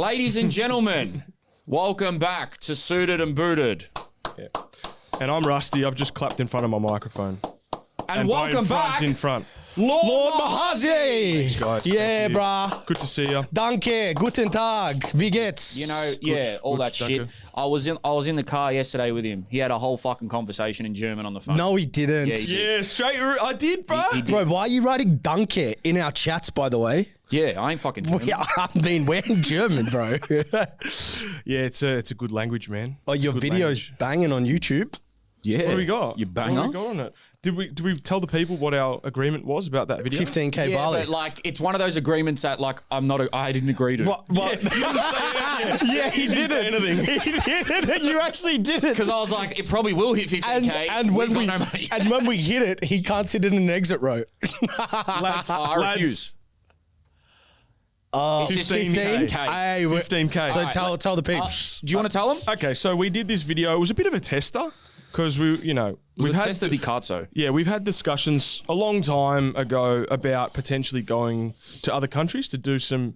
Ladies and gentlemen, welcome back to Suited and Booted. Yeah. And I'm Rusty. I've just clapped in front of my microphone. And welcome back, in front. Lord Mahazi. Thanks, guys. Yeah, bruh. Good to see you. Danke, guten Tag, wie geht's? You know, yeah, all that shit. I was in the car yesterday with him. He had a whole fucking conversation in German on the phone. No, he didn't. Yeah, he did. Yeah, straight. I did, bro. He did. Bro, why are you writing Danke in our chats, by the way? Yeah, I ain't fucking German. We're in German, bro. Yeah, it's a good language, man. Oh, It's a your good video's language. banging on YouTube. Yeah. What do we got? You What banger. do we got on it? Did we tell the people what our agreement was about that video? 15K Yeah, Bali. but like, it's one of those agreements that like I didn't agree to. What? Yeah, he did it. Anything. He did it. You actually did it. Because I was like, it probably will hit 15K. And when We've got no money. and when we hit it, he can't sit in an exit row. Lads, I refuse. It's just 15K. 15K. Hey, 15K. So tell the peeps. Do you want to tell them? Okay, so we did this video. It was a bit of a tester because we've Test of the Cazzo. we've had discussions a long time ago about potentially going to other countries to do some,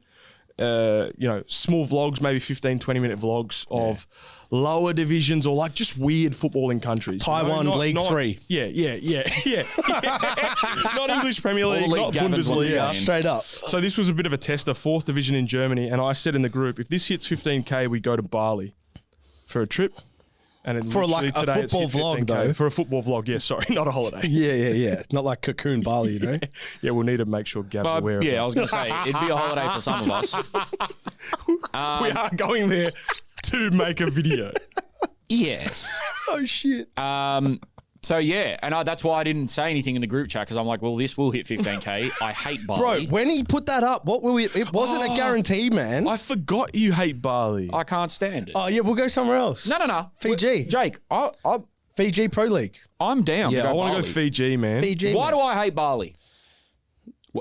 small vlogs, maybe 15, 20-minute vlogs of lower divisions or like just weird footballing countries. Taiwan League 3. Yeah. Not English Premier League, League not Gavins wants to Bundesliga. go in. Straight up. So this was a bit of a tester, 4th division in Germany, and I said in the group, if this hits 15K, we go to Bali for a trip. And it For like literally a today it's hit football vlog, 15K. though. For a football vlog, yeah, sorry, not a holiday. Yeah. Not like Cocoon Bali, you know? Yeah, we'll need to make sure Gab's aware of Yeah, I that. was going to say, it'd be a holiday for some of us. We are going there to make a video. Yes. Oh, shit. So, yeah, and that's why I didn't say anything in the group chat because I'm like, well, this will hit 15K. I hate Bali. Bro, when he put that up, what were we? It wasn't a guarantee, man. I forgot you hate Bali. I can't stand it. Oh, yeah, we'll go somewhere else. No. Fiji. Jake, Fiji Pro League. I'm down. yeah, I want to go Bali. Fiji, man. Fiji. Why do I hate Bali?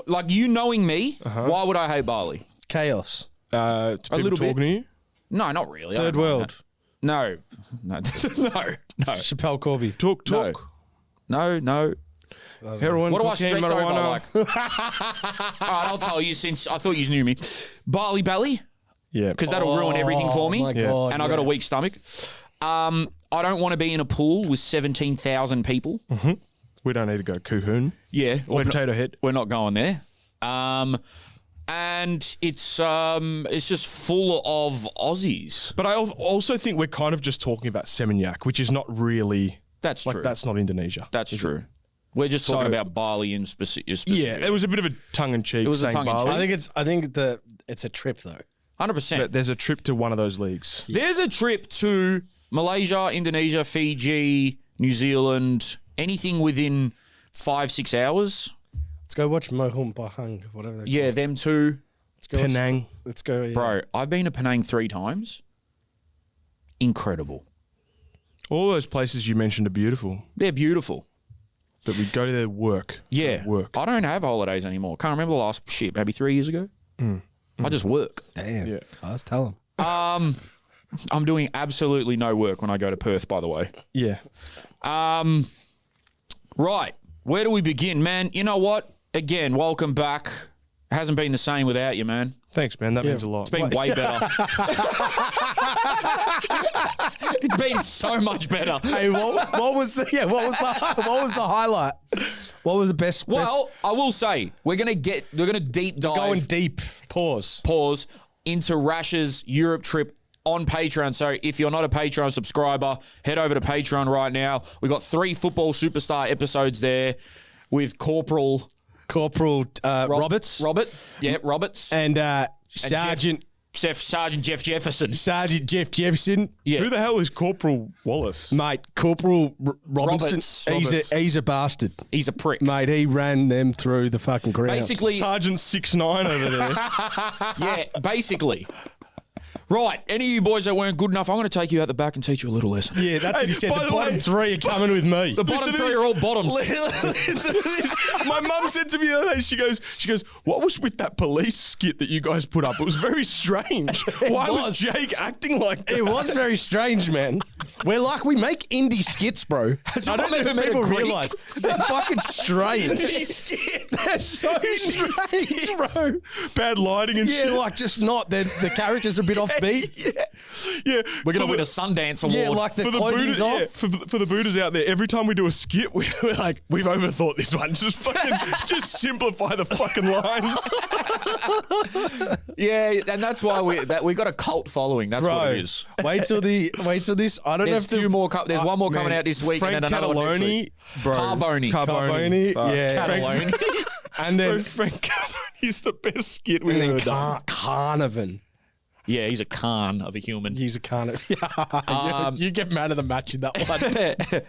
Like, you knowing me, why would I hate Bali? Chaos. To people little bit. talking to you? No, not really. I Third don't mind world. that. No. No. Chappelle Corby. Talk. No. Heroin, What do I cocaine, stress over? marijuana. Like? All right, I'll tell you since I thought you knew me. Bali belly, Yeah. because that'll ruin everything for me. Oh, my God, and I got a weak stomach. I don't want to be in a pool with 17,000 people. We don't need to go Kuhun. Yeah. Or Potato Head. We're not going there. And it's just full of Aussies. But I also think we're kind of just talking about Seminyak, which is not really... That's like, true. that's not Indonesia. That's true. We're just talking about Bali in specific. Yeah, there was a bit of a tongue-in-cheek was a saying tongue-in-cheek. Bali. I think it's a trip though. 100%. But there's a trip to one of those leagues. There's a trip to Malaysia, Indonesia, Fiji, New Zealand, anything within 5-6 hours. Let's go watch Mohun Bahang, whatever. They're Yeah, them two. Let's go. Penang. Let's go. Yeah. Bro, I've been to Penang 3 times. Incredible. All those places you mentioned are beautiful. They're beautiful. But we go to their work. Yeah. Work. I don't have holidays anymore. Can't remember the last maybe 3 years ago. I just work. Damn. Yeah. Let's tell him. I'm doing absolutely no work when I go to Perth, by the way. Yeah. Right. Where do we begin, man? You know what? Again, welcome back. It hasn't been the same without you, man. Thanks, man. That means a lot. It's been way better. It's been so much better. Hey, what was the highlight? What was the best? Well, I will say we're gonna deep dive, going deep. Pause. into Rash's Europe trip on Patreon. So if you're not a Patreon subscriber, head over to Patreon right now. We got 3 football superstar episodes there with Corporal Roberts. Roberts. And Sergeant Jeff Jefferson. Sergeant Jeff Jefferson. Yeah. Who the hell is Corporal Wallace? Mate, Corporal Robinson. Roberts. He's a bastard. He's a prick. Mate, he ran them through the fucking ground. Basically, Sergeant 6'9" over there. yeah, basically. Right, any of you boys that weren't good enough, I'm going to take you out the back and teach you a little lesson. Yeah, that's what he said. by The the bottom way- 3 are coming with me. The bottom Listen to 3 this. are all bottoms. Listen to this. My mum said to me the other day, she goes, what was with that police skit that you guys put up? It was very strange. Why was Jake acting like that? It was very strange, man. We make indie skits, bro. I don't know if people realise. They're fucking strange. Indie skits. They're so strange, bro. Bad lighting and shit. Yeah, like just not. The characters are a bit offbeat. Yeah. We're going to win a Sundance award. Yeah, like the clothing's off. Yeah, for the Buddhas out there, every time we do a skit, we're like, we've overthought this one. Just simplify the fucking lines. Yeah, and that's why we got a cult following. That's what it is. Wait till this. I don't know There's if two more. There's one more coming out this week, Frank and then another one next week. bro. Carboni. Yeah. Carboni. And then Frank Carboni's the best skit we've and then ever done. Carnivan. Yeah, he's a Khan of a human. He's a Carnivan. You get man of the match in that one.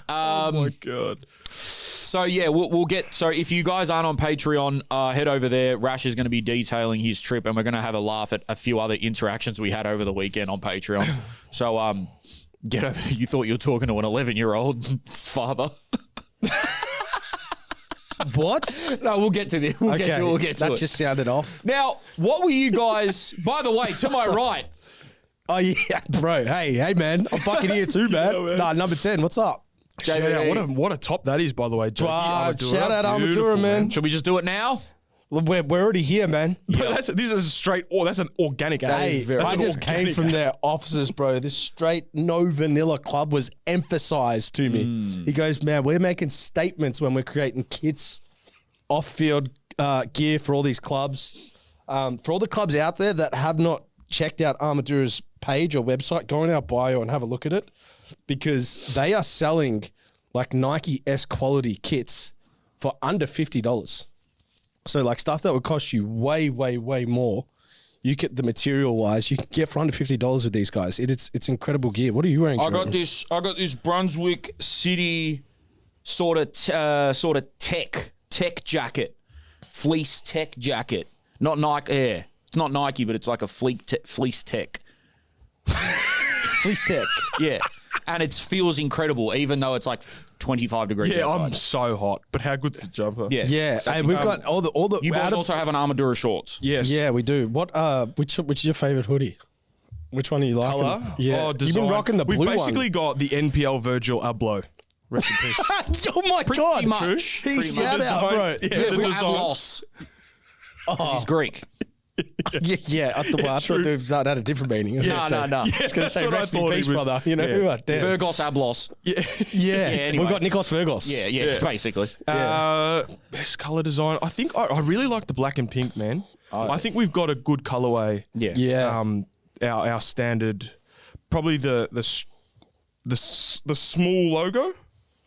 Oh my god. So yeah, we'll get. So if you guys aren't on Patreon, head over there. Rash is going to be detailing his trip, and we're going to have a laugh at a few other interactions we had over the weekend on Patreon. So get over there. You thought you were talking to an 11-year-old's father. What? No, we'll get to this. We'll get to that it. just sounded off. Now, what were you guys? By the way, to my right. Oh yeah, bro. Hey, man. I'm fucking here too, man. man. Nah, number 10. What's up? Shout out. What a top that is, by the way. Jakey, Armadura, Shout out Armadura, beautiful, man. Should we just do it now? We're already here, man. But this is straight. Oh, that's an organic ad. Hey, very- I That's an just came organic from ad. their offices, bro. This straight no vanilla club was emphasized to me. He goes, man, we're making statements when we're creating kits, off-field gear for all these clubs. For all the clubs out there that have not checked out Armadura's page or website, go in our bio and have a look at it, because they are selling like Nike S quality kits for under $50. So like stuff that would cost you way, way, way more, you get the material wise, you can get for under $50 with these guys. It's incredible gear. What are you wearing? I got Jerome? this Brunswick City sort of tech jacket, fleece tech jacket. Not Nike. Yeah, it's not Nike, but it's like a fleece tech. Fleece Tech. Yeah, and it feels incredible, even though it's like 25 degrees. Yeah, outside. I'm so hot. But how good's the jumper? Yeah, Yeah, hey, we've got all the. You boys out of- also have an Armadura shorts. Yes. Yeah, we do. What? Which is your favorite hoodie? Which one are you liking? Colour? Yeah, Oh, you've been design. rocking the blue We've basically one. got the NPL Virgil Abloh. Rest in peace. Oh my Pretty god! much. He Pretty shout much. out, bro. Yeah, Yeah, the we design. Ablos. He's Greek. Yeah. I thought that had a different meaning. No. Yeah, I was going to that's say what I rest in thought he peace, was- brother. You know, yeah. damn. Virgos Ablos. Yeah. anyway. We've got Nikos Virgos. Yeah, basically. Best color design. I think I really like the black and pink, man. I think we've got a good colorway. Yeah. Yeah. Our standard, probably the small logo.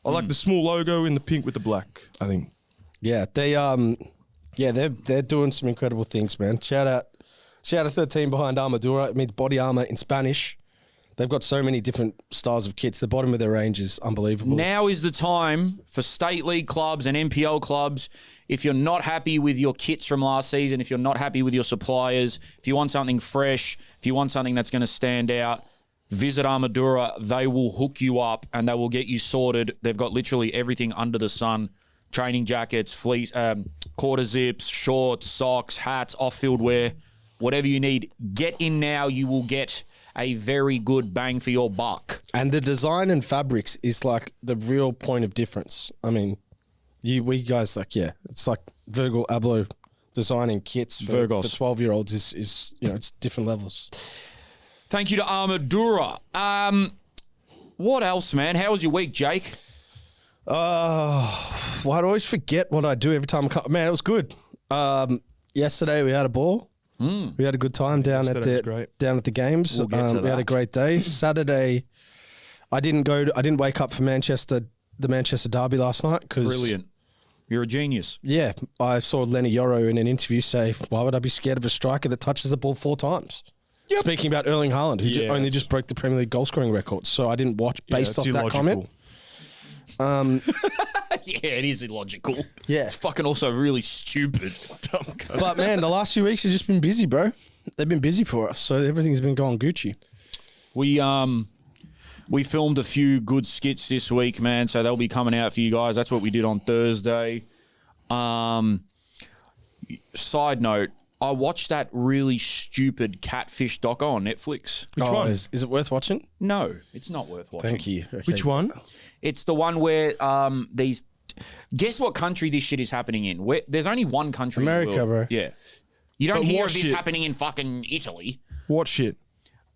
I like the small logo in the pink with the black. I think. Yeah, they're doing some incredible things, man. Shout out to the team behind Armadura. I mean, body armor in Spanish. They've got so many different styles of kits. The bottom of their range is unbelievable. Now is the time for state league clubs and NPL clubs. If you're not happy with your kits from last season, if you're not happy with your suppliers, if you want something fresh, if you want something that's going to stand out, visit Armadura. They will hook you up and they will get you sorted. They've got literally everything under the sun. Training jackets, fleece, quarter zips, shorts, socks, hats, off-field wear, whatever you need. Get in now. You will get a very good bang for your buck. And the design and fabrics is like the real point of difference. I mean, we guys it's like Virgil Abloh designing kits for Virgos. 12-year-olds is it's different levels. Thank you to Armadura. What else, man? How was your week, Jake? Why do I always forget what I do every time I come? Man, it was good. Yesterday we had a ball. We had a good time down Yesterday was at great. the games. We'll get to We had a that. great day. Saturday, I didn't wake up for the Manchester derby last night because Brilliant. You're a genius. Yeah, I saw Lenny Yoro in an interview say, "Why would I be scared of a striker that touches the ball 4 times?" Speaking about Erling Haaland, who Yeah, only that's- just broke the Premier League goal scoring record, so I didn't watch based it's off that illogical. comment. Yeah, it is illogical. Yeah. It's fucking also really stupid. But man, the last few weeks have just been busy, bro. They've been busy for us, so everything's been going Gucci. We filmed a few good skits this week, man, so they'll be coming out for you guys. That's what we did on Thursday. Side note, I watched that really stupid catfish doco on Netflix. Which one? Is it worth watching? No, it's not worth watching. Thank you. Okay. Which one? It's the one where these. Guess what country this shit is happening in? There's only one country. America, in the world. bro. Yeah. You don't But hear what of this shit? happening in fucking Italy. What shit?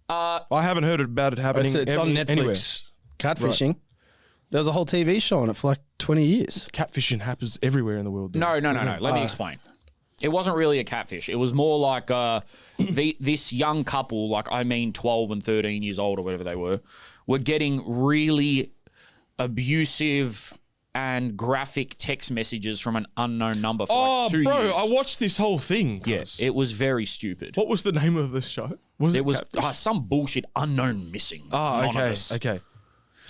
I haven't heard about it happening It's on Netflix. anywhere. Catfishing. There was a whole TV show on it for like 20 years. Catfishing happens everywhere in the world. dude. No. Let me explain. It wasn't really a catfish. It was more like this young couple, like 12 and 13 years old or whatever they were getting really abusive and graphic text messages from an unknown number for like 2 years. I watched this whole thing. Yes, it was very stupid. What was the name of the show? It was some bullshit unknown missing. Anonymous. Okay.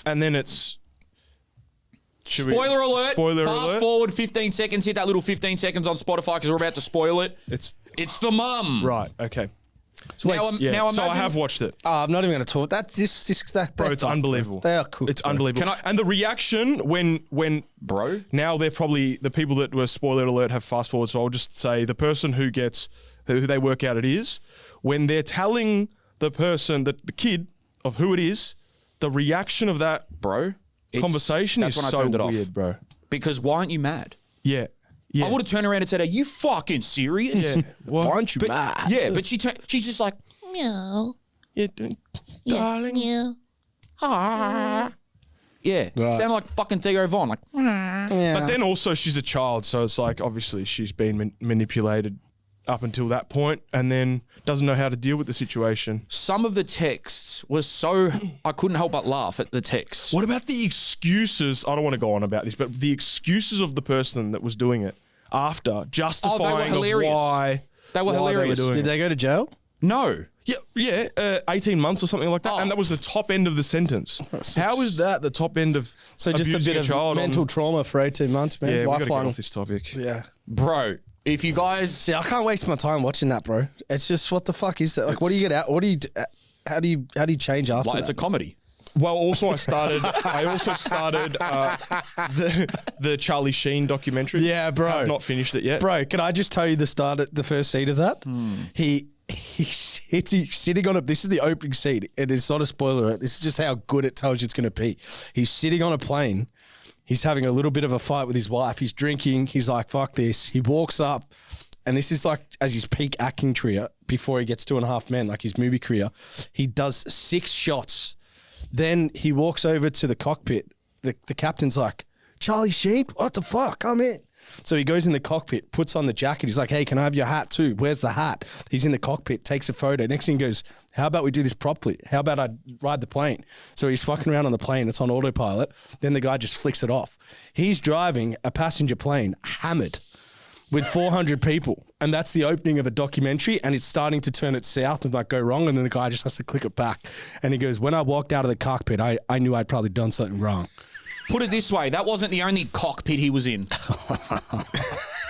And then it's... Spoiler alert. Spoiler Fast alert. forward 15 seconds. Hit that little 15 seconds on Spotify because we're about to spoil it. It's the mum. right. Okay. So now, Yeah. now so I imagine- have watched it. I'm not even going to talk. That Bro, it's unbelievable. They are cool. It's unbelievable. And the reaction when Bro? now they're probably the people that were spoiler alert have fast forward. So I'll just say the person who they work out it is, when they're telling the person that the kid of who it is, the reaction of that Bro. conversation that's is when I so turned it off. weird, bro. Because why aren't you mad? Yeah. Yeah. I would have turned around and said, "Are you fucking serious?" Yeah. Well, Aren't you mad? Yeah, but she's just like, meow, yeah, darling. meow, ah. Yeah, Right. sound like fucking Theo Von. Like, Yeah. But then also she's a child, so it's like obviously she's been manipulated up until that point, and then doesn't know how to deal with the situation. some of the texts was so I couldn't help but laugh at the texts. What about the excuses? I don't want to go on about this, but the excuses of the person that was doing it after justifying of hilarious. why They were why hilarious. doing Did it. they go to jail? No, Yeah, 18 months or something like that, Oh. and that was the top end of the sentence. How is that the top end of So just a abusing bit of child mental on, trauma for 18 months, man. Yeah, we got to get Lifeline. off this topic. Yeah. bro. If you guys, See, I can't waste my time watching that, bro. It's just what the fuck is that? Like, what do you get out? What do you? How do you change after like, it's a that? comedy. Well, also I also started the Charlie Sheen documentary. Yeah, bro. I've not finished it yet. Bro, can I just tell you the first scene of that? He's sitting on a. This is the opening scene, and it's not a spoiler. This is just how good it tells you it's going to be. He's sitting on a plane. He's having a little bit of a fight with his wife. He's drinking. He's like, "Fuck this." He walks up, and this is like as his peak acting career before he gets 2.5 Men, like his movie career. He does 6 shots. Then he walks over to the cockpit. The captain's like, "Charlie Sheen, what the fuck? Come in." So he goes in the cockpit, puts on the jacket. He's like, "Hey, can I have your hat too? Where's the hat?" He's in the cockpit, takes a photo. Next thing he goes, "How about we do this properly? How about I ride the plane?" So he's fucking around on the plane. It's on autopilot. Then the guy just flicks it off. He's driving a passenger plane, hammered, with 400 people. And that's the opening of a documentary, and it's starting to turn it south and like go wrong, and then the guy just has to click it back. And he goes, "When I walked out of the cockpit, I knew I'd probably done something wrong." Put it this way, that wasn't the only cockpit he was in.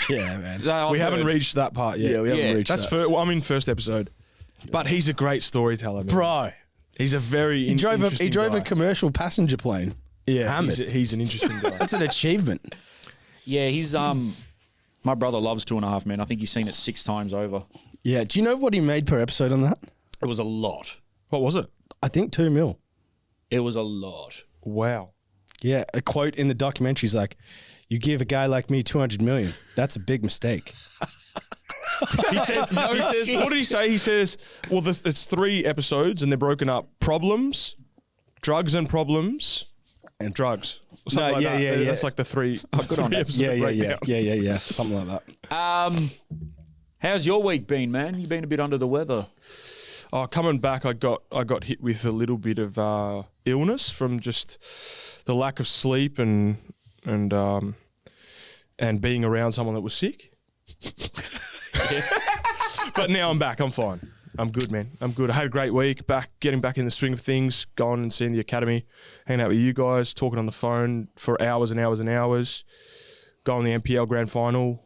Yeah, man. We haven't reached that part yet. Yeah, we haven't reached That's that. I'm in first episode, but he's a great storyteller, man. Bro, He's a very he drove guy. a commercial passenger plane. Yeah, hammered. he's an interesting guy. That's an achievement. Yeah, he's my brother loves 2.5 Men. I think he's seen it 6 times over. Yeah. Do you know what he made per episode on that? It was a lot. What was it? I think 2 mil. It was a lot. Wow. Yeah. A quote in the documentary is like, "You give a guy like me 200 million. That's a big mistake." He says, what did he say? He says, well, it's 3 episodes and they're broken up. Problems, drugs and problems, and drugs. Something like that. yeah. That's like the 3, good on that. episode breakdown. Yeah. Something like that. How's your week been, man? You've been a bit under the weather. Oh, coming back, I got hit with a little bit of illness from just the lack of sleep and being around someone that was sick. But now I'm back. I'm fine. I'm good, man. I'm good. I had a great week. Getting back in the swing of things. Going and seeing the academy, hanging out with you guys, talking on the phone for hours and hours and hours. Going to the NPL Grand Final.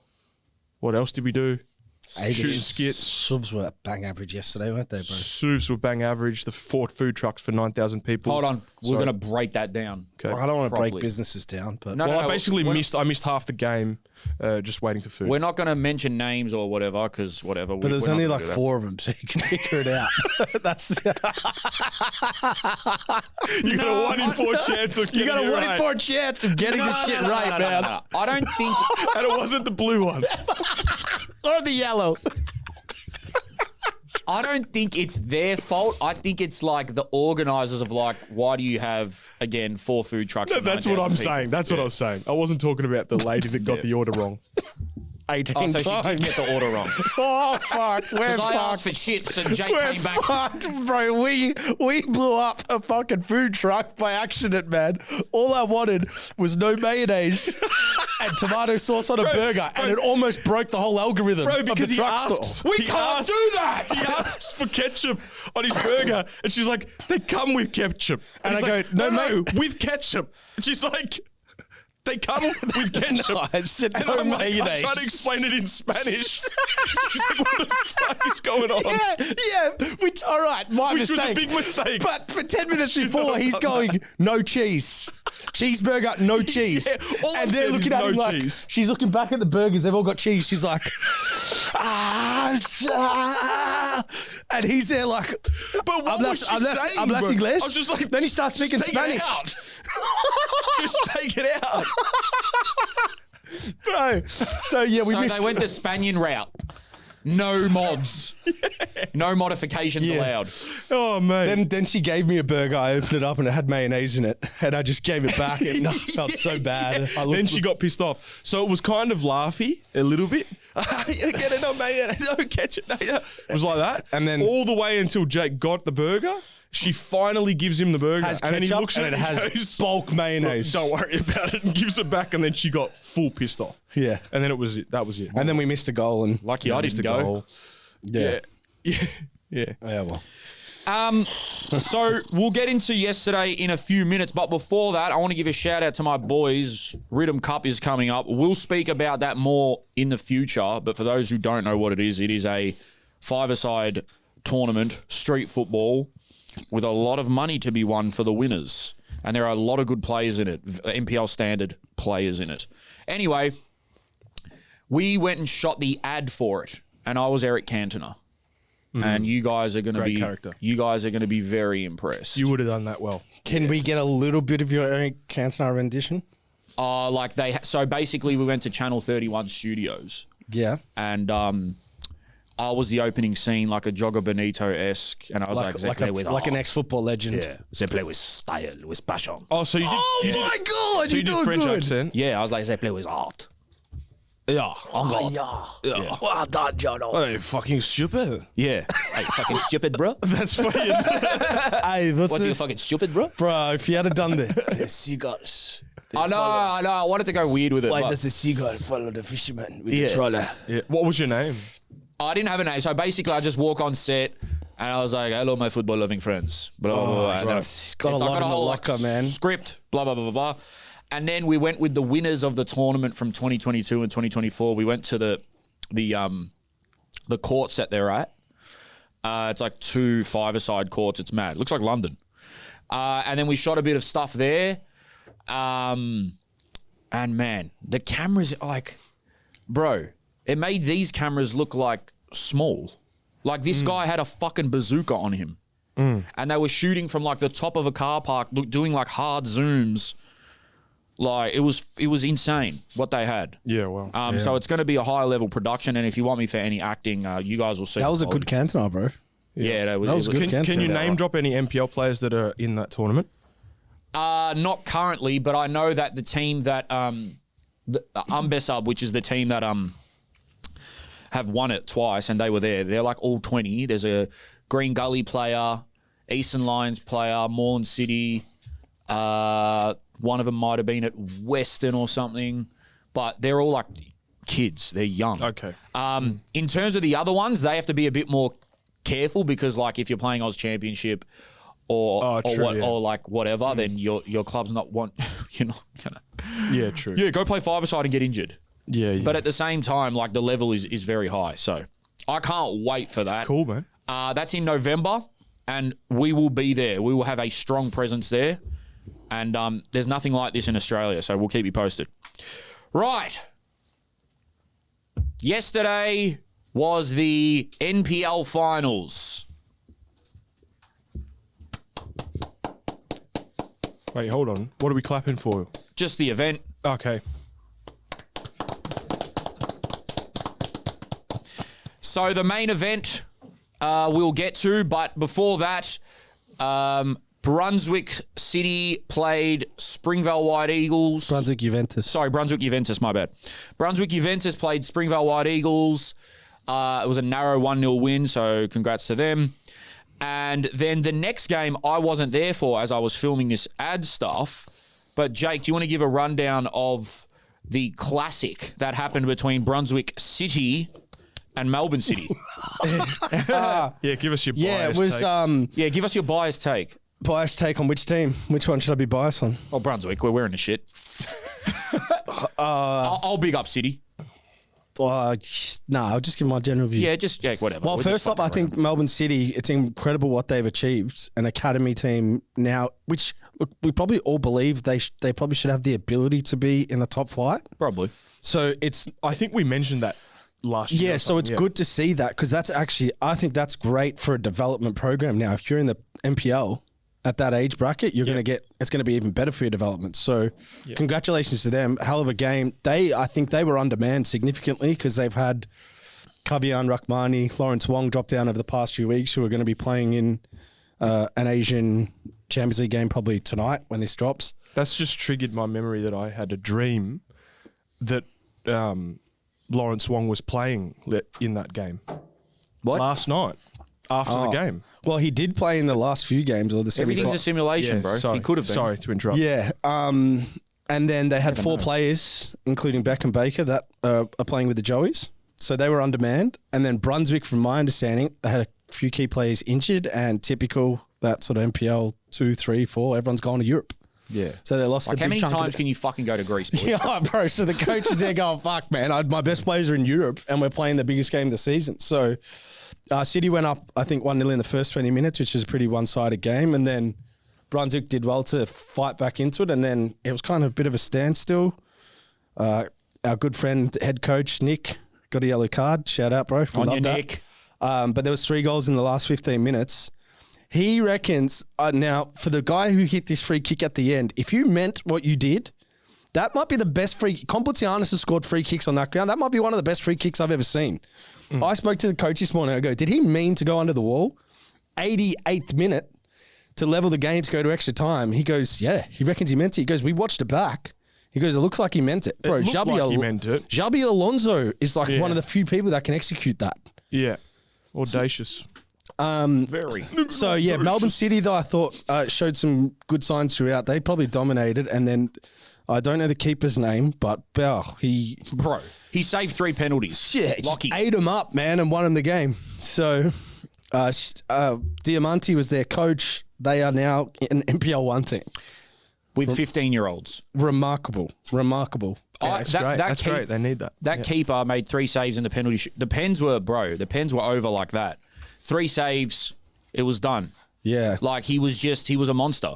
What else did we do? shooting skits. Subs were bang average yesterday, weren't they, bro? Subs were bang average. The 4 food trucks for 9,000 people. Hold on. We're going to break that down. Okay. I don't want to break Properly. businesses down, but No, Well, I no, basically we're- missed half the game just waiting for food. We're not going to mention names or whatever because whatever. but there's only like 4 of them, so you can figure it out. That's You got a 1 in 4 chance of you getting got a it 1 in right. 4 chance of getting this shit right, man. No. I don't think. And it wasn't the blue one. Or the yellow. I don't think it's their fault. I think it's like the organisers of like, why do you have again 4 food trucks? No, and that's what 9,000 I'm people? saying. That's what I was saying. I wasn't talking about the lady that got the order wrong. 18 Oh, so she times. did get the order wrong. Oh, fuck. We're Because I asked fucked. for chips and Jake We're came back. fucked, bro. We blew up a fucking food truck by accident, man. All I wanted was no mayonnaise and tomato sauce on a burger, and it almost broke the whole algorithm Bro, of because the he truck asks, store. We can't do that. He asks for ketchup on his burger, and she's like, "They come with ketchup." And he's I like, go, "No, "No, with ketchup." And she's like, "They come with ketchup." No, I said and no I'm like, I'm mayonnaise. trying to explain it in Spanish. She's like, "What the fuck is going on?" Yeah. Which, all right, my Which was a mistake. big mistake. But for 10 minutes Should before, not have he's done going, that. no cheese. Cheeseburger, no cheese. Yeah, all I've and they're said looking is at no him like, cheese. she's looking back at the burgers. They've all got cheese. She's like, and he's there like, But what was she saying, I'm less bro? English. I was just like, then he starts speaking "Just take Spanish. it out. Just take it out. Bro. So, yeah, we So missed they went the Spaniard route. No mods. No modifications allowed. Oh, man. Then she gave me a burger. I opened it up and it had mayonnaise in it. And I just gave it back and I felt so bad. I Then she got pissed off. So it was kind of laughy a little bit. You get it on mayonnaise, no ketchup. No, yeah. It was like that. And then- all the way until Jake got the burger, she finally gives him the burger. has and then he ketchup looks and at it and has goes, bulk mayonnaise. "Don't worry about it," and gives it back. And then she got full pissed off. Yeah. And then it was it. That was it. And then we missed a goal and Lucky I didn't go. Yeah. Yeah. well. So we'll get into yesterday in a few minutes, but before that, I want to give a shout out to my boys. Rhythm Cup is coming up. We'll speak about that more in the future, but for those who don't know what it is a 5-a-side tournament, street football, with a lot of money to be won for the winners. And there are a lot of good players in it, NPL standard players in it. Anyway, we went and shot the ad for it, and I was Eric Cantona. And you guys are going to Great be character. You guys are going to be very impressed. You would have done that well. Can we get a little bit of your Eric Cantona rendition? So basically, we went to Channel 31 Studios, Yeah. and I was the opening scene, like a Jogger Benito-esque, and I was like, Like an ex-football legend. yeah, they play with style, with passion. Oh, so you did. Oh my God! So you did French accent. Yeah, I was like, they play with art. Yeah. Yeah. Well done, John. Oh, you fucking stupid. Yeah, hey, fucking stupid, bro. That's funny. Hey, What's you fucking stupid, bro? bro? If you had done the seagulls. I know. I wanted to go weird with it. Why but does the seagull follow the fisherman with Yeah. the trawler? Yeah. What was your name? I didn't have a name, so basically, I just walk on set. And I was like, hello, my football-loving friends. Blah, blah, blah, blah. And then He's got a I lot in the whole, locker, man. Script, blah, blah, blah, blah, blah. And then we went with the winners of the tournament from 2022 and 2024. We went to the courts that they're at. It's like 2 5-a-side courts. It's mad. It looks like London. And then we shot a bit of stuff there. And man, the cameras, like, bro, it made these cameras look like small. Like this guy had a fucking bazooka on him. And they were shooting from like the top of a car park, doing like hard zooms. Like it was insane what they had. Yeah, well. So it's going to be a high level production. And if you want me for any acting, you guys will see. That was the a good Cantona, bro. Yeah, that was, That was it good. Can you Cantona. name drop any NPL players that are in that tournament? Not currently, but I know that the team that the Umbesub, which is the team that have won it twice, and they were there. They're like all 20. There's a Green Gully player, Eastern Lions player, Moreland City. One of them might have been at Western or something, but they're all like kids. They're young. Okay. In terms of the other ones, they have to be a bit more careful because, like, if you're playing Oz Championship or like whatever, then your club's not you're not gonna. Yeah, true. Yeah, go play 5-a-side and get injured. Yeah, yeah. But at the same time, like the level is very high. So I can't wait for that. Cool, man. That's in November, and we will be there. We will have a strong presence there, and there's nothing like this in Australia, so we'll keep you posted. Right. Yesterday was the NPL finals. Wait, hold on. What are we clapping for? Just the event. Okay. So the main event we'll get to, but before that, Brunswick City played Springvale White Eagles. Brunswick Juventus. Sorry, Brunswick Juventus, my bad. Brunswick Juventus played Springvale White Eagles. It was a narrow 1-0 win, so congrats to them. And then the next game I wasn't there for as I was filming this ad stuff. But Jake, do you want to give a rundown of the classic that happened between Brunswick City and Melbourne City? Yeah, give us your bias. Yeah, it was Yeah, give us your biased take. biased take on which team. Which one should I be biased on? Oh, Brunswick, we're wearing the shit. I'll big up City. I'll just give my general view. Yeah, whatever. Well, We're first just up, I fucking think Melbourne City, it's incredible what they've achieved. An academy team now, which look, we probably all believe they probably should have the ability to be in the top flight. probably. So it's, I think we mentioned that last year. yeah, or so it's something, good to see that because that's actually, I think that's great for a development program now. If you're in the NPL at that age bracket, you're going to get, it's going to be even better for your development. So congratulations to them. Hell of a game. I think they were undermanned significantly because they've had Kavian Rahmani, Lawrence Wong drop down over the past few weeks who are going to be playing in an Asian Champions League game probably tonight when this drops. That's just triggered my memory that I had a dream that Lawrence Wong was playing in that game. What? Last night after the game. Well, he did play in the last few games or the Everything's a semi-finals. simulation, bro. Sorry. He could have been. Sorry to interrupt. Yeah. And then they had four players, including Beck and Baker, that are playing with the Joeys. So they were undermanned. And then Brunswick, from my understanding, they had a few key players injured and typical that sort of NPL 2, 3, 4, everyone's gone to Europe. Yeah. So they lost Like, a how big many chunk of times can you fucking go to Greece, boys? Yeah, bro. So the coach is there going, fuck, man. My best players are in Europe and we're playing the biggest game of the season. So City went up, I think, 1-0 in the first 20 minutes, which is a pretty one-sided game. And then Brunswick did well to fight back into it. And then it was kind of a bit of a standstill. Our good friend, head coach, Nick, got a yellow card. Shout out, bro. We On love your that. Nick. But there was 3 goals in the last 15 minutes. He reckons, now, for the guy who hit this free kick at the end, if you meant what you did, that might be the best free kick. Komputianis has scored free kicks on that ground. That might be one of the best free kicks I've ever seen. I spoke to the coach this morning. I go, did he mean to go under the wall? 88th minute to level the game to go to extra time. He goes, yeah, he reckons he meant it. He goes, we watched it back. He goes, it looks like he meant it. Bro, looked like he meant it. Xabi Alonso is like one of the few people that can execute that. Yeah. Audacious. Very. So, yeah, Melbourne City, though, I thought showed some good signs throughout. They probably dominated. And then I don't know the keeper's name, but he saved 3 penalties. just Lucky. ate them up, man, and won him the game. So, Diamante was their coach. They are now an NPL 1 team. With 15-year-olds. Remarkable. That's great. That's great. They need that. That keeper made 3 saves in the penalty. The pens were over like that. 3 saves, it was done. Yeah. Like, he was a monster.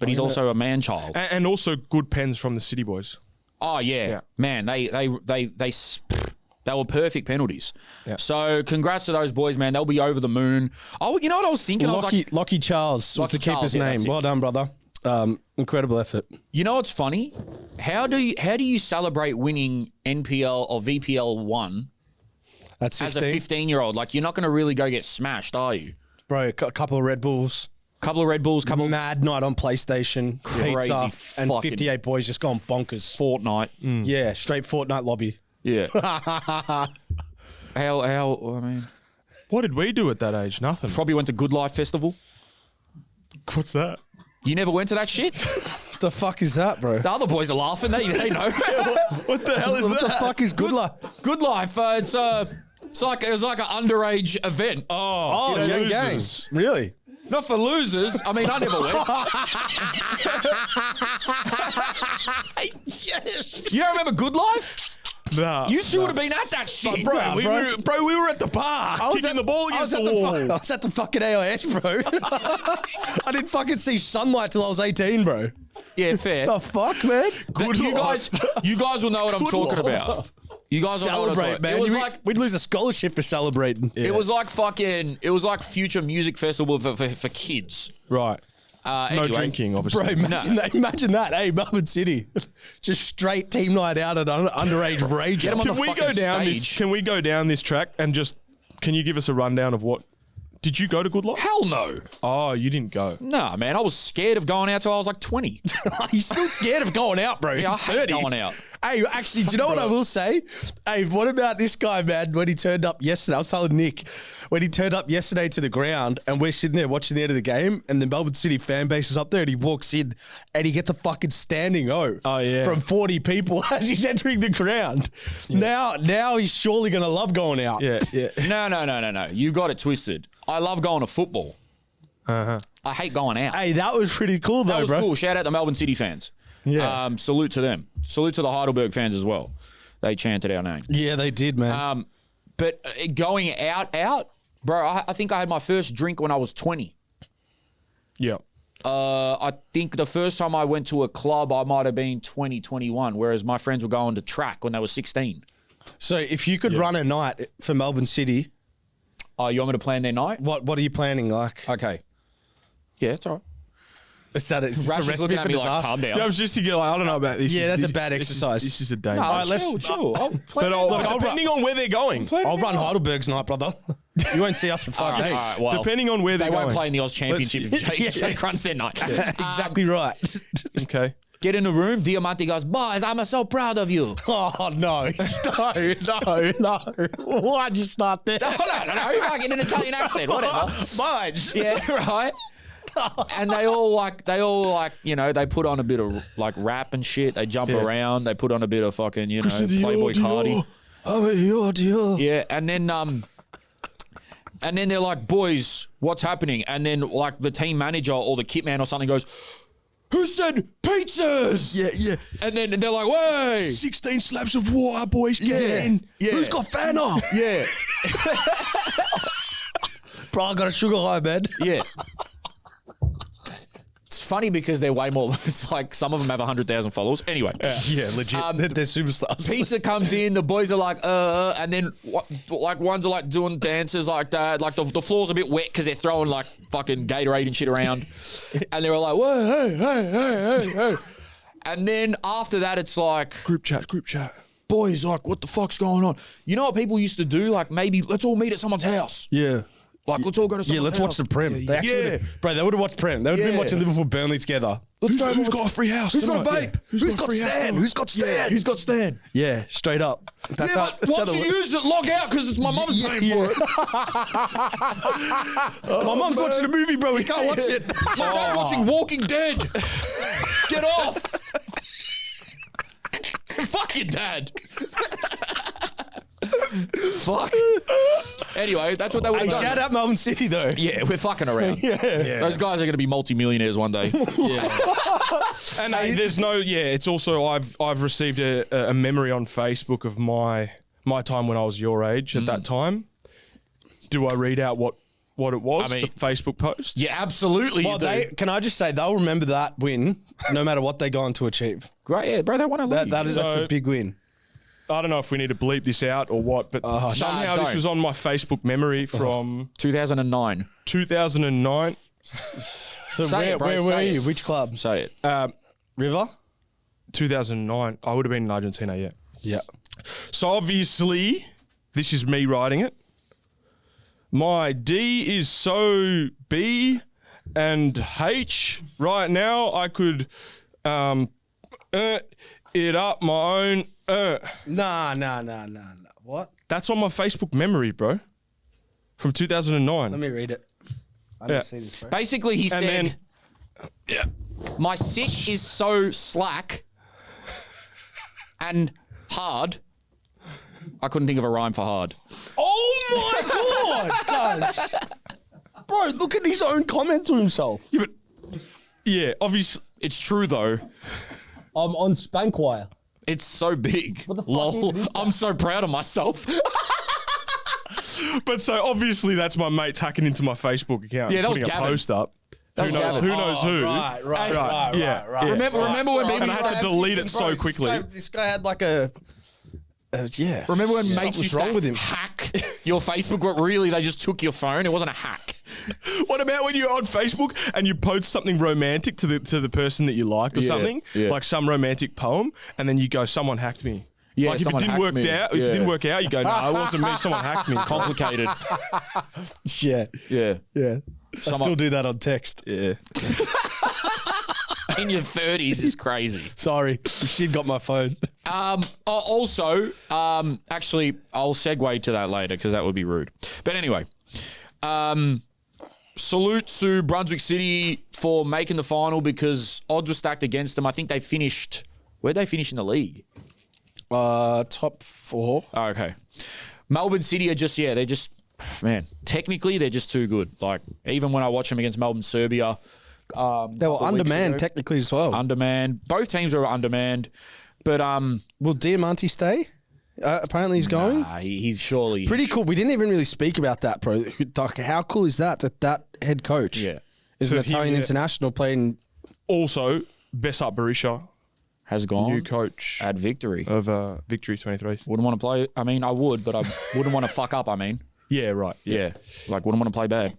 But he's also a man-child. And also good pens from the City boys. Oh, yeah. Man, they were perfect penalties. Yeah. So, congrats to those boys, man. They'll be over the moon. Oh, you know what I was thinking? Lockie Charles was the keeper's name. that's it. Well done, brother. Incredible effort. You know what's funny? How do you celebrate winning NPL or VPL 1 That's 16. as a 15-year-old? Like, you're not going to really go get smashed, are you? Bro, a couple of Red Bulls. Couple of Red Bulls, couple Mad night on PlayStation. Crazy Pizza. And fucking 58 boys just gone bonkers. Fortnite. Yeah, straight Fortnite lobby. Yeah. How? I mean, What did we do at that age? Nothing. probably went to Good Life Festival. What's that? You never went to that shit? What the fuck is that, bro? The other boys are laughing. They know. What the hell is What the fuck is Good Life? Good Life. It was like an underage event. Oh, Young losers. gangs. Really? Not for losers. I mean, I never went. Yes. You don't remember Good Life? Nah, You two would have been at that shit. bro, we were at the park kicking the ball against the wall. I was at the fucking AIS, bro. I didn't fucking see sunlight till I was 18, bro. Yeah, fair. The fuck, man? You guys will know what I'm talking about. You guys will know what I'm Celebrate, talking man. It was like We'd lose a scholarship for celebrating. it was like fucking. It was like future music festival for kids. Right. No No drinking, obviously. Bro, imagine that. Hey, Melbourne City, just straight team night out at underage rage. Get 'em on Can the we go fucking down stage. this? Can we go down this track and just? Can you give us a rundown of what? Did you go to Good Luck? Hell no. Oh, you didn't go. Nah, man. I was scared of going out till I was like 20. You're still scared of going out, bro. Yeah, I He's hate 30. going out. Hey, actually, do you know what I will say? Hey, what about this guy, man? When he turned up yesterday, I was telling Nick, when he turned up yesterday to the ground and we're sitting there watching the end of the game and the Melbourne City fan base is up there and he walks in and he gets a fucking standing O from 40 people as he's entering the ground. Yeah. Now he's surely going to love going out. Yeah. No. You got it twisted. I love going to football. I hate going out. Hey, that was pretty cool, though, That was bro. cool. Shout out to Melbourne City fans. Yeah. Salute to them. Salute to the Heidelberg fans as well. They chanted our name. Yeah, they did, man. But going out, bro, I think I had my first drink when I was 20. Yeah. I think the first time I went to a club, I might have been 20, 21, whereas my friends were going to track when they were 16. So if you could run a night for Melbourne City, Oh, you want me to plan their night? what are you planning like? Okay. Yeah, it's all right. Is that it's a Rashid's recipe looking at for me like, disaster? calm down. I was just thinking, like, I don't know about this. Yeah, that's a This- bad this is- exercise. This is a danger. No, All right, let's- chill. I'll plan But their night. depending on where they're going. I'll run Heidelberg's night, brother. You won't see us for 5 days. All right, well, Depending on where they they're won't going. play in the Aus Championship if Jake runs their night. Exactly right. Okay. Get in the room. Diamante goes, boys, I'm so proud of you. Oh, no. No. Why'd you start there? No. Like in an Italian accent, whatever. Boys. Yeah, right. And they all like, you know, they put on a bit of like rap and shit. They jump around. They put on a bit of fucking, you know, Playboy Cardi. Yeah, and then they're like, boys, what's happening? And then like the team manager or the kit man or something goes, who said pizzas? Yeah. And then they're like, way. 16 slabs of water, boys. Yeah. Who's got Fanta? Yeah. Bro, I got a sugar high, man. Yeah. It's funny because they're way more. It's like some of them have 100,000 followers. Anyway. Yeah, legit. They're superstars. Pizza comes in, the boys are like, and then like ones are like doing dances like that. Like the floor's a bit wet because they're throwing like fucking Gatorade and shit around. And they're all like, whoa, hey. And then after that, it's like, Group chat. boys, like, what the fuck's going on? You know what people used to do? Like maybe let's all meet at someone's house. Yeah. Like let's all go to someone's Let's house. watch the Prem. They actually Yeah. Bro, they would have watched Prem. They would have been watching Liverpool Burnley together. Let's go. Who's got a free house? Who's got a tonight? vape? Who's got Stan? Who's got Stan? Who's got Stan? Yeah, straight up. That's Yeah, but once you use it, log out because it's my mum's paying for it. My mum's watching a movie, bro. We can't watch it. My dad's watching Walking Dead. Get off. Fuck your dad. Fuck. Anyway, that's what they would Hey, have done. shout out Melbourne City, though. Yeah, we're fucking around. Yeah. Those guys are going to be multimillionaires one day. And there's no, it's also, I've received a memory on Facebook of my time when I was your age at that time. Do I read out what it was, I mean- the Facebook post? Yeah, absolutely. Well, you do. can I just say they'll remember that win no matter what they go on to achieve. Great, yeah, bro. They want to leave. That's So- a big win. I don't know if we need to bleep this out or what, but somehow Nah, this was on my Facebook memory from 2009. 2009. So Say it, bro, where say were it. you? Which club? Say it. River? 2009. I would have been in Argentina, yeah. Yeah. So obviously, this is me writing it. My D is so B and H. Right now, I could it up my own. Nah. What? That's on my Facebook memory, bro. From 2009. Let me read it. I Yeah. didn't see this, bro. Basically, he said, then- yeah. my sick is so slack and hard. I couldn't think of a rhyme for hard. Oh my God, guys. Bro, look at his own comment to himself. Yeah, but, yeah, obviously. It's true, though. I'm on Spankwire. It's so big. What the fuck Lol. even is that? I'm so proud of myself. But so obviously that's my mates hacking into my Facebook account. Yeah, that was putting a Gavin. post up. That was Gavin. Who knows who? Right. Yeah. Remember when people And I had to delete it so quickly. This guy had like a. Yeah. Remember when mates Something's used wrong to with him. hack your Facebook, but really they just took your phone? It wasn't a hack. What about when you're on Facebook and you post something romantic to the person that you liked or Yeah, something, yeah. like some romantic poem, and then you go, "Someone hacked me." Yeah, like if it someone didn't hacked work me. out, if Yeah. it didn't work out, you go, "No, it wasn't me. Someone hacked me." Complicated. Yeah. Yeah. Yeah. I still do that on text. Yeah. In your 30s is crazy. Sorry. She got my phone. Also, actually, I'll segue to that later because that would be rude. But anyway, salute to Brunswick City for making the final because odds were stacked against them. I think they finished. Where'd they finish in the league? Top 4. Oh, okay. Melbourne City are just, they're just, man, technically they're just too good. Like, even when I watch them against Melbourne Serbia. They were undermanned technically as well. Undermanned. Both teams were undermanned. But, Will Diamante stay? Apparently he's going. he's surely. Pretty cool. We didn't even really speak about that, bro. Like, how cool is that that head coach Yeah. is So an Italian he- international playing. Also, Besart Berisha, Has gone. new coach At Victory. of Victory 23. Wouldn't want to play. I mean, I would, but I wouldn't want to fuck up. I mean, Yeah, right. yeah. Like, wouldn't want to play bad.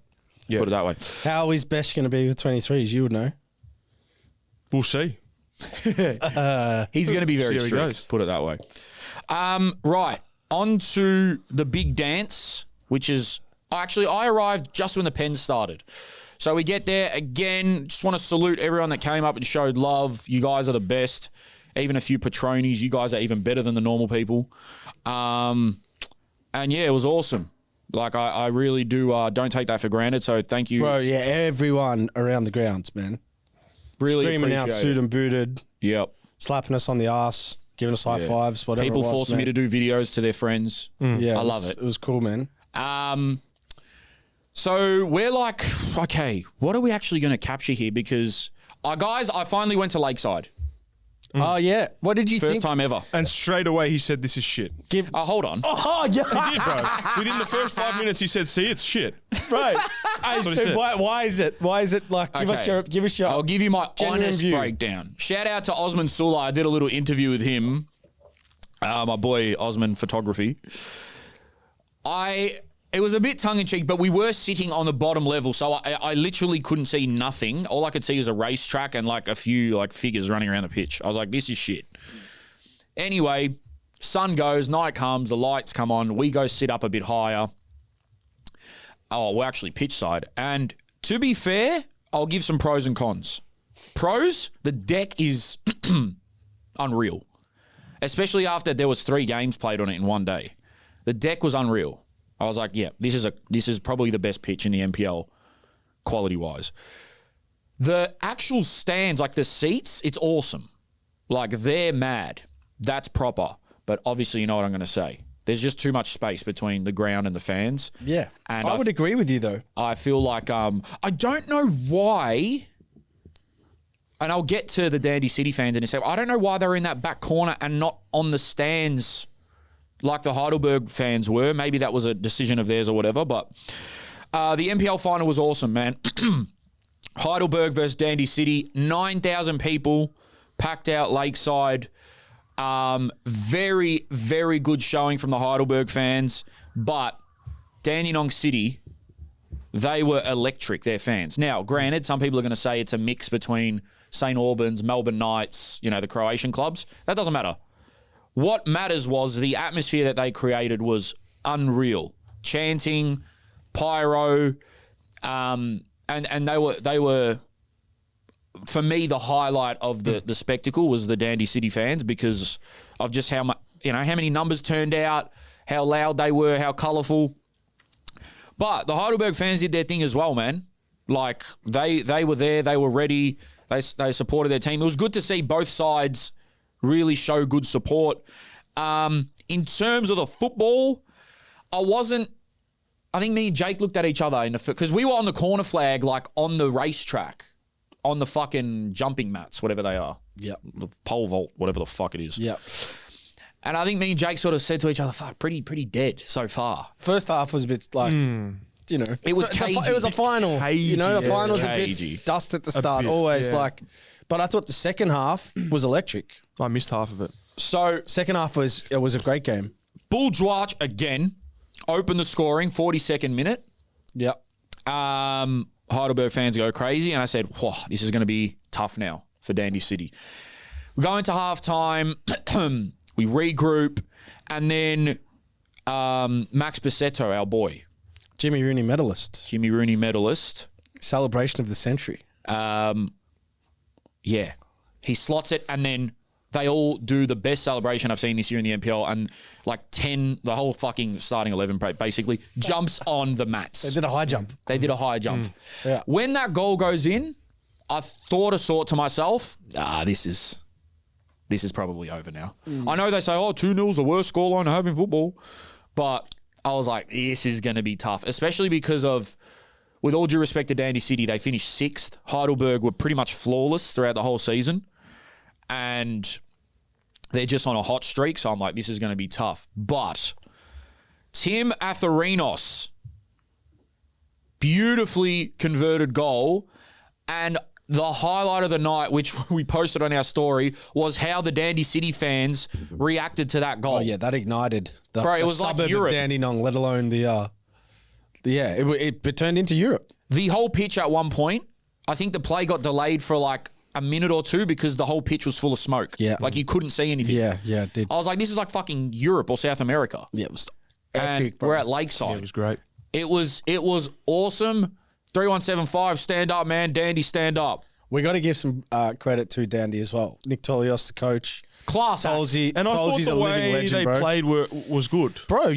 Yeah. Put it that way. How is Best going to be with 23s? You would know. We'll see. He's going to be very See how he strict. goes. Put it that way. Right. On to the big dance, which is actually, I arrived just when the Pens started. So we get there again. Just want to salute everyone that came up and showed love. You guys are the best. Even a few Patronis. You guys are even better than the normal people. And yeah, it was awesome. Like, I really do don't take that for granted. So thank you. Bro, yeah, everyone around the grounds, man. Really Screaming out, appreciate suit it. and booted, Yep. slapping us on the ass, giving us high fives, whatever. People it was, forcing me to do videos to their friends. Yeah, I love it. It was cool, man. So we're like, okay, what are we actually going to capture here? Because, guys, I finally went to Lakeside. Oh, yeah. What did you First think? time ever. And straight away he said, "This is shit." Hold on. Oh, yeah. He did, bro. Within the first 5 minutes, he said, "See, it's shit." Right. Hey, what he so said. why is it? Why is it like, give us your. I'll give you my genuine honest view. breakdown. Shout out to Osman Sula. I did a little interview with him. My boy Osman Photography. It was a bit tongue-in-cheek, but we were sitting on the bottom level, so I literally couldn't see nothing. All I could see was a racetrack and like a few like figures running around the pitch. I was like, this is shit. Anyway, sun goes, night comes, the lights come on. We go sit up a bit higher. Oh, we're actually pitch side. And to be fair, I'll give some pros and cons. Pros, the deck is unreal, especially after there was 3 games played on it in one day. The deck was unreal. I was like, yeah, this is probably the best pitch in the NPL quality-wise. The actual stands, like the seats, it's awesome. Like, they're mad. That's proper. But obviously, you know what I'm going to say. There's just too much space between the ground and the fans. Yeah. And I would agree with you, though. I feel like I don't know why, and I'll get to the Dandy City fans in a second. I don't know why they were in that back corner and not on the stands like the Heidelberg fans were. Maybe that was a decision of theirs or whatever, but the NPL final was awesome, man. Heidelberg versus Dandy City, 9,000 people packed out Lakeside. Very, very good showing from the Heidelberg fans, but Dandenong City, they were electric, their fans. Now, granted, some people are going to say it's a mix between St. Albans, Melbourne Knights, the Croatian clubs. That doesn't matter. What matters was the atmosphere that they created was unreal. Chanting, pyro, and they were for me the highlight of the spectacle was the Dandy City fans because of just how much how many numbers turned out, how loud they were, how colourful. But the Heidelberg fans did their thing as well, man. Like they were there, they were ready, they supported their team. It was good to see both sides really show good support. In terms of the football, I think me and Jake looked at each other because we were on the corner flag, like on the racetrack. on the fucking jumping mats, whatever they are. Yep. The pole vault, whatever the fuck it is. Yep. And I think me and Jake sort of said to each other, fuck, pretty dead so far. First half was a bit like, you know. It was It was a final. Cagey, you know, a yeah. final's a Cagey. bit dust at the start, bit, always yeah. like. But I thought the second half was electric. I missed half of it. So Second half was a great game. Bull Dwarch again opened the scoring, 42nd minute. Yep. Heidelberg fans go crazy, and I said, whoa, this is going to be tough now for Dandy City. We go into halftime, we regroup, and then Max Bassetto, our boy, Jimmy Rooney medalist. Jimmy Rooney medalist, Celebration of the century. yeah, he slots it, and then they all do the best celebration I've seen this year in the NPL, and like 10, the whole fucking starting 11 basically jumps on the mats. They did a high jump. They did a high jump. Yeah. When that goal goes in, I thought to myself, this is probably over now. I know they say, 2-0's the worst scoreline to have in football, but I was like, this is going to be tough, especially because of, with all due respect to Dandy City, they finished 6th. Heidelberg were pretty much flawless throughout the whole season, and they're just on a hot streak, so I'm like, this is going to be tough. But Tim Atherinos, beautifully converted goal, and the highlight of the night, which we posted on our story, was how the Dandy City fans reacted to that goal. Oh yeah, that ignited the, Bro, it the was like suburb Europe. of Dandenong, let alone it turned into Europe. The whole pitch at one point, I think the play got delayed for like a minute or two because the whole pitch was full of smoke. Yeah. Like you couldn't see anything. Yeah, it did. I was like, this is like fucking Europe or South America. Yeah, it was And epic, bro. we're at Lakeside. It was great. It was awesome. 3175, stand up, man. Dandy, stand up. We got to give some credit to Dandy as well. Nick Tolios, the coach. Class act. And I thought Tolsey's the a living way legend, they bro. played was good. Bro,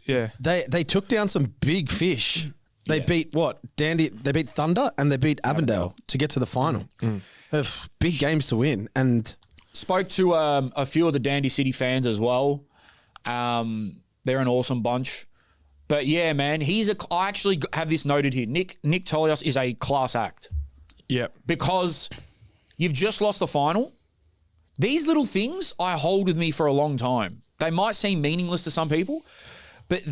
yeah. they took down some big fish. They beat what? Dandy. They beat Thunder and they beat Avondale to get to the final. Big games to win. And Spoke to a few of the Dandy City fans as well. They're an awesome bunch. But yeah, man, I actually have this noted here. Nick Tolios is a class act Yeah. because you've just lost the final. These little things I hold with me for a long time. They might seem meaningless to some people, but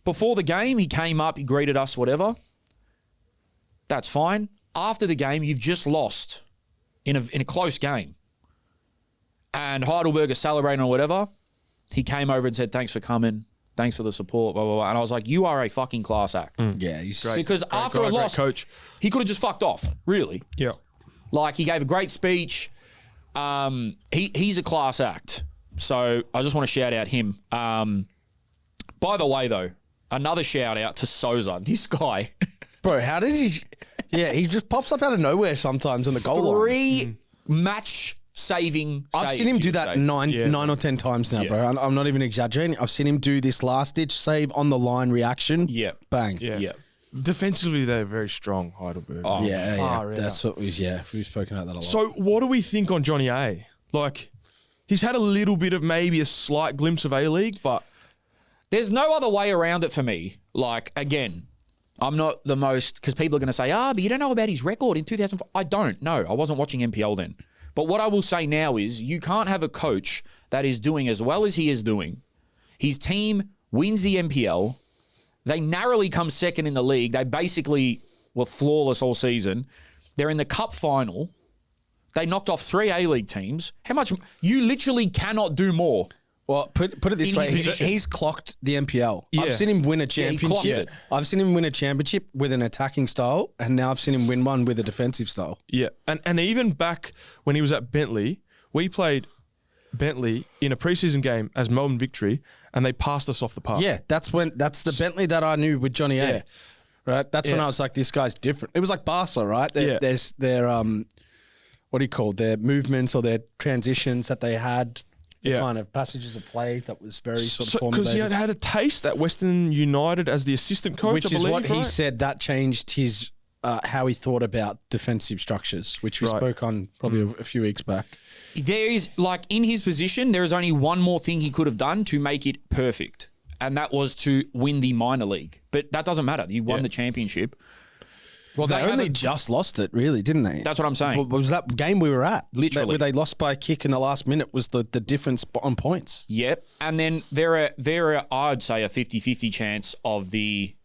before the game, he came up, he greeted us, whatever. That's fine. After the game, you've just lost in a close game. And Heidelberg is celebrating or whatever. He came over and said, thanks for coming. Thanks for the support, blah, blah, blah. And I was like, you are a fucking class act. yeah, he's Great. Because after guy, a great loss, coach. he could have just fucked off, really. Yeah. Like, he gave a great speech. He's a class act. So I just want to shout out him. By the way, though, another shout out to Souza. This guy. Bro, how did he? Yeah, he just pops up out of nowhere sometimes on the goal line. 3 match saving. I've saves, seen him you do would that say. nine or 10 times now, bro. I'm not even exaggerating. I've seen him do this last ditch save on the line reaction. Yeah. Bang. Yeah. Yeah. Defensively, they're very strong, Heidelberg. Oh, Yeah, Far out. That's what we've spoken about that a lot. So what do we think on Johnny A? Like, he's had a little bit of maybe a slight glimpse of A-League, but There's no other way around it for me. Like, again, I'm not the most, because people are going to say, but you don't know about his record in 2005. I don't. No, I wasn't watching NPL then. But what I will say now is you can't have a coach that is doing as well as he is doing. His team wins the NPL. They narrowly come second in the league. They basically were flawless all season. They're in the cup final. They knocked off 3 A-League teams. How much? You literally cannot do more. Well, put it this In way: his position. he's clocked the NPL. Yeah. I've seen him win a he clocked championship. it. I've seen him win a championship with an attacking style, and now I've seen him win one with a defensive style. yeah. And even back when he was at Bentley, we played Bentley in a preseason game as Melbourne Victory, and they passed us off the park. Yeah, that's the Bentley that I knew with Johnny A. Yeah. Right, that's when Yeah. I was like, this guy's different. It was like Barca, right? Yeah. There's their what do you call it? Their movements or their transitions that they had. The Yeah. kind of passages of play that was very sort of Because he formulated. had a taste at Western United as the assistant coach, Which I is believe, what he right? said that changed his how he thought about defensive structures, which we Right. spoke on probably a few weeks back. There is, like, in his position, there is only one more thing he could have done to make it perfect, and that was to win the minor league. But that doesn't matter. You won Yeah. the championship. Well, they only just lost it, really, didn't they? That's what I'm saying. What was that game we were at? Literally. Where they lost by a kick in the last minute was the difference on points. Yep. And then there are I'd say a 50-50 chance of the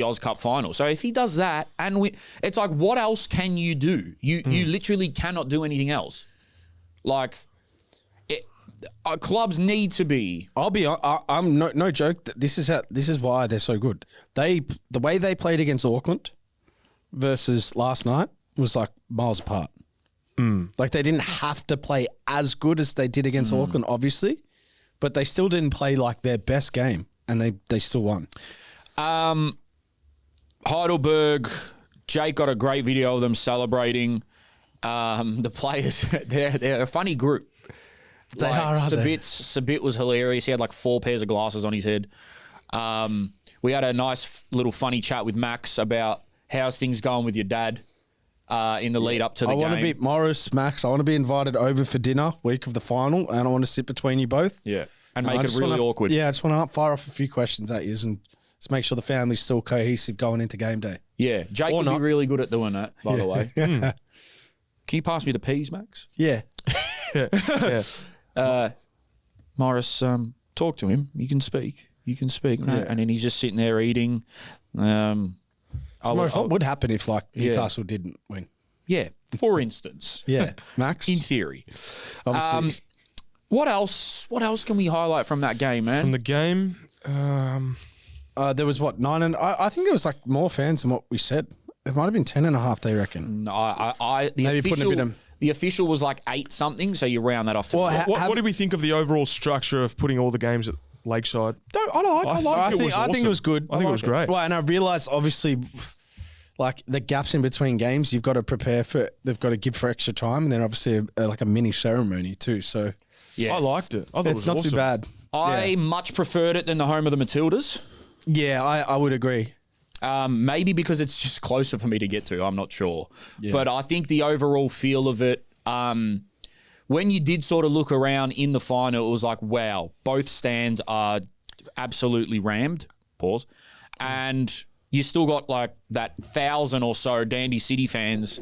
Oz Cup final. So if he does that, and it's like, what else can you do? You literally cannot do anything else. Like, clubs need to be. I'm no joke. This is why they're so good. The way they played against Auckland versus last night was like miles apart. Like they didn't have to play as good as they did against Auckland, obviously, but they still didn't play like their best game, and they still won. Heidelberg, Jake got a great video of them celebrating. The players, they're a funny group. They are, aren't they? Sabit was hilarious. He had like 4 pairs of glasses on his head. We had a nice little funny chat with Max about how's things going with your dad in the lead up to the game. I want to be Max. I want to be invited over for dinner week of the final, and I want to sit between you both. Yeah, and make it really awkward. Yeah, I just want to fire off a few questions at you and just make sure the family's still cohesive going into game day. Yeah, Jake would be really good at doing that, by the way. Can you pass me the peas, Max? Yeah. Morris, talk to him. You can speak. Yeah. And then he's just sitting there eating. What would happen if Newcastle didn't win? Yeah, for instance. Yeah, Max. In theory. Obviously. What else can we highlight from that game, man? From the game, there was 9, and I think there was like more fans than what we said. It might have been 10.5. They reckon. No, the official was like 8 something, so you round that off to. Well, what did we think of the overall structure of putting all the games at Lakeside? I think it was good. I think it was great. Well, and I realised obviously, like the gaps in between games, you've got to prepare for. They've got to give for extra time, and then obviously like a mini ceremony too. So yeah, I liked it. I thought it's not too bad. I much preferred it than the home of the Matildas. Yeah, I would agree. Maybe because it's just closer for me to get to. I'm not sure. Yeah. But I think the overall feel of it, when you did sort of look around in the final, it was like, wow, both stands are absolutely rammed. Pause. And you still got like that 1,000 or so Dandy City fans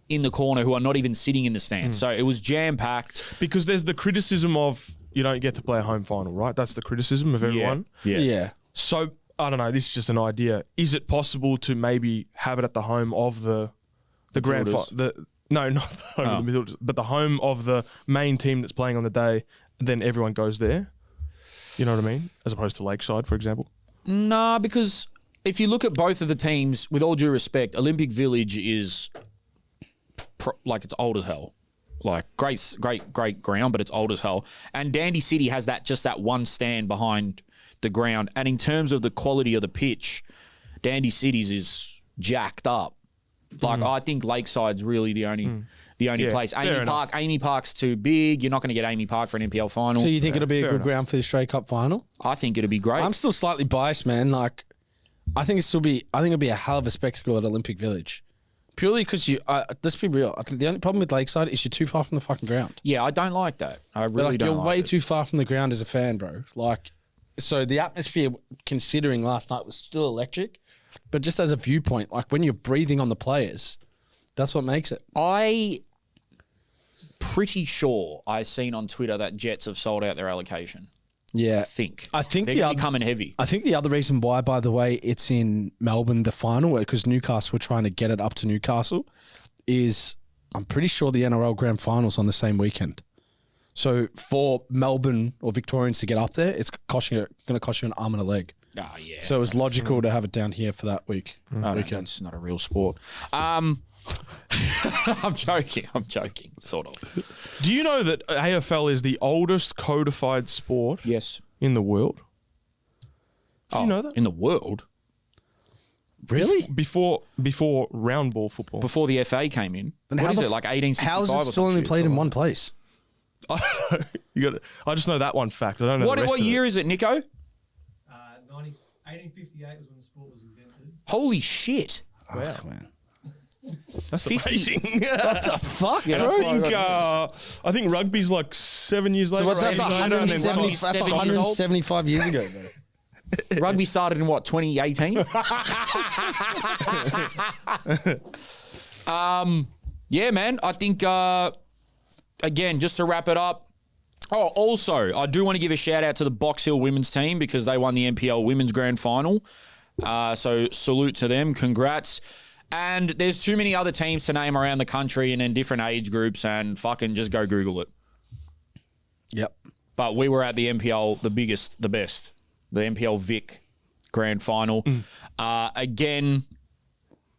in the corner who are not even sitting in the stands. So it was jam-packed. Because there's the criticism of you don't get to play a home final, right? That's the criticism of everyone. Yeah. So I don't know. This is just an idea. Is it possible to maybe have it at the home of the grand final? No, not the home of the Matildas, but the home of the main team that's playing on the day. Then everyone goes there. You know what I mean? As opposed to Lakeside, for example. Nah, because if you look at both of the teams, with all due respect, Olympic Village is like it's old as hell. Like great ground, but it's old as hell. And Dandy City has that one stand behind the ground, and in terms of the quality of the pitch, Dandy City's is jacked up. Like I think Lakeside's really the only place. Amy Park's too big. You're not going to get Amy Park for an NPL final. So you think it'll be a good ground for the Australia Cup final? I think it'll be great. I'm still slightly biased, man. Like I think it'll be a hell of a spectacle at Olympic Village. Purely because let's be real. I think the only problem with Lakeside is you're too far from the fucking ground. Yeah, I don't like that. I really don't. You're way too far from the ground as a fan, bro. Like. So the atmosphere, considering last night, was still electric, but just as a viewpoint, like when you're breathing on the players, that's what makes it. I pretty sure I seen on Twitter that Jets have sold out their allocation. Yeah, I think they're coming heavy. I think the other reason why, by the way, it's in Melbourne the final, because Newcastle were trying to get it up to Newcastle, is I'm pretty sure the NRL Grand Final's on the same weekend. So for Melbourne or Victorians to get up there, it's going to cost you an arm and a leg. Oh, yeah. So it's logical to have it down here for that week. Weekend. It's not a real sport. I'm joking, sort of. Do you know that AFL is the oldest codified sport in the world? Do you know that? In the world? Really? Before round ball football. Before the FA came in. Then what is it, like 1865 How is it still only played in one place? I don't know. I just know that one fact. I don't know what year is it, Nico? 1858 was when the sport was invented. Holy shit. Wow, man. That's amazing. What the fuck, and bro? I think rugby's like 7 years later. So that's 175 years ago, bro. Rugby started in what, 2018? Yeah, man. I think, again, just to wrap it up. Oh, also, I do want to give a shout out to the Box Hill women's team because they won the NPL Women's Grand Final. So salute to them. Congrats. And there's too many other teams to name around the country and in different age groups, and fucking just go Google it. Yep. But we were at the NPL, the biggest, the best, the NPL Vic Grand Final. Again,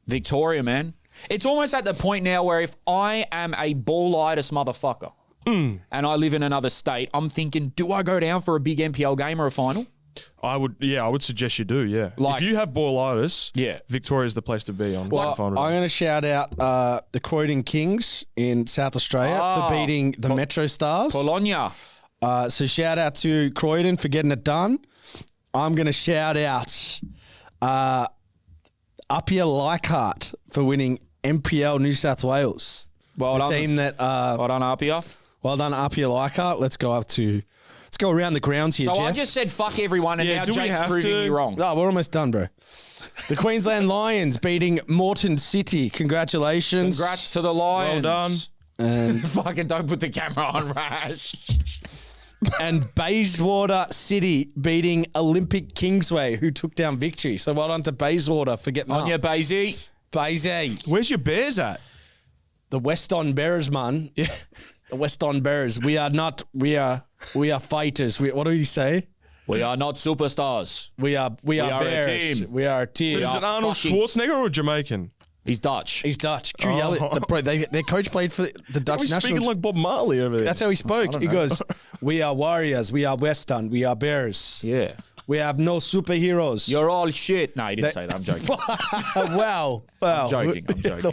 Victoria, man. It's almost at the point now where if I am a ballitis motherfucker and I live in another state, I'm thinking, do I go down for a big NPL game or a final? I would suggest you do, yeah. Like- if you have ballitis, Yeah. Victoria's the place to be on Well, Grand Final. I'm going to shout out the Croydon Kings in South Australia for beating the Metro Stars. Bologna. So shout out to Croydon for getting it done. I'm going to shout out Upper Leichhardt for winning NPL New South Wales. Well the done. team that Well done, Apia. well done Upper Leichhardt. Let's go around the grounds here, So Jeff. I just said fuck everyone, and Yeah, now do we Jake's have proving to? me wrong. Oh, we're almost done, bro. The Queensland Lions beating Moreton City. Congratulations. Congrats to the Lions. Well done. And Fucking don't put the camera on, Rash. and Bayswater City beating Olympic Kingsway, who took down victory. So well done to Bayswater for getting On up. your Basie. Baysy. Where's your Bears at? The Weston Bears, man. Yeah. The Weston Bears. We are fighters. What do you say? We are not superstars. We are are a bears. team. We are a team. Is it Arnold fucking- Schwarzenegger or Jamaican? He's Dutch. He's Dutch. Their coach played for the Dutch He's national speaking team. like Bob Marley over there. That's how he spoke. He goes, "We are warriors. We are Western. We are bears. Yeah. We have no superheroes." You're all shit. No, he didn't say that. I'm joking. wow. I'm joking.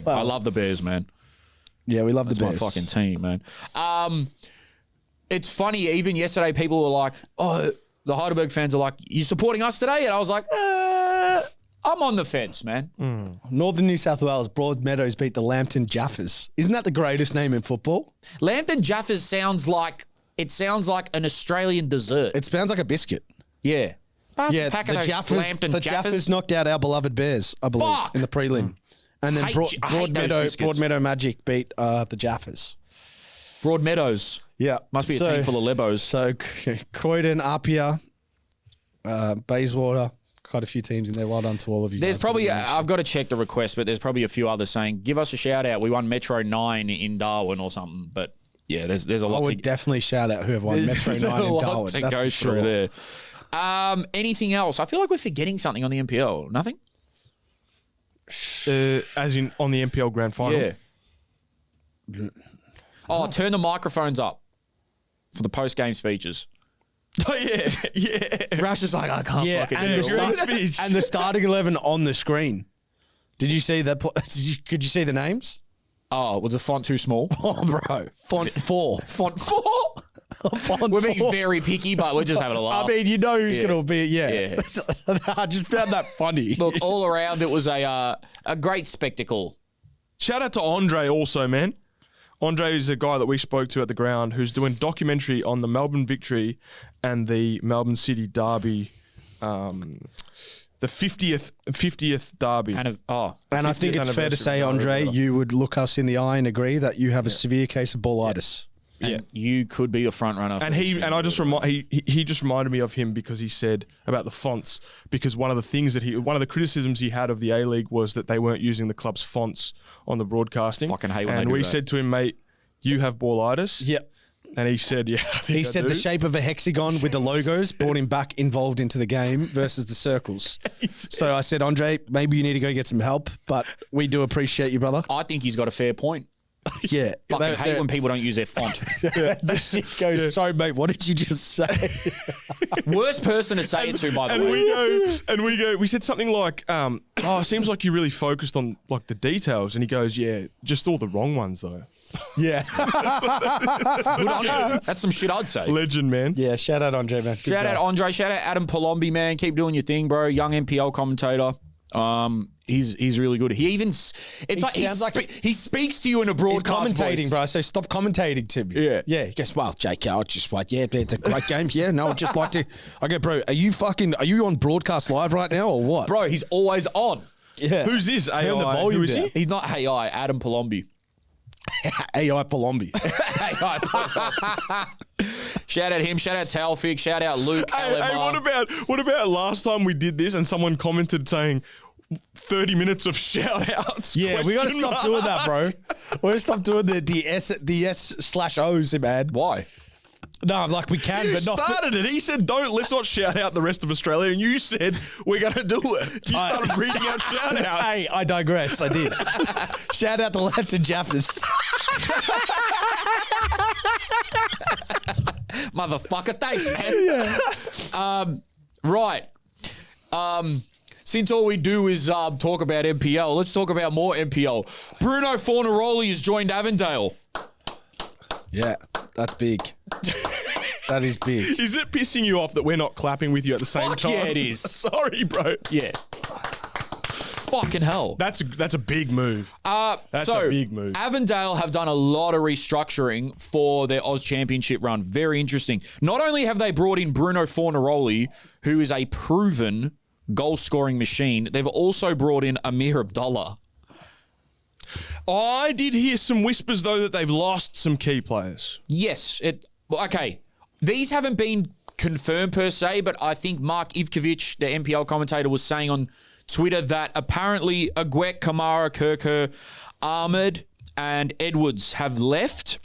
Wow. I love the Bears, man. Yeah, we love It's the my Bears. fucking team, man. It's funny, even yesterday people were like, oh, the Heidelberg fans are like, you supporting us today? And I was like, I'm on the fence, man. Northern New South Wales, Broadmeadows beat the Lambton Jaffers. Isn't that the greatest name in football? Lambton Jaffers sounds like an Australian dessert. It sounds like a biscuit. Yeah. Pass Yeah, a pack of those Lambton the Jaffers. Jaffers knocked out our beloved Bears, I believe, Fuck! in the prelim. And then I hate those biscuits. Broadmeadow Magic beat the Jaffers. Broadmeadows. Yeah. Must be a team full of Lebos. So Croydon, Apia, Bayswater, quite a few teams in there. Well done to all of you. There's guys. probably, I've got to check the request, but there's probably a few others saying, give us a shout out. We won Metro 9 in Darwin or something. But yeah, there's a I lot would definitely shout out whoever won Metro 9 a in lot Darwin. to That's go for through sure. there. Anything else? I feel like we're forgetting something on the NPL. Nothing? As in on the NPL Grand Final. Yeah. Oh, turn the microphones up for the post-game speeches. Oh, yeah. Rash is like, I can't Yeah, fucking and do the, it. start, and the starting 11 on the screen. Did you see that? Could you see the names? Oh, was the font too small? Oh, bro. Font 4. Font 4? Font We're being 4. very picky, but we're just having a laugh. I mean, you know who's Yeah. going to be, Yeah. I just found that funny. Look, all around, it was a great spectacle. Shout out to Andre also, man. Andre is a guy that we spoke to at the ground who's doing documentary on the Melbourne victory and the Melbourne City derby, the 50th derby. And And I think 50th it's fair to say, anniversary, Andre, whatever. you would look us in the eye and agree that you have a severe case of ballitis. and you could be a front runner. And he just reminded me of him because he said about the fonts, because one of the criticisms he had of the A-League was that they weren't using the club's fonts on the broadcasting. Fucking hate when they and do we that. said to him, mate, you have ballitis. Yep. And he said, yeah. I think He I said do. the shape of a hexagon with the logos brought him back involved into the game versus the circles. So I said, Andre, maybe you need to go get some help, but we do appreciate you, brother. I think he's got a fair point. Yeah. Fucking hate when people don't use their font. the shit goes, sorry, mate, what did you just say? Worst person to say it to, by the way. we said something like, oh, it seems like you're really focused on like the details. And he goes, yeah, just all the wrong ones though. yeah. Good on you. That's some shit I'd say. Legend, man. Yeah, shout out, Andre, man. Good Shout guy. out Andre. Shout out Adam Palombi, man. Keep doing your thing, bro. Young NPL commentator. He's really good. He even he speaks to you in a He's broadcast commentating, voice. bro. So stop commentating to me. Yeah. Yeah. Guess well, Jakey, I just like, yeah, it's a great game. Yeah, no, I'd just like to. I go, bro, are you on broadcast live right now or what? Bro, he's always on. Yeah. Who's this? Turn AI? the volume Who is down. he? He's not AI, Adam Palombi. AI Palombi. Shout out him. Shout out Tailfix. Shout out Luke. Hey, LMR. what about last time we did this and someone commented saying 30 minutes of shout outs? Yeah, we got to stop doing that, bro. We got to stop doing the S/O's, man. Why? No, like we can, You but not. started it. He said, let's not shout out the rest of Australia. And you said, we're going to do it. You started reading out shout outs. Hey, I digress. I did. Shout out the left and Jaffers. Motherfucker, thanks, man. Right. Since all we do is talk about NPL, let's talk about more NPL. Bruno Fornaroli has joined Avondale. Yeah, that's big. That is big. Is it pissing you off that we're not clapping with you at the same Fuck time? yeah, it is. Sorry, bro. Yeah. Fucking hell. That's a big move. That's so a big move. Avondale have done a lot of restructuring for their Oz Championship run. Very interesting. Not only have they brought in Bruno Fornaroli, who is a proven goal-scoring machine, they've also brought in Amir Abdullah. I did hear some whispers, though, that they've lost some key players. Yes. Okay. These haven't been confirmed per se, but I think Mark Ivkovic, the NPL commentator, was saying on Twitter that apparently Aguek, Kamara, Kirker, Ahmed, and Edwards have left.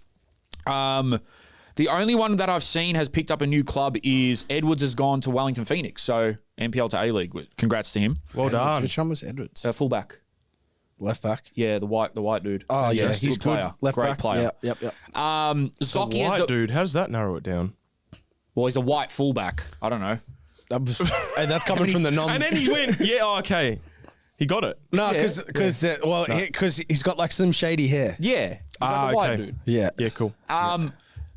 The only one that I've seen has picked up a new club is Edwards has gone to Wellington Phoenix, so NPL to A-League. Congrats to him. Well done. Which one was Edwards? Fullback. Left back. Yeah, the white dude. Oh, yeah, Yes, he's good good. player. Left Great back. player. Yep. Zocchi has White dude, how does that narrow it down? Well, he's a white fullback. I don't know. Hey, that's coming from the non. And then he went, okay. He got it. No, because he's got like some shady hair. Yeah. He's like a white dude. Yeah. Yeah, cool.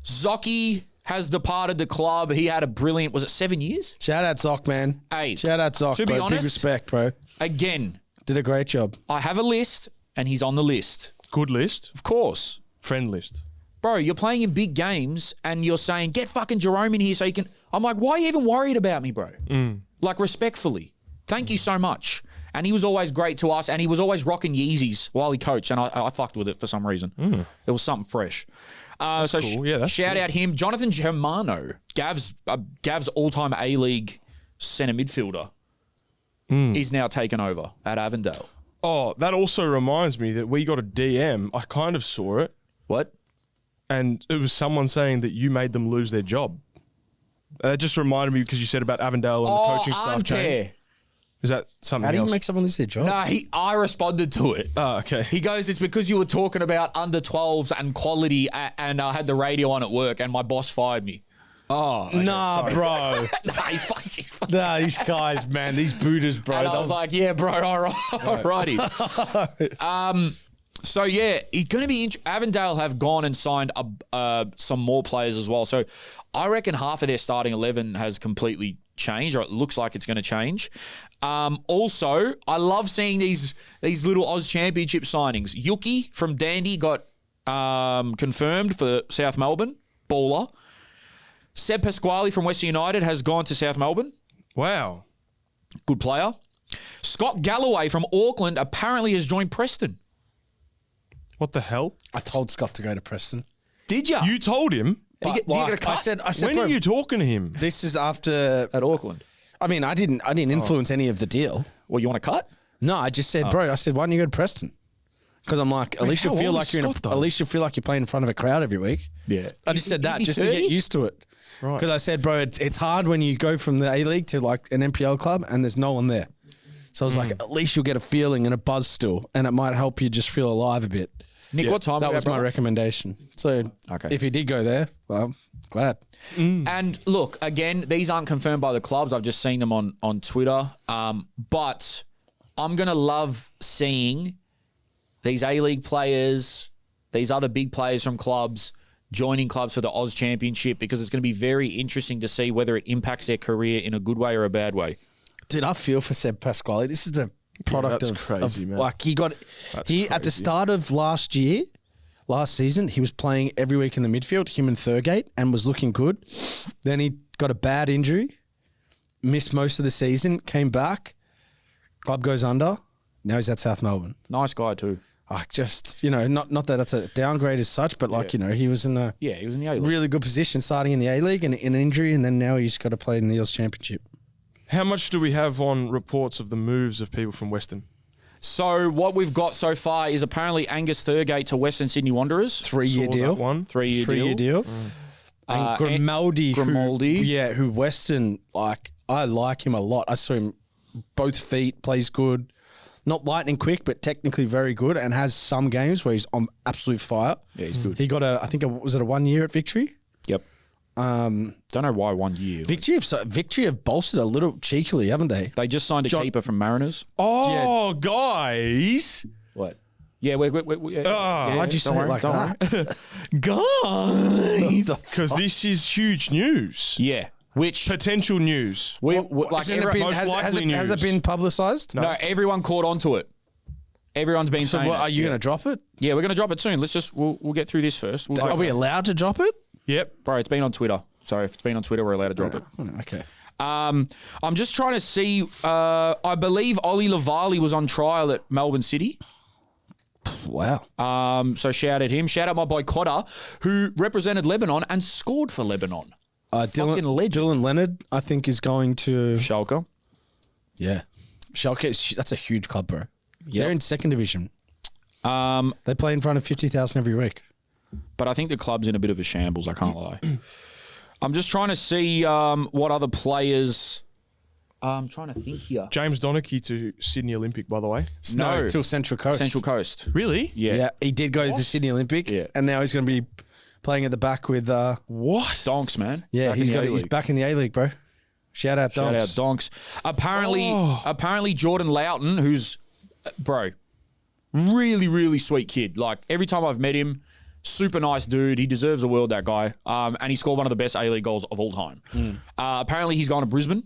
Zocchi has departed the club. He had a brilliant, was it 7 years? Shout out Zoc, man. Hey, Shout out Zoc, to be bro. honest- Big respect, bro. Again, Did a great job. I have a list and he's on the list. Good list. Of course. Friend list. Bro, you're playing in big games and you're saying, get fucking Jerome in here so you can... I'm like, why are you even worried about me, bro? Like, respectfully. Thank you so much. And he was always great to us and he was always rocking Yeezys while he coached and I fucked with it for some reason. It was something fresh. So cool. Yeah, that's shout cool. out him. Jonathan Germano, Gav's all-time A-League centre midfielder, is now taken over at Avondale. Oh, that also reminds me that we got a DM. I kind of saw it. What? And it was someone saying that you made them lose their job. It just reminded me because you said about Avondale and the coaching staff change. Is that something How do else? you make someone lose their job? Nah, I responded to it. Oh, okay. He goes, it's because you were talking about under 12s and quality and I had the radio on at work and my boss fired me. Oh, okay, Nah, sorry. bro. Nah, he's fucking. Nah, these guys, man. These Buddhas, bro. And I was like, yeah, bro, alrighty. So, yeah, it's going to be Avondale have gone and signed some more players as well. So, I reckon half of their starting 11 has completely changed, or it looks like it's going to change. Also, I love seeing these little Oz Championship signings. Yuki from Dandy got confirmed for South Melbourne. Baller. Seb Pasquale from Western United has gone to South Melbourne. Wow. Good player. Scott Galloway from Auckland apparently has joined Preston. What the hell? I told Scott to go to Preston. Did you? You told him? Did you get a cut? I said, When bro, are you talking to him? this is after. At Auckland. I mean, I didn't influence any of the deal. Well, you want a cut? No, I just said, bro. I said, why don't you go to Preston? Because I'm like, at least you how feel old like is you're Scott, though? at least you feel like you're playing in front of a crowd every week. Yeah. I just said that Is he just to 30? get used to it. Right. Because I said, bro, it's hard when you go from the A-League to like an NPL club and there's no one there. So I was like, at least you'll get a feeling and a buzz still, and it might help you just feel alive a bit. Nick, what time? That was my recommendation. So Okay. if he did go there, well, glad. And look, again, these aren't confirmed by the clubs. I've just seen them on Twitter. But I'm going to love seeing these A-League players, these other big players from clubs joining clubs for the Oz Championship because it's going to be very interesting to see whether it impacts their career in a good way or a bad way. Dude, I feel for Seb Pasquale. This is the product that's of crazy, man. like at the crazy. start of last season, he was playing every week in the midfield, him and Thurgate, and was looking good. Then he got a bad injury, missed most of the season, came back, club goes under. Now he's at South Melbourne. Nice guy too. Just, not that that's a downgrade as such, but he was in a Yeah, he was in the A-League. really good position starting in the A-League and in an injury, and then now he's got to play in the Eels Championship. How much do we have on reports of the moves of people from Western? So what we've got so far is apparently Angus Thurgate to Western Sydney Wanderers. 3-year Saw deal. that one. 3-year deal. And Grimaldi, Grimaldi. who Western, I like him a lot. I saw him both feet, plays good. Not lightning quick, but technically very good, and has some games where he's on absolute fire. Yeah, he's good. He got was it a 1 year at Victory? Yep. Don't know why 1 year. Victory have bolstered a little cheekily, haven't they? They just signed a keeper from Mariners. Oh, guys. What? Yeah, wait. Why'd you say it like that? Guys. Because this is huge news. Yeah, which Potential news. Hasn't it been- most likely has it news. been publicised? no, everyone caught onto it. Everyone's been So saying. what, it. are you going to drop it? Yeah, we're going to drop it soon. We'll get through this first. Are we allowed to drop it? Yep. Bro, it's been on Twitter. So if it's been on Twitter, we're allowed to drop it. Okay. I'm just trying to see. I believe Ollie Lavali was on trial at Melbourne City. Wow. So shout at him. Shout out my boy Cotter, who represented Lebanon and scored for Lebanon. Fucking legend. Dylan Leonard, I think, is going to... Schalke. Yeah. Schalke, that's a huge club, bro. They're in second division. They play in front of 50,000 every week. But I think the club's in a bit of a shambles, I can't lie. I'm just trying to see what other players... I'm trying to think here. James Donachie to Sydney Olympic, by the way. No. Till Central Coast. Central Coast. Really? Yeah. Yeah, he did go to the Sydney Olympic, Yeah. and now he's going to be playing at the back with... What? Donks, man. yeah, Back in the he's A-League. back in the A-League, bro. Shout out Shout Donks. out Donks. Apparently Jordan Loughton, who's, bro, really, really sweet kid. Like, every time I've met him, super nice dude. He deserves the world, that guy. And he scored one of the best A-League goals of all time. Apparently he's gone to Brisbane.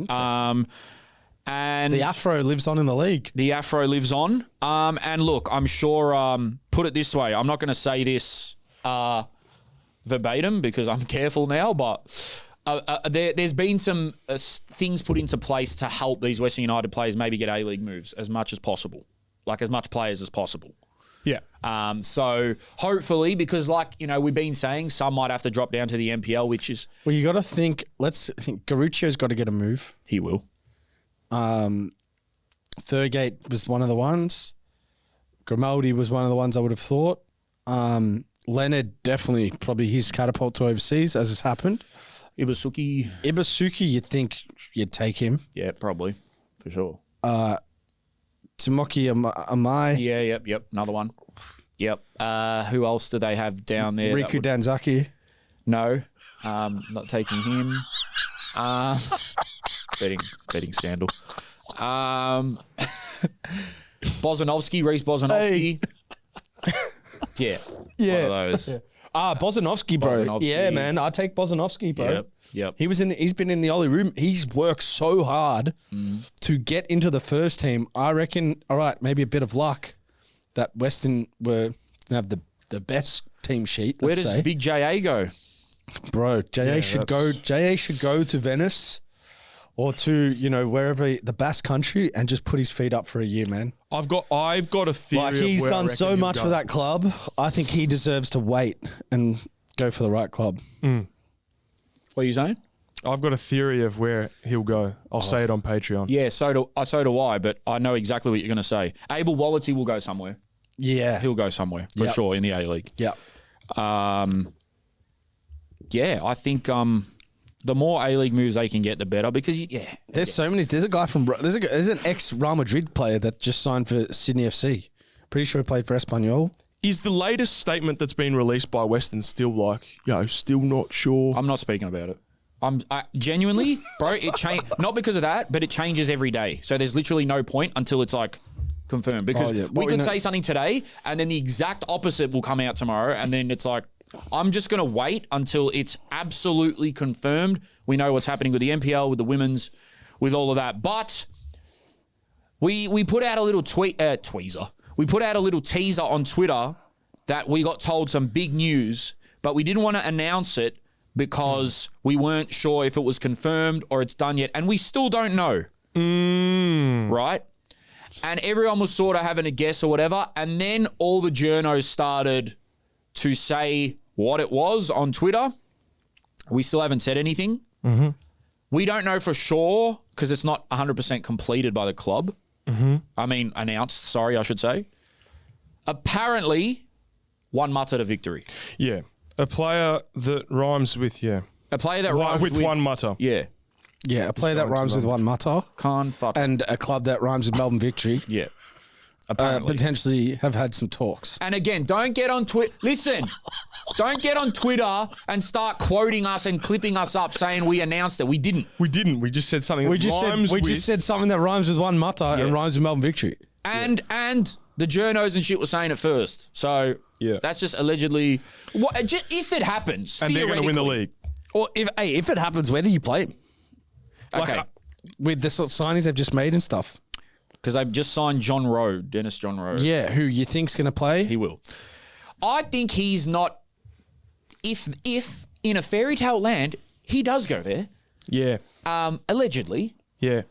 And The Afro lives on in the league. the Afro lives on. And look, I'm sure, put it this way, I'm not going to say this verbatim because I'm careful now, but there's been some things put into place to help these Western United players maybe get A-League moves as much as possible, like as much players as possible. Yeah. So hopefully, because we've been saying some might have to drop down to the NPL, which is Well, you got to think, Garuccio's got to get a move. he will. Thurgate was one of the ones. Grimaldi was one of the ones I would have thought. Leonard, definitely, probably his catapult to overseas, as has happened. Ibasuki, Ibasuki, you'd think you'd take him. yeah, probably for sure. Tamoki Amai, Yeah, yep, another one. Yep. Who else do they have down there? Riku Danzaki. No, not taking him. Betting scandal. Bozanovsky, Reece Bozanovsky. Yeah. One of those. Bozanovsky, bro. Bozanovsky. Yeah, man. I'd take Bozanovsky, bro. Yep. He's been in the Ollie room. He's worked so hard to get into the first team. I reckon, all right, maybe a bit of luck that Western were going to have the best team sheet. Where Let's does say. Big JA go? Bro, JA should go to Venice or to, wherever, the Basque country, and just put his feet up for a year, man. I've got a theory. Like, of he's where I done reckon so he'll much go. for that club. I think he deserves to wait and go for the right club. What are you saying? I've got a theory of where he'll go. I'll say it on Patreon. Yeah, so do I, but I know exactly what you're going to say. Abel Wallity will go somewhere. Yeah. He'll go somewhere for Yep. sure in the A-League. Yeah. Yeah, I think the more A-League moves they can get, the better. Because There's so many. There's a guy there's an ex-Real Madrid player that just signed for Sydney FC. Pretty sure he played for Espanyol. Is the latest statement that's been released by Western still still not sure? I'm not speaking about it. I genuinely, bro. It not because of that, but it changes every day. So there's literally no point until it's confirmed. Because we could say something today, and then the exact opposite will come out tomorrow, and then it's I'm just gonna wait until it's absolutely confirmed. We know what's happening with the NPL, with the women's, with all of that. But we put out a little tweezer. We put out a little teaser on Twitter that we got told some big news, but we didn't want to announce it because we weren't sure if it was confirmed or it's done yet, and we still don't know. Right? And everyone was sort of having a guess or whatever, and then all the journos started to say what it was on Twitter. We still haven't said anything. Mm-hmm. We don't know for sure because it's not 100% completed by the club. Mm-hmm. I mean, announced, sorry, I should say. Apparently, Juan Mata to victory. Yeah. A player that rhymes with, A player that rhymes with Juan Mata. Yeah. Yeah, a player that rhymes with Juan Mata. Can't fuck. And a club that rhymes with Melbourne Victory. Yeah. Apparently. Potentially have had some talks. And again, don't get on Twitter. Listen, don't get on Twitter and start quoting us and clipping us up saying we announced it. We didn't. We didn't. We just said something that rhymes with... We just said something that rhymes with Juan Mata and rhymes with Melbourne Victory. And the journos and shit were saying it first. So that's just allegedly... if it happens, and they're going to win the league. Well, if it happens, where do you play him? Okay. With the sort of signings they've just made and stuff. Because they've just signed Dennis John Rowe. Yeah, who you think's going to play? He will. I think he's not... If in a fairy tale land, he does go there. Yeah. Allegedly. Yeah.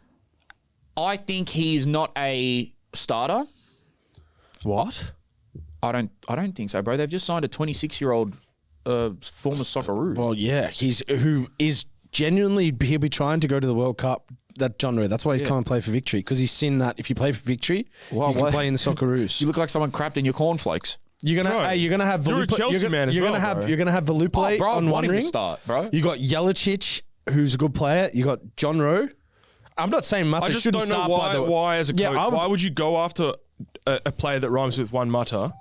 I think he's not a starter. What? I don't think so, bro. They've just signed a 26-year-old former Socceroo. Well, yeah, who is genuinely, he'll be trying to go to the World Cup, that genre. That's why he's come and play for Victory, because he's seen that if you play for Victory, you can play in the Socceroos. You look like someone crapped in your cornflakes. You're gonna have You're a Chelsea man as well, bro. You're gonna have Valuplay on one ring. Start, bro. You got Jelicic, who's a good player. You got John Rowe. I'm not saying Mata shouldn't start. I just don't know why as a coach, why would you go after a player that rhymes with Juan Mata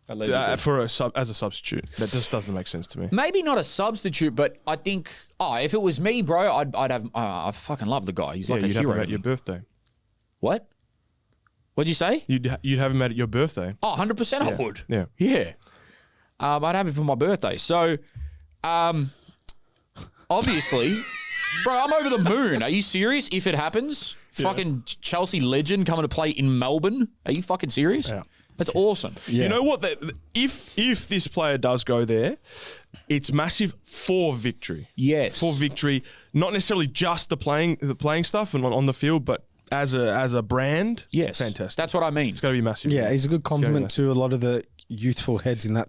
as a substitute? That just doesn't make sense to me. Maybe not a substitute, but I think if it was me, bro, I'd have. I fucking love the guy. He's like a you'd hero. have him at your birthday. What? What'd you say? You'd have him at your birthday. Oh, 100% I would. Yeah. Yeah. I'd have it for my birthday. So, obviously, bro, I'm over the moon. Are you serious? If it happens, fucking Chelsea legend coming to play in Melbourne. Are you fucking serious? Yeah. That's awesome. Yeah. You know what? If this player does go there, it's massive for Victory. Yes. For Victory, not necessarily just the playing stuff and on the field, but as a brand. Yes. Fantastic. That's what I mean. It's going to be massive. Yeah, he's a good compliment to a lot of the youthful heads in that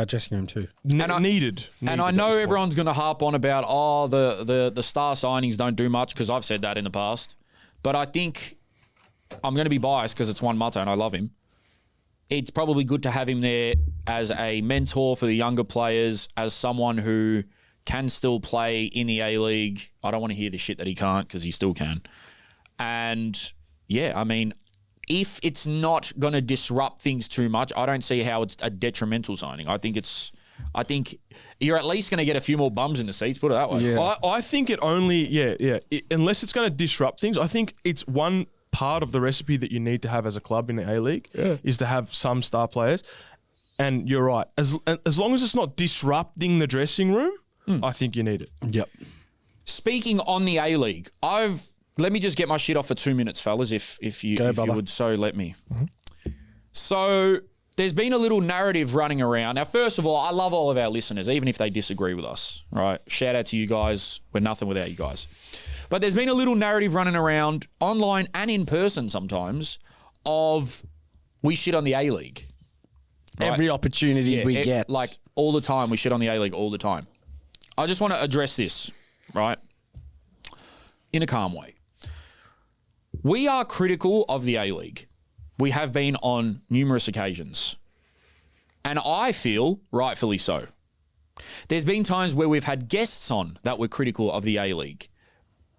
dressing room too. Needed. And I know everyone's going to harp on about, the star signings don't do much, because I've said that in the past. But I think I'm going to be biased because it's Juan Mata and I love him. It's probably good to have him there as a mentor for the younger players, as someone who can still play in the A-League. I don't want to hear the shit that he can't, because he still can. And, yeah, I mean, if it's not going to disrupt things too much, I don't see how it's a detrimental signing. I think you're at least going to get a few more bums in the seats, put it that way. Yeah. I think it only, unless it's going to disrupt things, I think it's one part of the recipe that you need to have as a club in the A-League is to have some star players. And you're right. As long as it's not disrupting the dressing room, I think you need it. Yep. Speaking on the A-League, let me just get my shit off for 2 minutes, fellas, if you would so let me. Mm-hmm. So there's been a little narrative running around. Now, first of all, I love all of our listeners, even if they disagree with us, right? Shout out to you guys. We're nothing without you guys. But there's been a little narrative running around online and in person sometimes of we shit on the A-League. Right? Every opportunity we get. Like all the time, we shit on the A-League all the time. I just want to address this, right? In a calm way. We are critical of the A-League. We have been on numerous occasions. And I feel rightfully so. There's been times where we've had guests on that were critical of the A-League.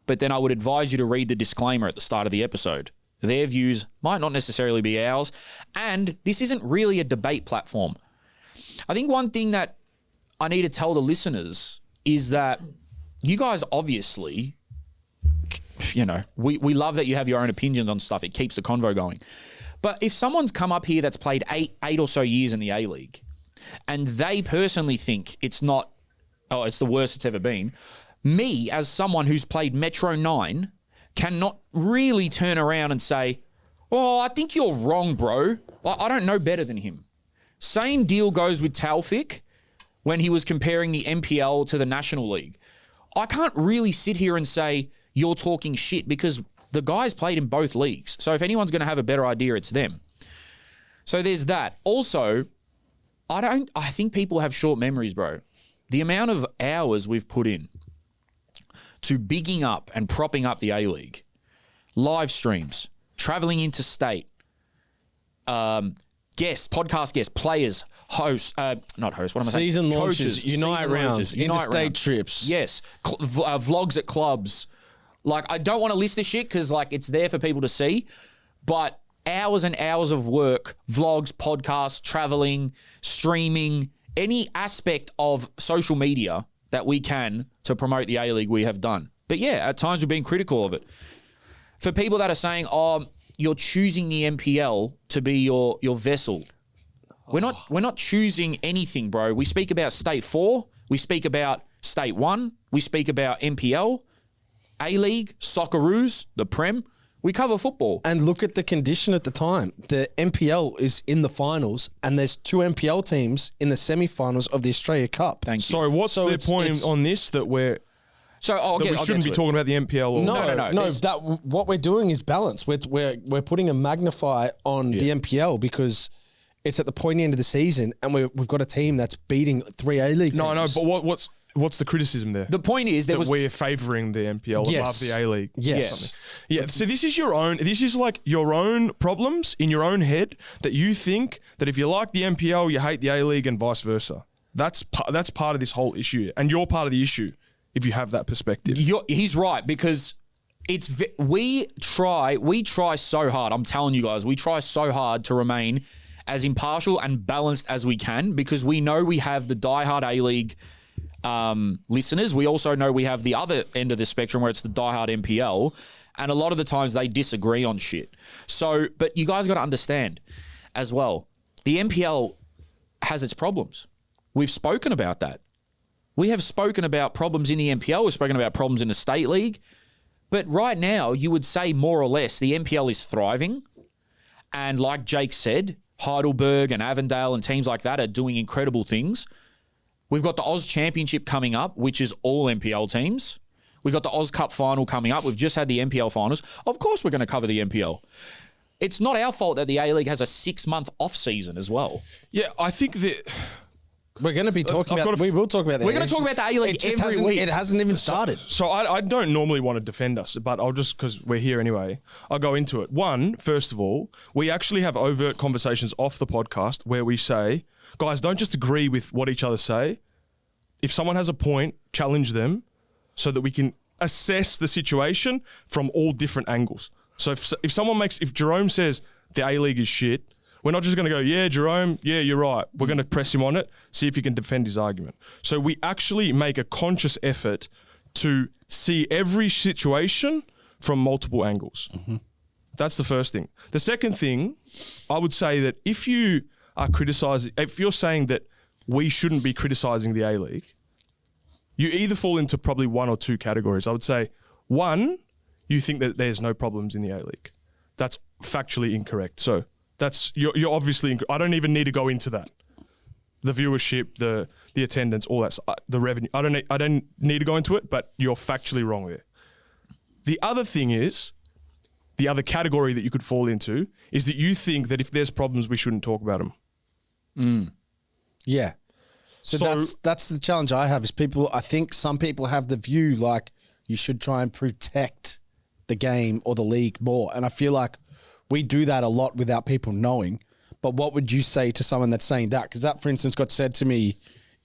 But then I would advise you to read the disclaimer at the start of the episode. Their views might not necessarily be ours. And this isn't really a debate platform. I think one thing that I need to tell the listeners is that you guys obviously, we love that you have your own opinions on stuff. It keeps the convo going. But if someone's come up here that's played eight or so years in the A-League and they personally think it's the worst it's ever been, me, as someone who's played Metro 9, cannot really turn around and say, "Oh, I think you're wrong, bro. I don't know better than him." Same deal goes with Taufik when he was comparing the NPL to the National League. I can't really sit here and say you're talking shit because the guys played in both leagues. So if anyone's going to have a better idea, it's them. So there's that. Also, I think people have short memories, bro. The amount of hours we've put in to bigging up and propping up the A-League, live streams, traveling interstate, guests, podcast guests, players, hosts, not hosts, what am I saying? Season launches, Coaches, Unite season rounds, launches, Unite interstate rounds. trips. Yes, vlogs at clubs. Like, I don't want to list this shit because, like, it's there for people to see, but hours and hours of work, vlogs, podcasts, traveling, streaming, any aspect of social media that we can to promote the A-League we have done. But yeah, at times we've been critical of it. For people that are saying, "Oh, you're choosing the NPL to be your vessel," we're not choosing anything, bro. We speak about State 4, we speak about State 1, we speak about NPL, A-League, Socceroos, the Prem. We cover football. And look at the condition at the time. The NPL is in the finals, and there's 2 NPL teams in the semi-finals of the Australia Cup. Thank you. So what's the point on this that we shouldn't be talking about the NPL? Or No. What we're doing is balance. We're putting a magnify on the NPL because it's at the pointy end of the season, and we've got a team that's beating 3 A-League teams. No, but what's the criticism there? The point is we're favouring the NPL above the A-League. Yes. Yeah. So this is like your own problems in your own head that you think that if you like the NPL, you hate the A-League and vice versa. That's part of this whole issue, and you're part of the issue if you have that perspective. He's right, because we try so hard. I'm telling you guys, we try so hard to remain as impartial and balanced as we can, because we know we have the diehard A-League listeners. We also know we have the other end of the spectrum where it's the diehard NPL, and a lot of the times they disagree on shit. So, but you guys got to understand as well, the NPL has its problems. We've spoken about that. We have spoken about problems in the NPL. We've spoken about problems in the State League. But right now, you would say more or less the NPL is thriving. And like Jake said, Heidelberg and Avondale and teams like that are doing incredible things. We've got the Aus Championship coming up, which is all NPL teams. We've got the Aus Cup final coming up. We've just had the NPL finals. Of course we're going to cover the NPL. It's not our fault that the A-League has a 6-month off-season as well. Yeah, I think that... We're going to be talking about... We will talk about that. We're going to talk about the A-League every week. It hasn't even started. So I don't normally want to defend us, but I'll just, because we're here anyway, I'll go into it. One, first of all, we actually have overt conversations off the podcast where we say, guys, don't just agree with what each other say. If someone has a point, challenge them so that we can assess the situation from all different angles. So if Jerome says the A-League is shit, we're not just going to go, yeah, Jerome, yeah, you're right. We're going to press him on it, see if he can defend his argument. So we actually make a conscious effort to see every situation from multiple angles. Mm-hmm. That's the first thing. The second thing, I would say that if you're saying that we shouldn't be criticising the A-League, you either fall into probably one or two categories. I would say, one, you think that there's no problems in the A-League. That's factually incorrect. So you're obviously. I don't even need to go into that. The viewership, the attendance, all that, the revenue. I don't need to go into it, but you're factually wrong there. The other thing is, the other category that you could fall into is that you think that if there's problems, we shouldn't talk about them. Yeah. So that's the challenge I have is I think some people have the view like you should try and protect the game or the league more. And I feel like we do that a lot without people knowing. But what would you say to someone that's saying that? Because that, for instance, got said to me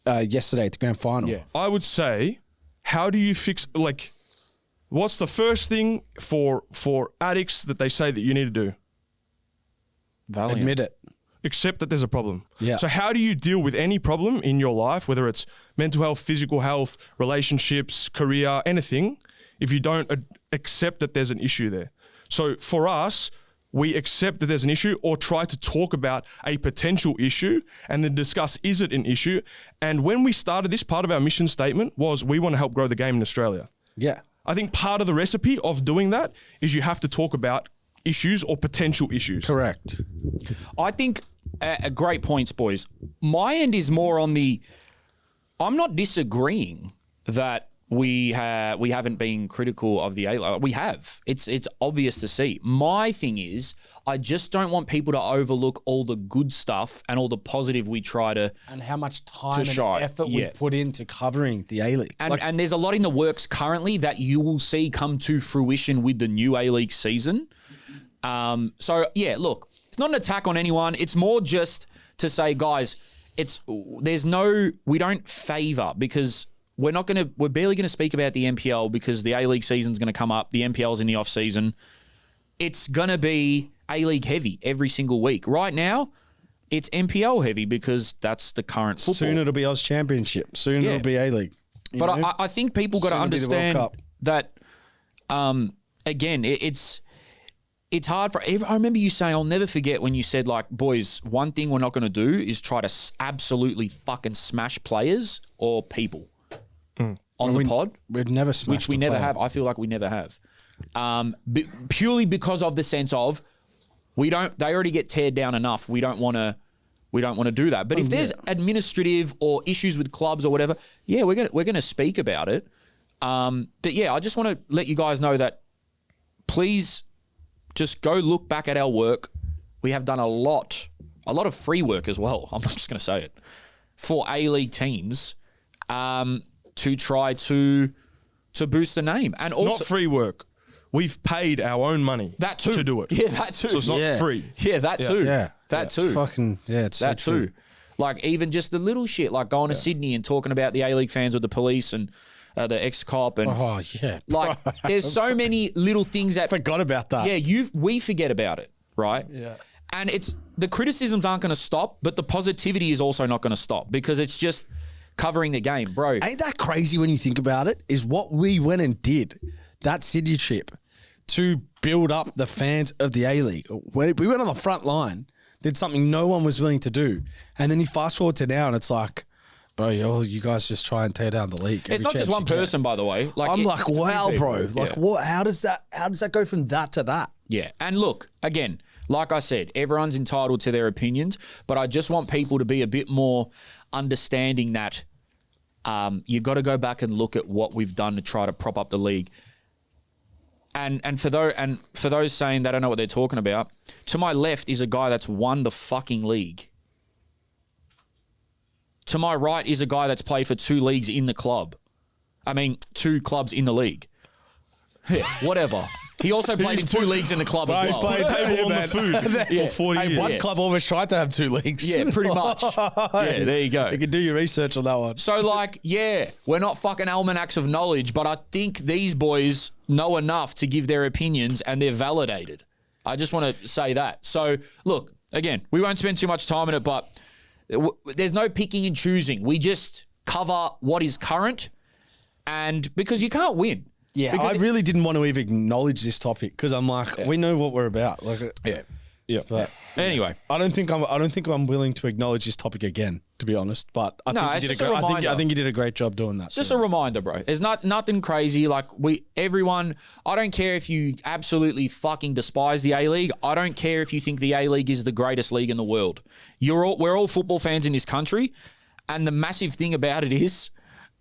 yesterday at the grand final. Yeah. I would say, how do you fix, what's the first thing for addicts that they say that you need to do? Valiant. Admit it. Accept that there's a problem. Yeah. So how do you deal with any problem in your life, whether it's mental health, physical health, relationships, career, anything, if you don't accept that there's an issue there? So for us, we accept that there's an issue or try to talk about a potential issue and then discuss, is it an issue? And when we started this, part of our mission statement was we want to help grow the game in Australia. Yeah. I think part of the recipe of doing that is you have to talk about issues or potential issues. Correct. I think great points, boys. My end is more on the. I'm not disagreeing that we haven't been critical of the A-League. We have. It's obvious to see. My thing is, I just don't want people to overlook all the good stuff and all the positive we try to. And how much time and shy. effort we put into covering the A-League. And there's a lot in the works currently that you will see come to fruition with the new A-League season. So yeah, look, it's not an attack on anyone. It's more just to say, guys, we don't favour because we're barely going to speak about the NPL because the A-League season's going to come up. The NPL's in the off season. It's going to be A-League heavy every single week. Right now, it's NPL heavy because that's the current football. Soon it'll be Aus Championship. Soon it'll be A-League. But I think people got to understand that, again, it's hard for. I remember you saying, I'll never forget when you said, like, boys, one thing we're not going to do is try to absolutely fucking smash players or people on the pod. We've never smashed which we never have. I feel like we never have. Purely because of the sense of they already get teared down enough. We don't want to do that. But if there's administrative or issues with clubs or whatever, we're gonna speak about it. But yeah, I just want to let you guys know that please just go look back at our work. We have done a lot of free work as well. I'm just going to say it for A-League teams to try to boost the name. And also not free work. We've paid our own money to do it. Yeah, that too. So it's not free. Yeah, that too. Yeah. That too. Fucking, it's that so too. true. Like even just the little shit, like going to Sydney and talking about the A-League fans with the police and the ex-cop and like there's so many little things that Forgot about that. Yeah, we forget about it, right? Yeah. And it's the criticisms aren't going to stop, but the positivity is also not going to stop because it's just covering the game, bro. Ain't that crazy when you think about it? Is what we went and did that Sydney trip to build up the fans of the A-League. When we went on the front line, did something no one was willing to do, and then you fast forward to now, and it's like, bro, you guys just try and tear down the league. It's not just one person, by the way. Like I'm like, wow, bro. Like, yeah. what? How does that go from that to that? Yeah, and look, again, like I said, everyone's entitled to their opinions, but I just want people to be a bit more understanding that you've got to go back and look at what we've done to try to prop up the league. And for those saying they don't know what they're talking about, to my left is a guy that's won the fucking league. To my right is a guy that's played for 2 leagues in the club. I mean, 2 clubs in the league. Yeah, whatever. He also played in 2 leagues in the club as well. He's played table on the food for 40 years. One club almost tried to have 2 leagues. Yeah, pretty much. Yeah, there you go. You can do your research on that one. So, like, yeah, we're not fucking almanacs of knowledge, but I think these boys know enough to give their opinions and they're validated. I just want to say that. So, look, again, we won't spend too much time on it, but there's no picking and choosing. We just cover what is current, and because you can't win. Yeah, because I really didn't want to even acknowledge this topic because I'm like, we know what we're about. Like, Yeah. But anyway, I don't think I'm willing to acknowledge this topic again, to be honest. But I think you did a great job doing that. It's just a reminder, bro. There's nothing crazy. Like everyone, I don't care if you absolutely fucking despise the A-League. I don't care if you think the A-League is the greatest league in the world. We're all football fans in this country, and the massive thing about it is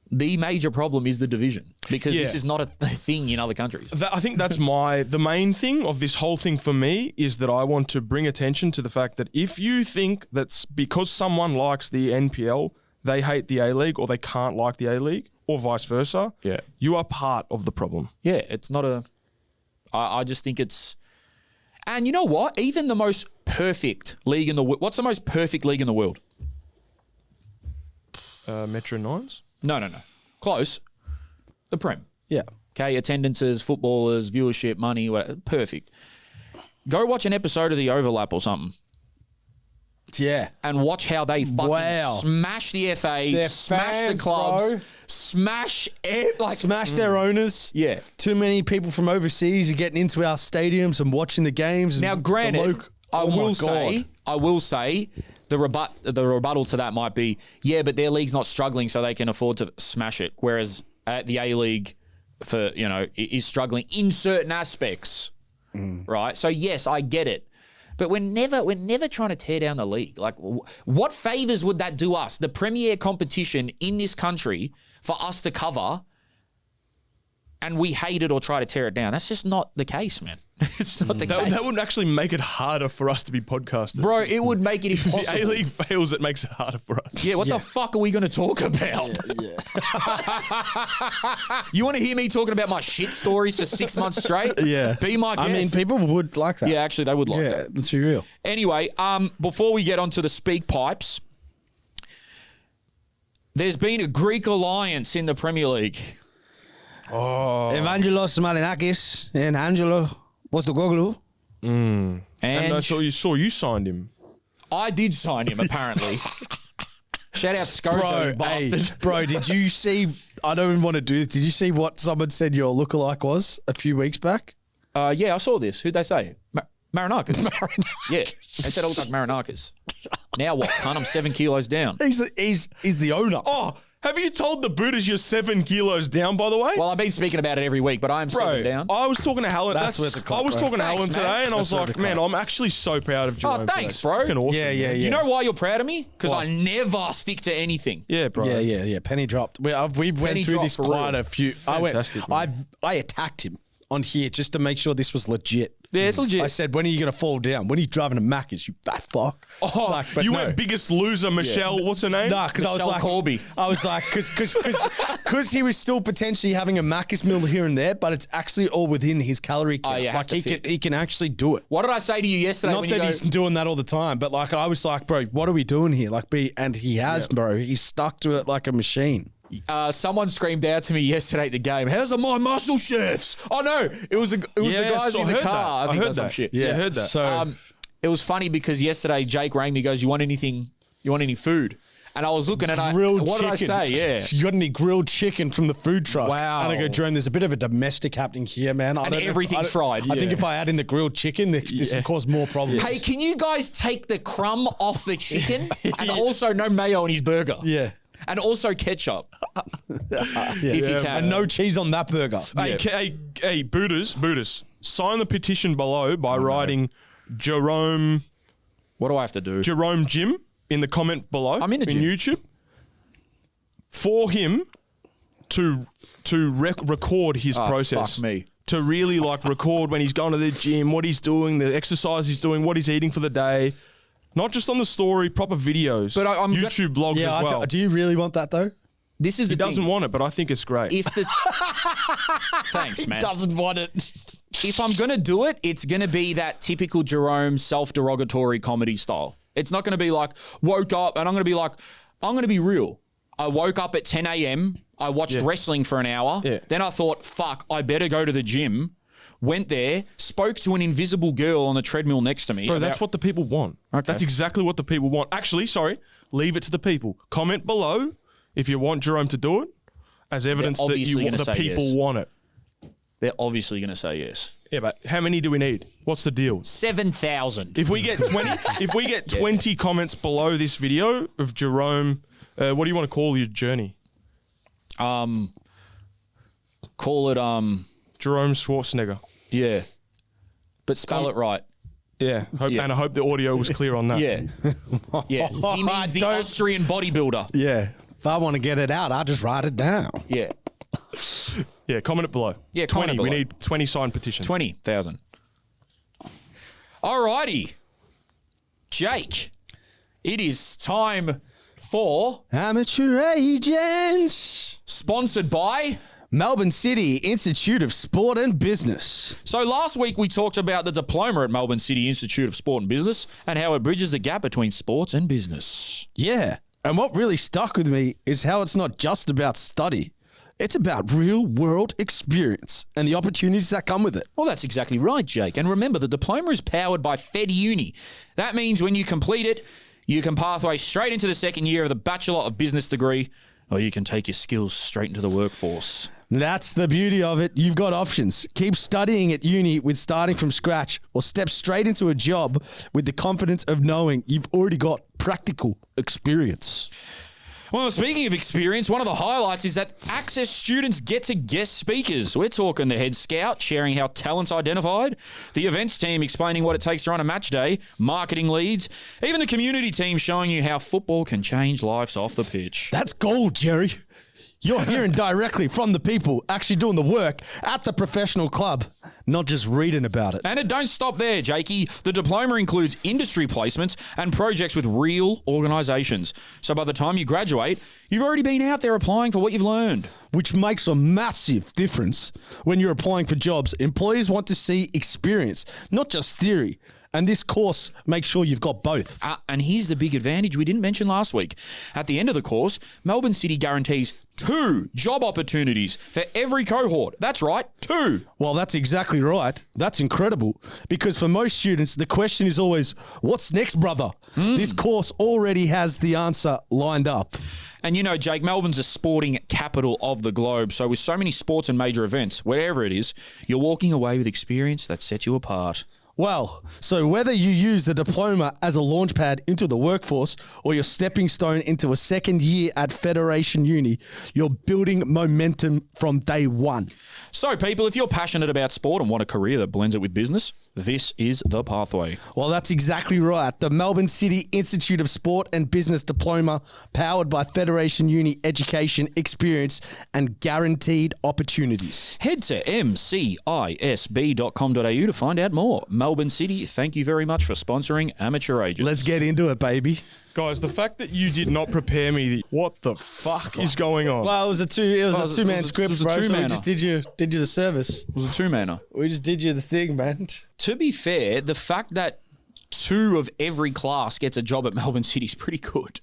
the major problem is the division because this is not a thing in other countries. I think that's the main thing of this whole thing for me is that I want to bring attention to the fact that if you think that's because someone likes the NPL, they hate the A-League or they can't like the A-League or vice versa, you are part of the problem. Yeah, it's not I just think it's... And you know what? Even the most perfect league in the world... What's the most perfect league in the world? Metro Nines? No. Close. The Prem. Yeah. Okay, attendances, footballers, viewership, money, whatever. Perfect. Go watch an episode of The Overlap or something. Yeah. And watch how they fucking smash the FA, smash the clubs, bro. smash their owners. Yeah. Too many people from overseas are getting into our stadiums and watching the games. Now, granted, I will say the rebuttal to that might be, but their league's not struggling, so they can afford to smash it. Whereas at the A-League, is struggling in certain aspects, right? So yes, I get it. But we're never trying to tear down the league. Like, what favours would that do us? The premier competition in this country for us to cover, and we hate it or try to tear it down. That's just not the case, man. It's not the case. That would actually make it harder for us to be podcasters. Bro, it would make it If impossible. the A-League fails, it makes it harder for us. Yeah, what the fuck are we going to talk about? You want to hear me talking about my shit stories for 6 months straight? Yeah. Be my guest. I mean, people would like that. Yeah, actually, they would like Yeah, that. let's be real. Anyway, before we get onto the speak pipes, there's been a Greek alliance in the Premier League. Evangelos Malinakis and Angelo Postecoglou. And I And saw you signed him. I did sign him, apparently. Shout out Scojo, you bastard. Bro, did you see? I don't even want to do this. Did you see what someone said your lookalike was a few weeks back? Yeah, I saw this. Who'd they say? Marinakis. Yeah, they said I look like Marinakis. Now what, cunt? I'm 7 kilos down. He's the owner. Oh, have you told the Buddhas you're 7 kilos down, by the way? Well, I've been speaking about it every week, but I'm Bro, 7 down. I was talking to Helen. That's worth the clap, I was bro. talking to Thanks, Helen man. today, and I was That's worth like, the man, clap. I'm actually so proud of Jerome. Oh, thanks, It's bro. fucking awesome. Yeah, yeah, man. yeah. You know why you're proud of me? Because Why? I never stick to anything. Yeah, bro. Yeah. Penny dropped. We went Penny through dropped this for quite real. a few. Fantastic, I attacked him on here just to make sure this was legit. Yeah, it's legit. I said, when are you going to fall down? When are you driving to Macca's, you fat fuck? Oh, but you no. went biggest loser, Michelle. What's her name? Nah, because I was Michelle like, Colby. I was like, because he was still potentially having a Macca's meal here and there, but it's actually all within his calorie count. yeah, it has like to fit. he can actually do it. What did I say to you yesterday? Not when that you go, he's doing that all the time, but like I was like, bro, what are we doing here? Like, and he has, bro. He's stuck to it like a machine. someone screamed out to me yesterday at the game, how's the My Muscle Chefs? Oh, no, it was the guys so in I the heard car. that. I think heard that's some that. shit. Yeah, I heard that. So It was funny because yesterday Jake rang me, goes, you want any food? And I was looking at grilled what chicken. did I say? Yeah. You got any grilled chicken from the food truck? Wow. And I go, Jerome, there's a bit of a domestic happening here, man. And everything's fried. I think Yeah. if I add in the grilled chicken, this could cause more problems. Hey, can you guys take the crumb off the chicken? And also no mayo on his burger. Yeah. And also ketchup. If you can. And no cheese on that burger. Hey, Buddhas, sign the petition below by writing Jerome What do I have to do? Jim in the comment below. I'm in the gym. YouTube for him to record his process. Fuck me. To really record when he's going to the gym, what he's doing, the exercise he's doing, what he's eating for the day. Not just on the story, proper videos. But I'm YouTube vlogs Yeah, as well. do you really want that though? This is He the doesn't thing. want it, but I think it's great. If the Thanks, man. Doesn't want it. If I'm going to do it, it's going to be that typical Jerome self-derogatory comedy style. It's not going to be like, woke up, and I'm going to be like, I'm going to be real. I woke up at 10 a.m., I watched wrestling for an hour, Yeah. then I thought, fuck, I better go to the gym, went there, spoke to an invisible girl on the treadmill next to me. Bro, that's what the people want. Okay. That's exactly what the people want. Actually, sorry, leave it to the people. Comment below if you want Jerome to do it as evidence that obviously the gonna say people yes. want it. They're obviously going to say yes. Yeah, but how many do we need? What's the deal? 7,000. If we get 20 comments below this video of Jerome, what do you want to call your journey? Call it, Jerome Schwarzenegger. yeah. But spell it right. Yeah. Yeah. And I hope the audio was clear on that. Yeah. Yeah. He means the Don't- Austrian bodybuilder. Yeah. If I want to get it out, I'll just write it down. Yeah. Yeah, comment it below. Yeah, 20. comment We below. need 20 signed petitions. 20,000. All righty. Jake, it is time for Amateur agents. sponsored by. Melbourne City Institute of Sport and Business. So last week we talked about the diploma at Melbourne City Institute of Sport and Business and how it bridges the gap between sports and business. Yeah. And what really stuck with me is how it's not just about study. It's about real world experience and the opportunities that come with it. Well, that's exactly right, Jake. And remember, the diploma is powered by Fed Uni. That means when you complete it, you can pathway straight into the second year of the Bachelor of Business degree, or you can take your skills straight into the workforce. That's the beauty of it. You've got options. Keep studying at uni with starting from scratch or step straight into a job with the confidence of knowing you've already got practical experience. Well, speaking of experience, one of the highlights is that Access students get to guest speakers. We're talking the head scout sharing how talent's identified, the events team explaining what it takes to run a match day, marketing leads, even the community team showing you how football can change lives off the pitch. That's gold, Jerry. You're hearing directly from the people actually doing the work at the professional club, not just reading about it. And it don't stop there, Jakey. The diploma includes industry placements and projects with real organisations. So by the time you graduate, you've already been out there applying for what you've learned. Which makes a massive difference when you're applying for jobs. Employers want to see experience, not just theory. And this course makes sure you've got both. And here's the big advantage we didn't mention last week. At the end of the course, Melbourne City guarantees 2 job opportunities for every cohort. That's right, 2. Well, that's exactly right. That's incredible. Because for most students, the question is always, what's next, brother? This course already has the answer lined up. And you know, Jake, Melbourne's a sporting capital of the globe. So with so many sports and major events, whatever it is, you're walking away with experience that sets you apart. Well, so whether you use the diploma as a launchpad into the workforce or your stepping stone into a second year at Federation Uni, you're building momentum from day one. So, people, if you're passionate about sport and want a career that blends it with business, this is the pathway. Well, that's exactly right. The Melbourne City Institute of Sport and Business Diploma, powered by Federation Uni Education, Experience and Guaranteed Opportunities. Head to mcisb.com.au to find out more. Melbourne City, thank you very much for sponsoring Amateur Agents. Let's get into it, baby. Guys, the fact that you did not prepare me, what the fuck is going on? Well, it was a two-man script, bro. So we just did you the service. It was a 2-manner. We just did you the thing, man. To be fair, the fact that 2 of every class gets a job at Melbourne City is pretty good.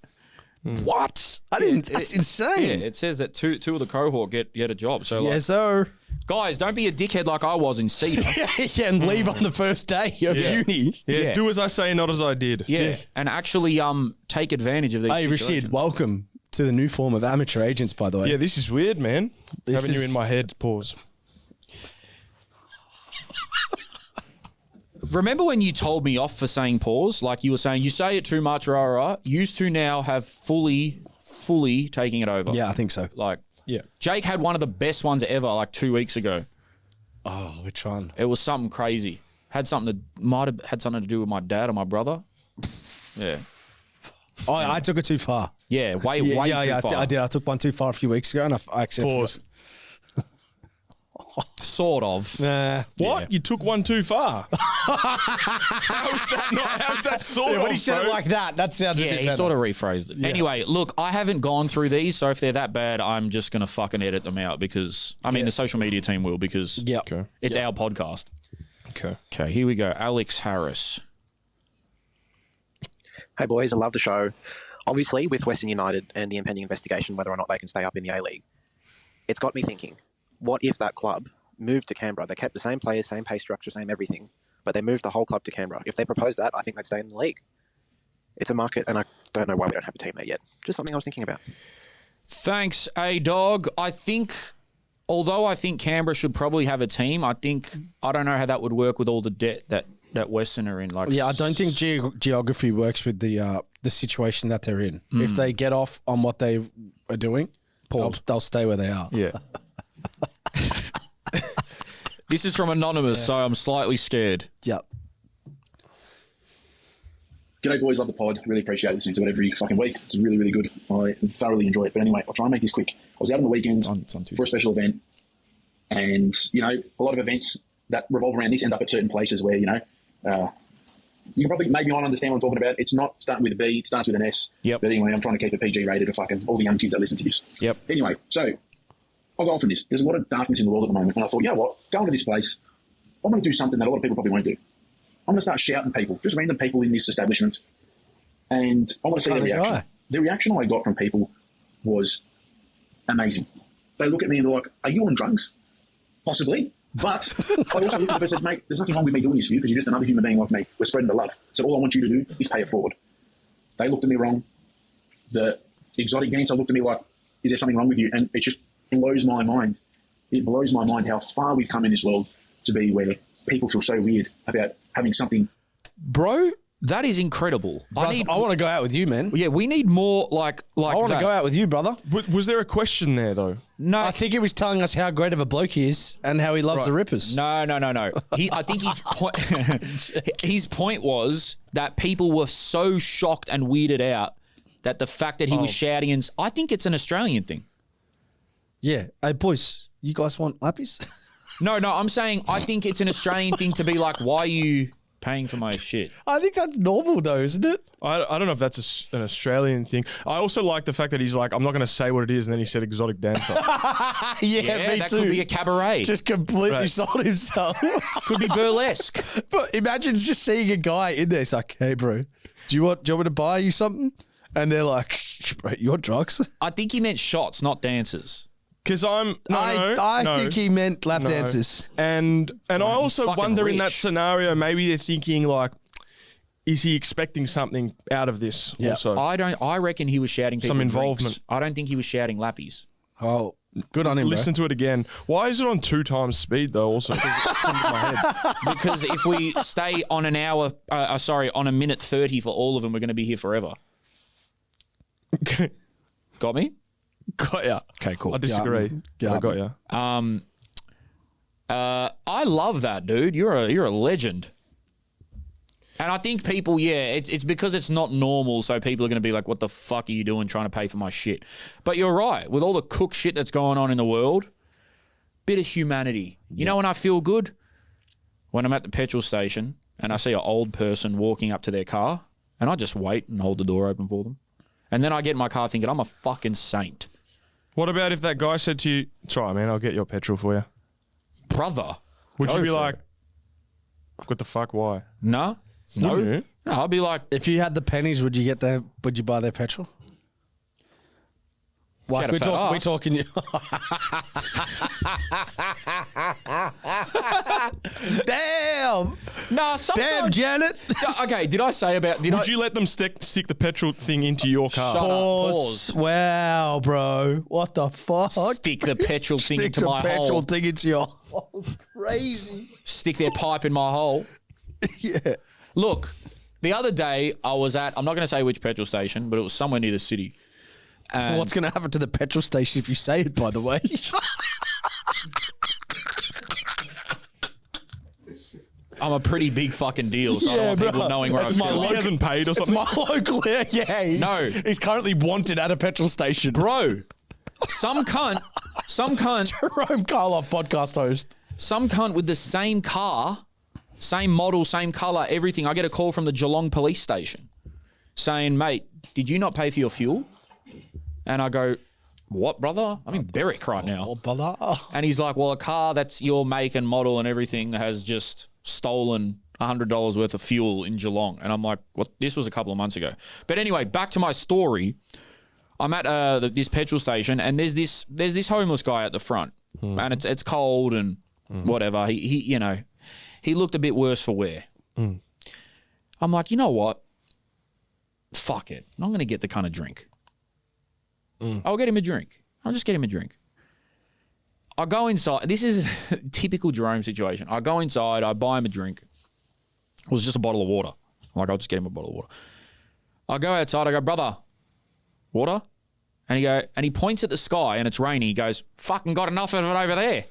What? I didn't. That's insane. Yeah, it says that two of the cohort get a job. So, Yes, sir. guys, don't be a dickhead like I was in Cedar. Yeah, and leave on the first day of uni. Yeah, do as I say, not as I did. Yeah, and actually take advantage of these Hey, situations. Rashid, welcome to the new form of amateur agents, by the way. Yeah, this is weird, man. Having you in my head. Pause. Remember when you told me off for saying pause? Like you were saying, you say it too much, rah. Used to now have fully taking it over. Yeah, I think so. Like, Yeah. Jake had one of the best ones ever, like 2 weeks ago. Oh, which one? It was something crazy. Might have had something to do with my dad or my brother. Yeah. Oh, I took it too far. Yeah, way too far. I did. I took one too far a few weeks ago, and I actually Pause. Sort of. Nah. What? Yeah. You took one too far. How's that sort of, When he said bro? it like that, that sounds a Yeah, bit he better. sort of rephrased it. Anyway, look, I haven't gone through these, so if they're that bad, I'm just going to fucking edit them out because, the social media team will because Yeah. Okay. it's our podcast. Okay. Okay, here we go. Alex Harris. Hey boys, I love the show. Obviously, with Western United and the impending investigation whether or not they can stay up in the A-League, it's got me thinking, what if that club moved to Canberra? They kept the same players, same pay structure, same everything, but they moved the whole club to Canberra. If they proposed that, I think they'd stay in the league. It's a market, and I don't know why we don't have a team there yet. Just something I was thinking about. Thanks, A-Dog. Although I think Canberra should probably have a team, I don't know how that would work with all the debt that Western are in. Yeah, I don't think geography works with the situation that they're in. If they get off on what they are doing, they'll stay where they are. Yeah. This is from Anonymous, so I'm slightly scared. Yep. G'day boys, love the pod. Really appreciate listening to it every fucking week. It's really, really good. I thoroughly enjoy it. But anyway, I'll try and make this quick. I was out on the weekend for a special event. And, a lot of events that revolve around this end up at certain places where, you can probably maybe not understand what I'm talking about. It's not starting with a B, it starts with an S. Yep. But anyway, I'm trying to keep it PG rated for fucking all the young kids that listen to this. Yep. Anyway, so I'll go on from this. There's a lot of darkness in the world at the moment. And I thought, you know what? Going to this place, I'm going to do something that a lot of people probably won't do. I'm going to start shouting people, just random people in this establishment. And I want to see their reaction. Guy. The reaction I got from people was amazing. They look at me and they're like, are you on drugs? Possibly. But I also looked at them and said, mate, there's nothing wrong with me doing this for you because you're just another human being like me. We're spreading the love. So all I want you to do is pay it forward. They looked at me wrong. The exotic dancer looked at me like, is there something wrong with you? And it just blows my mind. It blows my mind how far we've come in this world to be where people feel so weird about having something. Bro, That is incredible. I want to go out with you, man. Yeah, we need more like I want to that. go out with you, brother. Was there a question there though? No, I think he was telling us how great of a bloke he is and how he loves the Rippers. No. I think his point was that people were so shocked and weirded out that the fact that he was shouting, and I think it's an Australian thing. Yeah. Hey, boys, you guys want lappies? No, I'm saying I think it's an Australian thing to be like, why are you paying for my shit? I think that's normal, though, isn't it? I don't know if that's an Australian thing. I also like the fact that he's like, I'm not going to say what it is, and then he said exotic dancer. Yeah, me that too. could be a cabaret. Just completely sold himself. Could be burlesque. But imagine just seeing a guy in there. It's like, hey, bro, do you want me to buy you something? And they're like, bro, you want drugs? I think he meant shots, not dancers. Because I think he meant lap dancers. And I also fucking wonder in that rich. scenario, maybe they're thinking like, is he expecting something out of this also? I reckon he was shouting people Some drinks. involvement. I don't think he was shouting lappies. Oh, good on him, Listen to it again. Why is it on 2 times speed though also? 'Cause it comes to my head. Because if we stay on an hour, on a minute 30 for all of them, we're going to be here forever. Got me? Got ya. Okay, cool. I disagree. Yeah. I got ya. I love that, dude. You're a legend. And I think people, it's because it's not normal, so people are going to be like, what the fuck are you doing trying to pay for my shit? But you're right. With all the cook shit that's going on in the world, bit of humanity. You know when I feel good? When I'm at the petrol station and I see an old person walking up to their car and I just wait and hold the door open for them. And then I get in my car thinking, I'm a fucking saint. What about if that guy said to you, "Try, man, I'll get your petrol for you"? Brother. Would go you be for like, it. "What the fuck? Why?" No? No? Wouldn't you? No, I'll be like, If you had the pennies, would you buy their petrol? had a We're fat ass. talking. Damn! nah, Damn, sometimes. Janet! Okay, did I say about... Would you let them stick the petrol thing into your car? Shut up. Pause. Wow, bro. What the fuck? Stick the petrol thing Stick into the my petrol hole. thing into your hole. Crazy. Stick their pipe in my hole. Yeah. Look, the other day I was at... I'm not going to say which petrol station, but it was somewhere near the city. And What's going to happen to the petrol station if you say it, by the way? I'm a pretty big fucking deal, so I don't want people knowing where That's I'm my going. He hasn't paid or It's something. my local. Yeah, No. He's currently wanted at a petrol station. Bro, some cunt Jerome Karloff, podcast host. some cunt with the same car, same model, same colour, everything. I get a call from the Geelong police station saying, mate, did you not pay for your fuel? And I go, what, brother? I'm in Berwick right now. And he's like, well, a car that's your make and model and everything has just stolen $100 worth of fuel in Geelong. And I'm like, what? This was a couple of months ago. But anyway, back to my story. I'm at this petrol station and there's this homeless guy at the front and it's cold and whatever. He looked a bit worse for wear. I'm like, you know what? Fuck it. I'm going to get the kind of drink. I'll get him a drink. I'll just get him a drink. I go inside. This is a typical Jerome situation. I go inside. I buy him a drink. It was just a bottle of water. I'm like, I'll just get him a bottle of water. I go outside. I go, brother, water? And he points at the sky and it's raining. He goes, fucking got enough of it over there.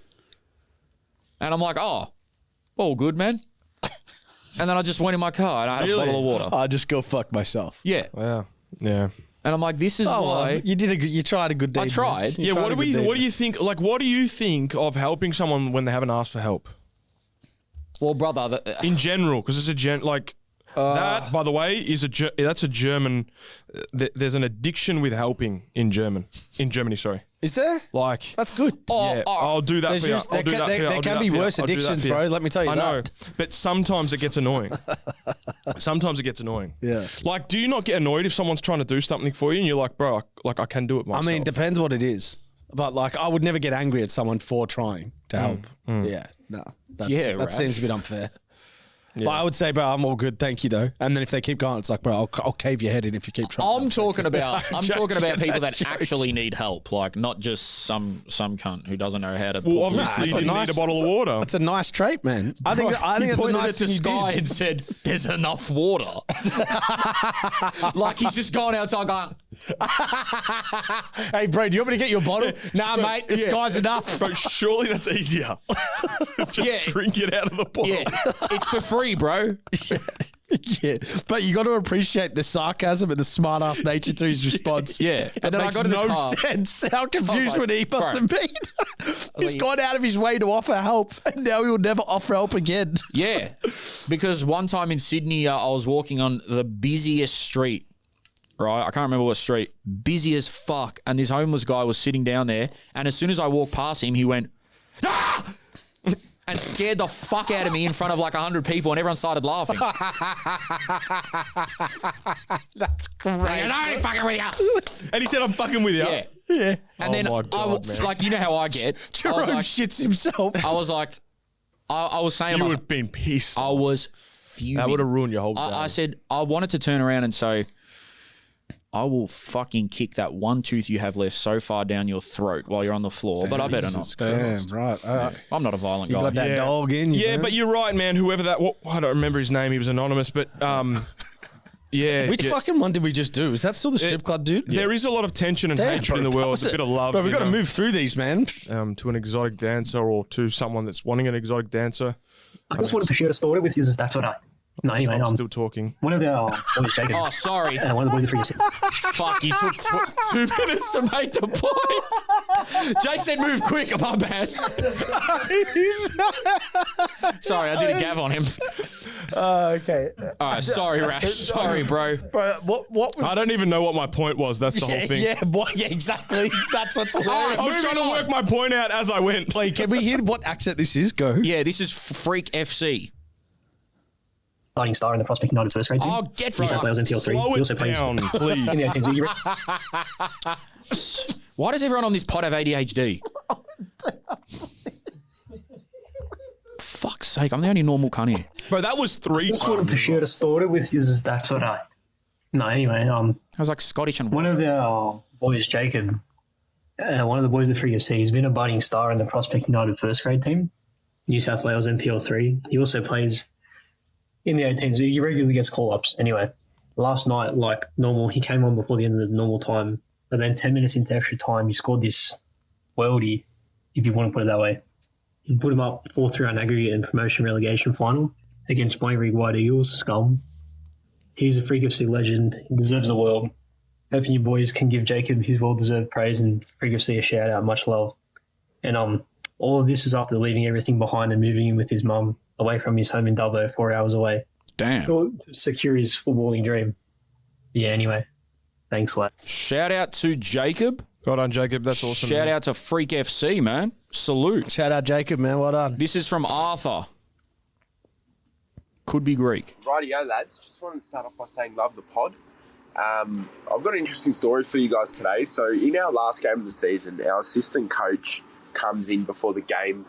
And I'm like, oh, all good, man. And then I just went in my car and I had a bottle of water. I just go fuck myself. Yeah. Wow. Yeah. And I'm like, this is why. You tried a good deed. I tried. Man. You Yeah. tried a good deed. What do you think? Like, what do you think of helping someone when they haven't asked for help? Well, brother, In general, because it's that, by the way, that's a German. There's an addiction with helping in Germany. Sorry, Is there? like That's good. I'll do that for you. There can be worse addictions, bro. Let me tell you I know, that. but sometimes it gets annoying. Yeah. Like, do you not get annoyed if someone's trying to do something for you and you're like, bro, I can do it myself? I mean, depends what it is. But like, I would never get angry at someone for trying to help. Yeah. No. That Yeah, that Rash. seems a bit unfair. But I would say, bro, I'm all good, thank you though. And then if they keep going, it's like, bro, I'll cave your head in if you keep trying. I'm talking about people that actually need help, like not just some cunt who doesn't know how to. Well, obviously, you need a bottle of water. That's a nice trait, man. I think it's a nice to thing you Sky did. and said, "There's enough water." Like he's just gone outside going, Hey, bro, do you want me to get your bottle? Nah, mate, the Sky's enough. But surely that's easier. Just drink it out of the bottle. "Yeah, it's for free, bro." Yeah, but you got to appreciate the sarcasm and the smart ass nature to his response. Yeah, It and then I makes got in the no car. sense. How confused like, would he must bro. have been? He's like- gone out of his way to offer help, and now he will never offer help again. Yeah, because one time in Sydney, I was walking on the busiest street. Right, I can't remember what street. Busy as fuck, and this homeless guy was sitting down there. And as soon as I walked past him, he went, "Ah!" and scared the fuck out of me in front of like 100 people, and everyone started laughing. That's great. And I ain't fucking with you. And he said, I'm fucking with you. Yeah. Yeah. And then my I God, was man. like, you know how I get. Jerome I was like, shits himself. I was like, I was saying, You like, would have been pissed. I was fuming. That would have ruined your whole day. I said, I wanted to turn around and say, I will fucking kick that one tooth you have left so far down your throat while you're on the floor, but I better not. Damn, right. I'm not a violent You guy. got that Yeah. dog in you. Yeah, but you're right, man. Whoever that, I don't remember his name. He was anonymous, but yeah. Which yeah. fucking one did we just do? Is that still the strip club dude? There is a lot of tension and Damn, hatred in bro, the world. that was A bit of love. But we've you got to know, move through these, man. to an exotic dancer or to someone that's wanting an exotic dancer. I just wanted to share a story with you. That's what I. No, anyway, I'm still talking. one of our boys, Jakey, Oh, sorry. one of the boys are free. Fuck, you took 2 minutes to make the point. Jake said move quick. My bad. Sorry, I did a gav on him. Okay. All right, sorry, Rash. Sorry, bro. Bro, what was... I don't even know what my point was. That's the whole thing. Yeah, exactly. That's what's hilarious. I was trying to work my point out as I went. Wait, can we hear what accent this is? Go. Yeah, this is Freak FC. Starting star in the Prospect United first grade team. Oh, get New South Wales NPL 3. Slow He also it plays down, in please. the 18s. You Why does everyone on this pod have ADHD? Fuck's sake, I'm the only normal cunt here. Bro, that was 3 just wanted times. to share a story with you. That's what I. No, anyway, I was like Scottish and one of our boys, Jacob, one of the boys of 3FC, he's been a budding star in the Prospect United first grade team, New South Wales NPL 3. He also plays in the 18s. He regularly gets call-ups. Anyway, last night, like normal, he came on before the end of the normal time, but then 10 minutes into extra time, he scored this worldie, if you want to put it that way. He put him up 4-3 on aggregate in promotion relegation final against Bali White Eagles, Scum. He's a Freak FC legend. He deserves the world. Hoping you boys can give Jacob his well-deserved praise and Freak FC a shout-out. Much love. And all of this is after leaving everything behind and moving in with his mum away from his home in Dubbo, 4 hours away, damn. to secure his footballing dream. Yeah, anyway. Thanks, lad. Shout out to Jacob. Well done, Jacob. That's awesome. Shout man. out to Freak FC, man. Salute. Shout out Jacob, man. Well done. This is from Arthur. Could be Greek. Rightio, lads. Just wanted to start off by saying love the pod. I've got an interesting story for you guys today. So in our last game of the season, our assistant coach comes in before the game.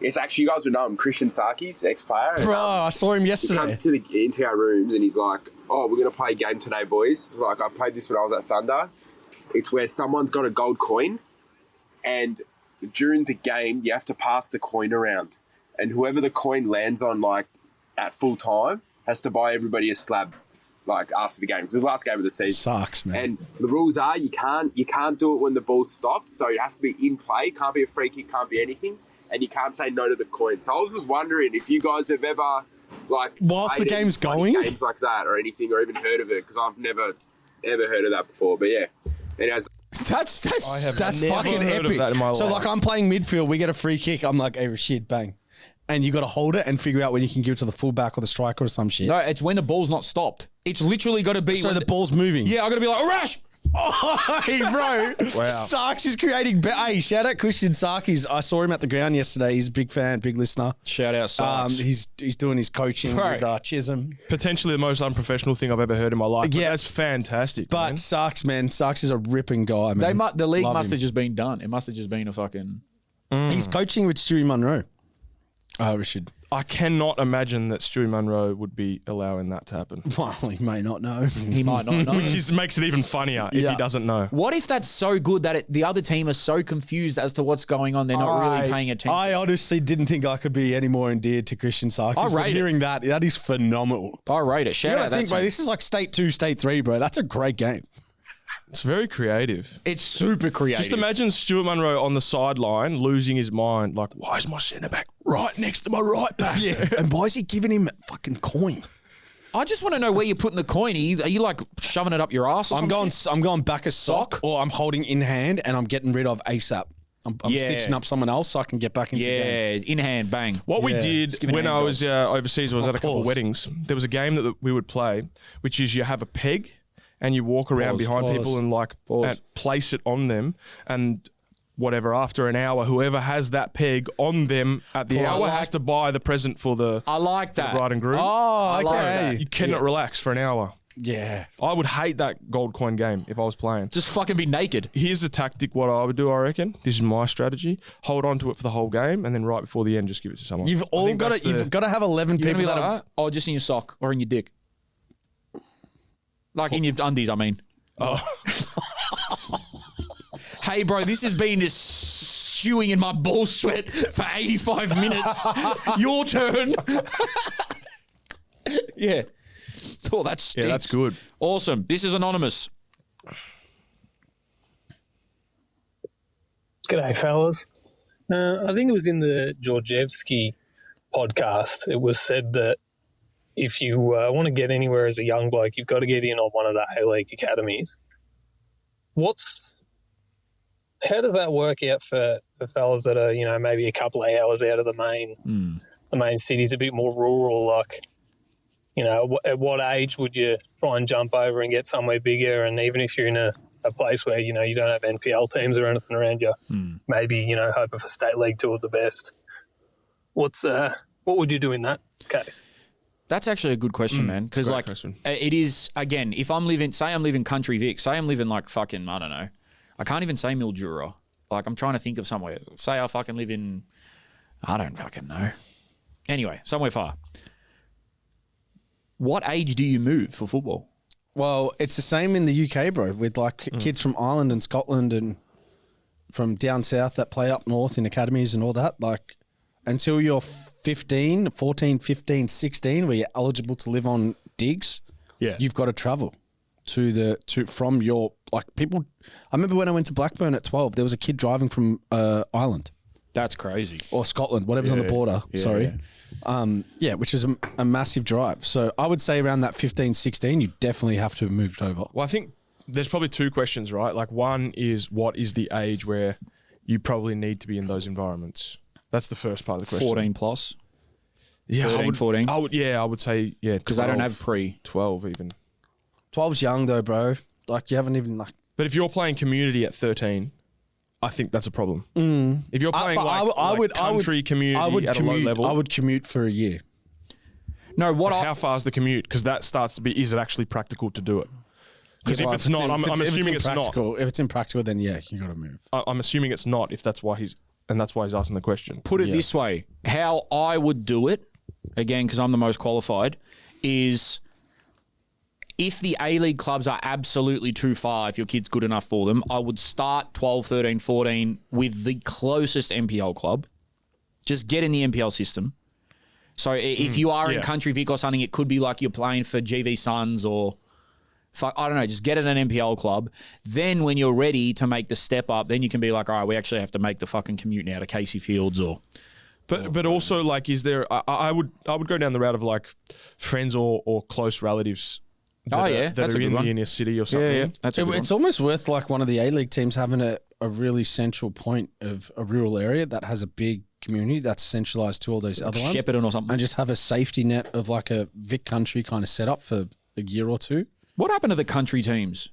It's actually, you guys would know him, Christian Sarkis, ex-player. And, Bro, I saw him he yesterday. comes into our rooms and he's like, oh, we're going to play a game today, boys. Like, I played this when I was at Thunder. It's where someone's got a gold coin and during the game, you have to pass the coin around. And whoever the coin lands on, like, at full time, has to buy everybody a slab, like, after the game. Because it was the last game of the season. Sucks, man. And the rules are you can't do it when the ball stops. So it has to be in play. Can't be a free kick, can't be anything. And you can't say no to the coin. So I was just wondering if you guys have ever, like, Whilst the played any game's funny going? games like that or anything, or even heard of it, because I've never, ever heard of that before. But yeah, anyways. That's I have that's never fucking heard of epic. that in my So life. like I'm playing midfield, we get a free kick. I'm like, hey Rashid, bang. And you got to hold it and figure out when you can give it to the fullback or the striker or some shit. No, it's when the ball's not stopped. It's literally got to be. So when the ball's moving. Yeah, I got to be like, Rash. Oh, hey, bro. Wow. Sarks is creating. Hey, shout out Christian Sarkis. I saw him at the ground yesterday. He's a big fan, big listener. Shout out, Sarks. He's doing his coaching Right. with Chisholm. Potentially the most unprofessional thing I've ever heard in my life. But Yeah. that's fantastic. But man. Sarks, man, Sarks is a ripping guy, man. The league Love must him. have just been done. It must have just been a fucking. He's coaching with Stewie Munro. Rashid. I cannot imagine that Stewie Munro would be allowing that to happen. Well, he may not know. He might not know. Which makes it even funnier if he doesn't know. What if that's so good that the other team are so confused as to what's going on, they're not really paying attention? I honestly didn't think I could be any more endeared to Christian Sarkis. I rate it. Hearing that is phenomenal. I rate it. Shout You out gotta that think, bro, team. this is like state 2, state 3, bro. That's a great game. It's very creative. It's super creative. Just imagine Stuart Munro on the sideline losing his mind. Like, why is my centre back right next to my right back? Yeah. And why is he giving him a fucking coin? I just want to know where you're putting the coin. Are you like shoving it up your ass or I'm something? going back a sock, or I'm holding in hand and I'm getting rid of ASAP. I'm stitching up someone else so I can get back into game. In hand, bang. What we did Just give it a when hand I job. was overseas, I was at a couple of Pause. weddings. There was a game that we would play, which is you have a peg and you walk around behind people and place it on them, and whatever, after an hour, whoever has that peg on them at the hour has to buy the present for the I like that. bride and groom. Oh, like okay. that. You cannot relax for an hour. Yeah. I would hate that gold coin game if I was playing. Just fucking be naked. Here's the tactic, what I would do, I reckon. This is my strategy. Hold on to it for the whole game, and then right before the end, just give it to someone. You've got to have 11 You're gonna people be that like are... that? Oh, just in your sock or in your dick. Like in your undies, I mean. Oh. Hey, bro, this has been just stewing in my ball sweat for 85 minutes. Your turn. Yeah. Oh, that stinks. Yeah, that's good. Awesome. This is anonymous. G'day, fellas. I think it was in the Georgievsky podcast. It was said that if you want to get anywhere as a young bloke, you've got to get in on one of the A-League academies. How does that work out for fellas that are, maybe a couple of hours out of the main cities, a bit more rural? Like, at what age would you try and jump over and get somewhere bigger? And even if you're in a place where, you don't have NPL teams or anything around you, maybe, hoping for state league two at the best. What would you do in that case? That's actually a good question, man. Because, great like, question. it is, again, if I'm living country Vic, say I'm living like fucking, I don't know. I can't even say Mildura. Like, I'm trying to think of somewhere. Say I fucking live in, I don't fucking know. Anyway, somewhere far. What age do you move for football? Well, it's the same in the UK, bro, with like kids from Ireland and Scotland and from down south that play up north in academies and all that. Like, until you're 14, 15, 16, where you're eligible to live on digs, you've got to travel from your, like, people. I remember when I went to Blackburn at 12, there was a kid driving from Ireland. That's crazy. Or Scotland, whatever's on the border. Which is a massive drive. So I would say around that 15, 16, you definitely have to have moved over. Well, I think there's probably two questions, right? Like, one is, what is the age where you probably need to be in those environments? That's the first part of the question. 14 plus. Yeah, 13, 14. I would say, Because I don't have pre. 12 even. 12's young though, bro. Like, you haven't even, like... But if you're playing community at 13, I think that's a problem. If you're playing country community at a low level. I would commute for a year. No, how far is the commute? Because that starts to be, is it actually practical to do it? Because if it's not, I'm assuming it's not. If it's impractical, then yeah, you got to move. I'm assuming it's not, if that's why he's asking the question. Put it this way. How I would do it, again, because I'm the most qualified, is if the A-League clubs are absolutely too far, if your kid's good enough for them, I would start 12, 13, 14 with the closest NPL club. Just get in the NPL system. So if you are in country Vic or something, it could be like you're playing for GV Suns or... I don't know, just get at an NPL club. Then when you're ready to make the step up, then you can be like, all right, we actually have to make the fucking commute now to Casey Fields or... But also, like, is there... I would go down the route of, like, friends or close relatives that that's are a good in one. the inner city or something. Yeah, that's a good It's one. almost worth, like, one of the A-League teams having a really central point of a rural area that has a big community that's centralised to all those other ones. Shepparton or something. And just have a safety net of, like, a Vic country kind of setup for a year or two. What happened to the country teams?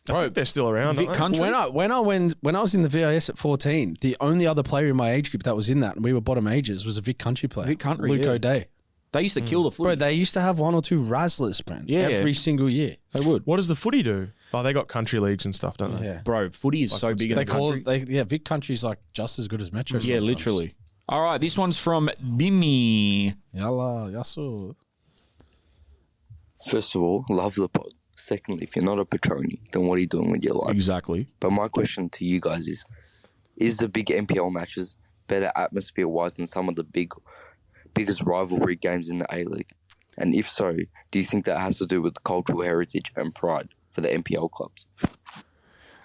I think they're still around, Vic aren't they? country? When I was in the VIS at 14, the only other player in my age group that was in that, and we were bottom ages, was a Vic country player. Vic country, Luke yeah. O'Day. They used to kill the footy. Bro, they used to have one or two Razzlers, man. Yeah. Every single year. They would. What does the footy do? Oh, they got country leagues and stuff, don't they? Yeah. Bro, footy is so big in They the call country. it, Vic country's like just as good as Metro. Yeah, sometimes. literally. All right, this one's from Dimi. Yalla, yasso. First of all, love the pod. Secondly, if you're not a Petroni, then what are you doing with your life? Exactly. But my question to you guys is the big NPL matches better atmosphere-wise than some of the biggest rivalry games in the A-League? And if so, do you think that has to do with the cultural heritage and pride for the NPL clubs?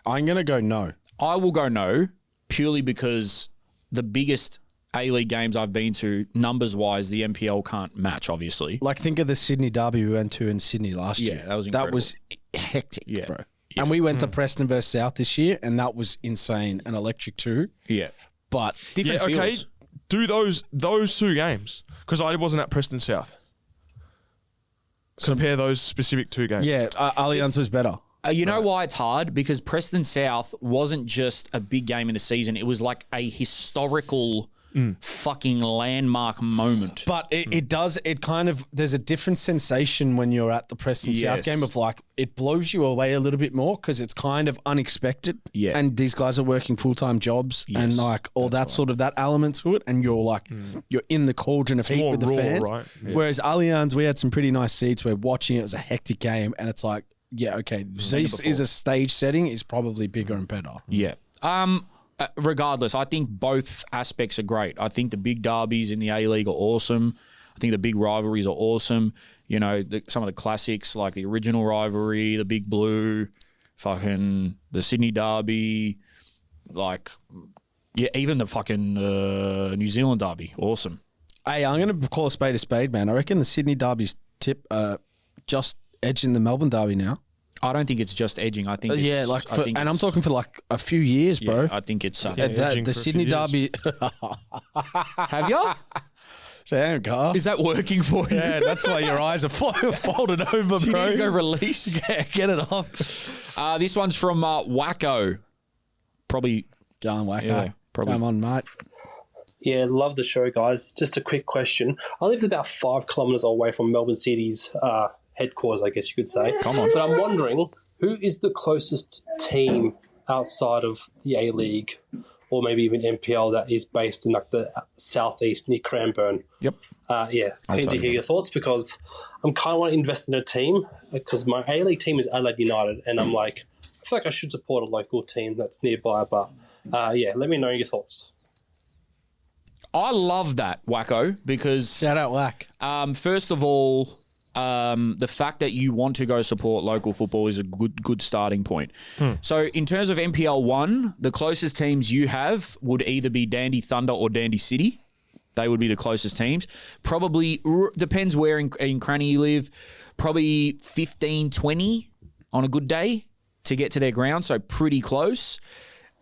I'm going to go no. I will go no, purely because the biggest A-League games I've been to, numbers-wise, the NPL can't match, obviously. Like, think of the Sydney derby we went to in Sydney last year. Yeah, that was incredible. That was hectic, Yeah. bro. And we went to Preston versus South this year, and that was insane and electric too. Yeah. But Different okay. feels. Do those 2 games, because I wasn't at Preston South. Compare those specific 2 games. yeah, Allianz was better. You know why it's hard? Because Preston South wasn't just a big game in the season. It was like a historical fucking landmark moment. But there's a different sensation when you're at the Preston South Yes. game of like, it blows you away a little bit more because it's kind of unexpected. Yeah. And these guys are working full-time jobs and Yes, like all that sort of that element to it. And you're like, you're in the cauldron of heat more with the raw, fans. right? Yeah. Whereas Allianz, we had some pretty nice seats. We're watching it. It was a hectic game. And it's like, yeah, okay, this is a stage setting is probably bigger and better. Yeah. Regardless, I think both aspects are great. I think the big derbies in the A-League are awesome. I think the big rivalries are awesome. You know, some of the classics like the original rivalry, the Big Blue, fucking the Sydney Derby, like, yeah, even the fucking New Zealand Derby. Awesome. Hey, I'm going to call a spade, man. I reckon the Sydney Derby's just edging the Melbourne Derby now. I don't think it's just edging. I think it's, and I'm talking for like a few years, bro. Yeah, I think it's The Sydney Derby. Have you? Damn, car. Is that working for you? Yeah, that's why your eyes are folded over, Do you bro. need to go release? Yeah, get it off. This one's from Wacko. Probably. Go on, Wacko. Yeah, probably. Come on, mate. Yeah, love the show, guys. Just a quick question. I live about 5 kilometres away from Melbourne City's headquarters, I guess you could say. Come on. But I'm wondering, who is the closest team outside of the A-League or maybe even NPL that is based in like the southeast near Cranbourne? Yep. Yeah, keen to hear your thoughts because I'm kind of want to invest in a team because my A-League team is Adelaide United and I'm like, I feel like I should support a local team that's nearby. But yeah, let me know your thoughts. I love that, Wacko, because Shout out, Wack. first of all, the fact that you want to go support local football is a good starting point. So in terms of NPL 1, the closest teams you have would either be Dandy Thunder or Dandy City. They would be the closest teams. Probably, depends where in Cranny you live, probably 15, 20 on a good day to get to their ground, so pretty close.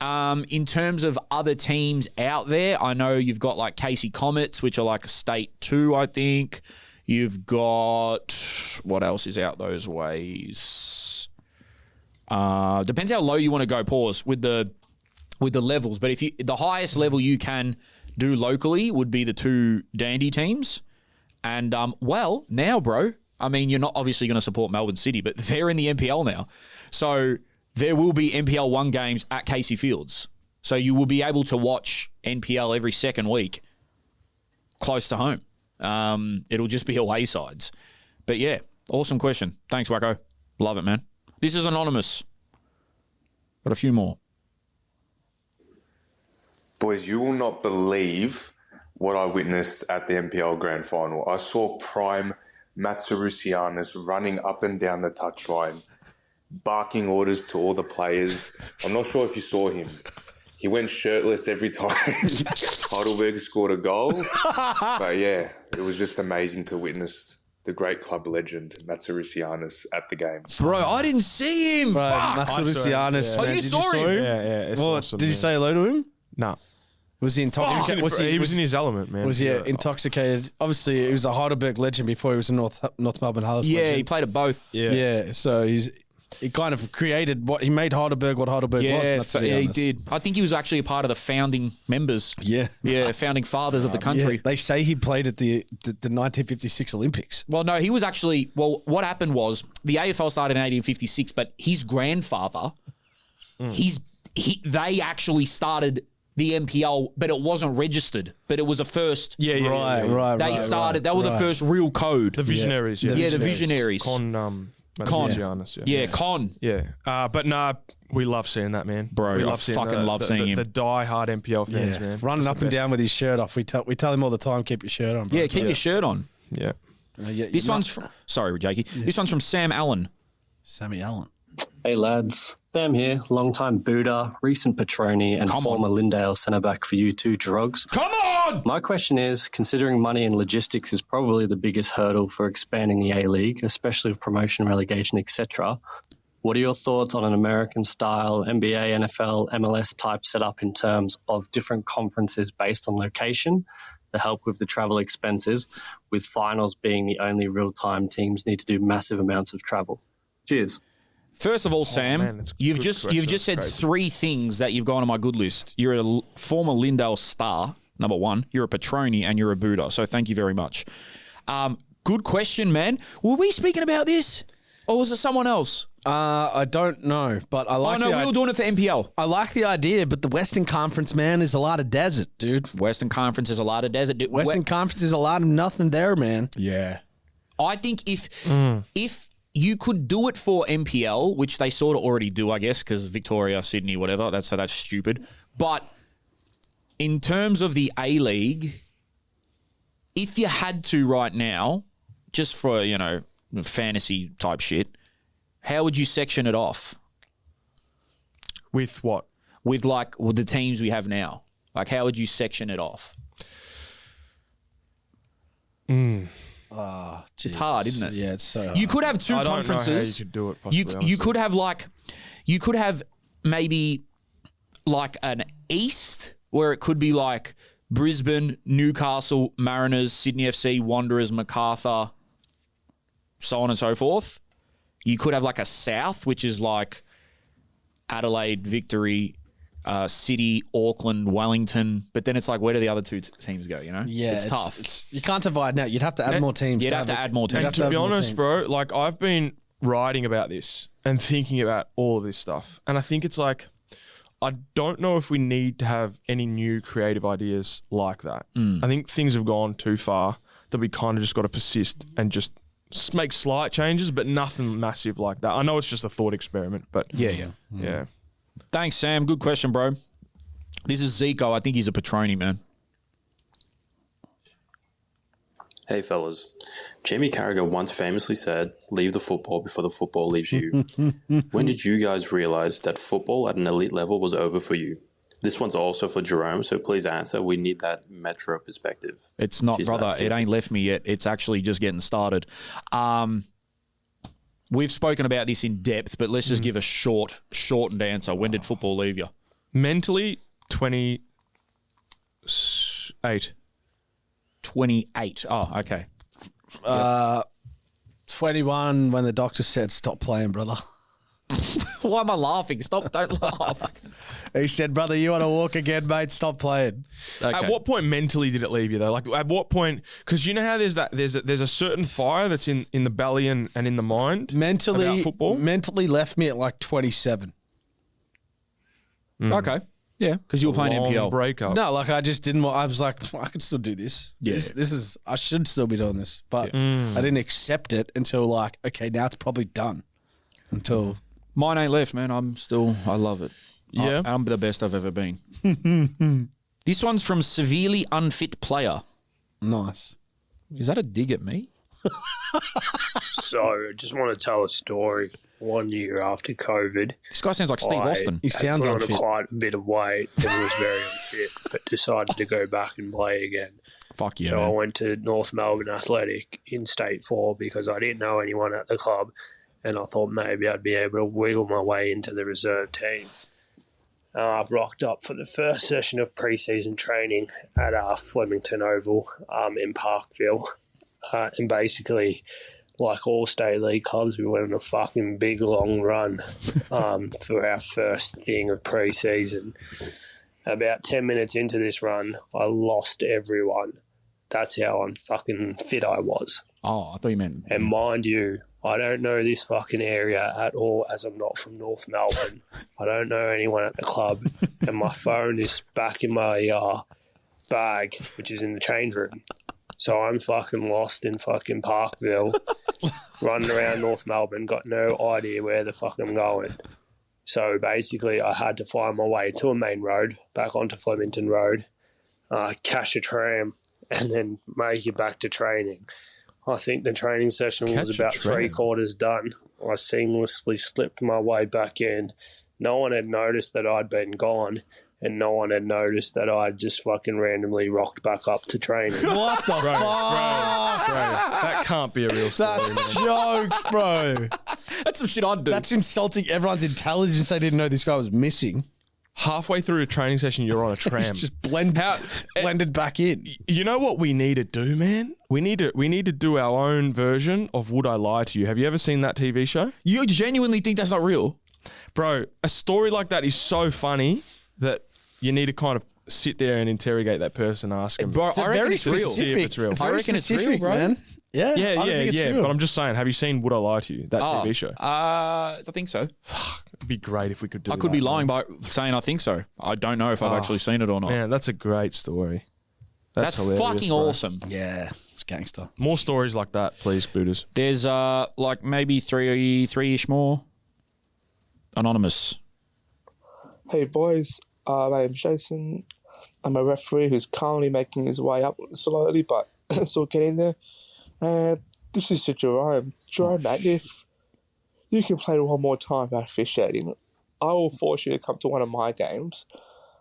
In terms of other teams out there, I know you've got like Casey Comets, which are like a state 2, I think. You've got, what else is out those ways? Depends how low you want to go, pause, with the levels. But if the highest level you can do locally would be the 2 Dandy teams. And, well, now, bro, I mean, you're not obviously going to support Melbourne City, but they're in the NPL now. So there will be NPL 1 games at Casey Fields. So you will be able to watch NPL every second week close to home. It'll just be away sides. But yeah, awesome question. Thanks, Wacko. Love it, man. This is anonymous. Got a few more. Boys, you will not believe what I witnessed at the NPL Grand Final. I saw prime Matsurusianis running up and down the touchline, barking orders to all the players. I'm not sure if you saw him. He went shirtless every time Heidelberg scored a goal. But yeah, it was just amazing to witness the great club legend, Matsurusianis, at the game. Bro, I didn't see him. Bro, Fuck. Matsurusianis, Oh, man. you Did saw him? Yeah, it's Well, awesome. did you say hello to him? No. Was he intoxicated? He was in his element, man. Was he intoxicated? Obviously, he was a Heidelberg legend before he was a North Melbourne Harris Yeah, legend. he played at both. Yeah, so he kind of created he made Heidelberg what Heidelberg was. Yeah, he did. I think he was actually a part of the founding members. Yeah. Yeah, founding fathers of the country. Yeah, they say he played at the 1956 Olympics. Well, no, he was actually, what happened was the AFL started in 1856, but his grandfather, they actually started the NPL, but it wasn't registered. But it was a first. Right. They started. They were the first real code. The visionaries. The visionaries. Con. Con. Yeah. But nah, we love seeing that, man. Bro, we I fucking love seeing him. The die-hard NPL fans, man. Running up and down with his shirt off. We tell him all the time, keep your shirt on, bro. Yeah, keep your shirt on. Yeah. This one's from... Sorry, Jakey. This one's from Sam Allen. Sammy Allen. Hey lads, Sam here, long-time Buddha, recent Petroni and former Lindale centre-back for you two, Drugs. Come on! My question is, considering money and logistics is probably the biggest hurdle for expanding the A-League, especially with promotion, relegation, etc., what are your thoughts on an American-style NBA, NFL, MLS type setup in terms of different conferences based on location to help with the travel expenses, with finals being the only real-time teams need to do massive amounts of travel? Cheers. First of all, Sam, you've just said three things that you've gone on my good list. You're a former Lindale star, number one. You're a Petroni and you're a Buddha. So thank you very much. Good question, man. Were we speaking about this, or was it someone else? I don't know, but I like. we were doing it for NPL. I like the idea, but the Western Conference, man, is a lot of desert, dude. Western Conference is a lot of desert. Western Conference is a lot of nothing there, man. Yeah. I think if you could do it for NPL, which they sort of already do, I guess, because Victoria, Sydney, whatever. That's stupid. But in terms of the A-League, if you had to right now, just for, fantasy type shit, how would you section it off? With what? With the teams we have now. Like, how would you section it off? It's hard, isn't it? Yeah, it's so hard. You could have two I don't conferences. know how you could do it, possibly, you could have you could have maybe like an East where it could be like Brisbane, Newcastle, Mariners, Sydney FC, Wanderers, MacArthur, so on and so forth. You could have like a South, which is like Adelaide, Victory, City, Auckland, Wellington, but then it's like, where do the other two teams go, Yeah, it's tough. You can't divide now. You'd have to add more teams. You'd have to add more teams. And to be honest, bro, like I've been writing about this and thinking about all of this stuff, and I think it's like, I don't know if we need to have any new creative ideas like that. I think things have gone too far that we kind of just got to persist and just make slight changes, but nothing massive like that. I know it's just a thought experiment, but yeah. Thanks, Sam. Good question, bro. This is Zico. I think he's a Petroni, man. Hey, fellas. Jamie Carragher once famously said, leave the football before the football leaves you. When did you guys realize that football at an elite level was over for you? This one's also for Jerome, so please answer. We need that metro perspective. It's not, Cheers, brother. lads. It ain't left me yet. It's actually just getting started. We've spoken about this in depth, but let's just give a shortened answer. When did football leave you? Mentally, 28. 28. Oh, okay. 21 when the doctor said, stop playing, brother. Why am I laughing? Stop, don't laugh. He said, brother, you want to walk again, mate? Stop playing. Okay. At what point mentally did it leave you though? Like at what point? Because you know how there's a certain fire that's in the belly and in the mind. Mentally, about football. mentally left me at like 27. Okay. Yeah, because you were playing Long NPL. breakup. No, like I just didn't. I was like, I could still do this. Yeah. This is. I should still be doing this, but I didn't accept it until like, okay, now it's probably done. Until Mine ain't left, man. I love it. Yeah. I'm the best I've ever been. This one's from Severely Unfit Player. Nice. Is that a dig at me? So, I just want to tell a story. 1 year after COVID, This guy sounds like Steve Austin. He sounds put on unfit. quite a bit of weight and was very unfit, but decided to go back and play again. Fuck yeah, So I man. went to North Melbourne Athletic in State 4 because I didn't know anyone at the club, and I thought maybe I'd be able to wiggle my way into the reserve team. I've rocked up for the first session of pre-season training at Flemington Oval in Parkville, and basically, like all state league clubs, we went on a fucking big long run for our first thing of pre-season. About 10 minutes into this run, I lost everyone. That's how unfucking fit I was. Oh, I thought you meant... And mind you, I don't know this fucking area at all, as I'm not from North Melbourne. I don't know anyone at the club, and my phone is back in my bag, which is in the change room. So I'm fucking lost in fucking Parkville, running around North Melbourne, got no idea where the fuck I'm going. So basically, I had to find my way to a main road, back onto Flemington Road, catch a tram, and then make it back to training. I think the training session was about 3/4 done. I seamlessly slipped my way back in. No one had noticed that I'd been gone, and no one had noticed that I'd just fucking randomly rocked back up to training. What the fuck? Bro, that can't be a real story. That's jokes, bro. That's some shit I'd do. That's insulting everyone's intelligence. They didn't know this guy was missing. Halfway through a training session, you're on a tram. Just blended back in. You know what we need to do, man? We need to do our own version of Would I Lie to You? Have you ever seen that TV show? You genuinely think that's not real? Bro, a story like that is so funny that you need to kind of sit there and interrogate that person, ask them. Bro, I reckon it's real. See if it's real. I reckon it's real, bro. Man. Yeah, yeah. But I'm just saying, have you seen Would I Lie to You? That TV show. I think so. It'd be great if we could do I could be lying by saying I think so. I don't know if I've actually seen it or not. Man, that's a great story. That's fucking awesome. Yeah, it's gangster. More stories like that, please, Buddhas. There's like maybe three-ish more. Anonymous. Hey boys, my name's Jason. I'm a referee who's currently making his way up slowly, but still getting there. And this is to Jerome. Jerome, mate, if you complain one more time about officiating, I will force you to come to one of my games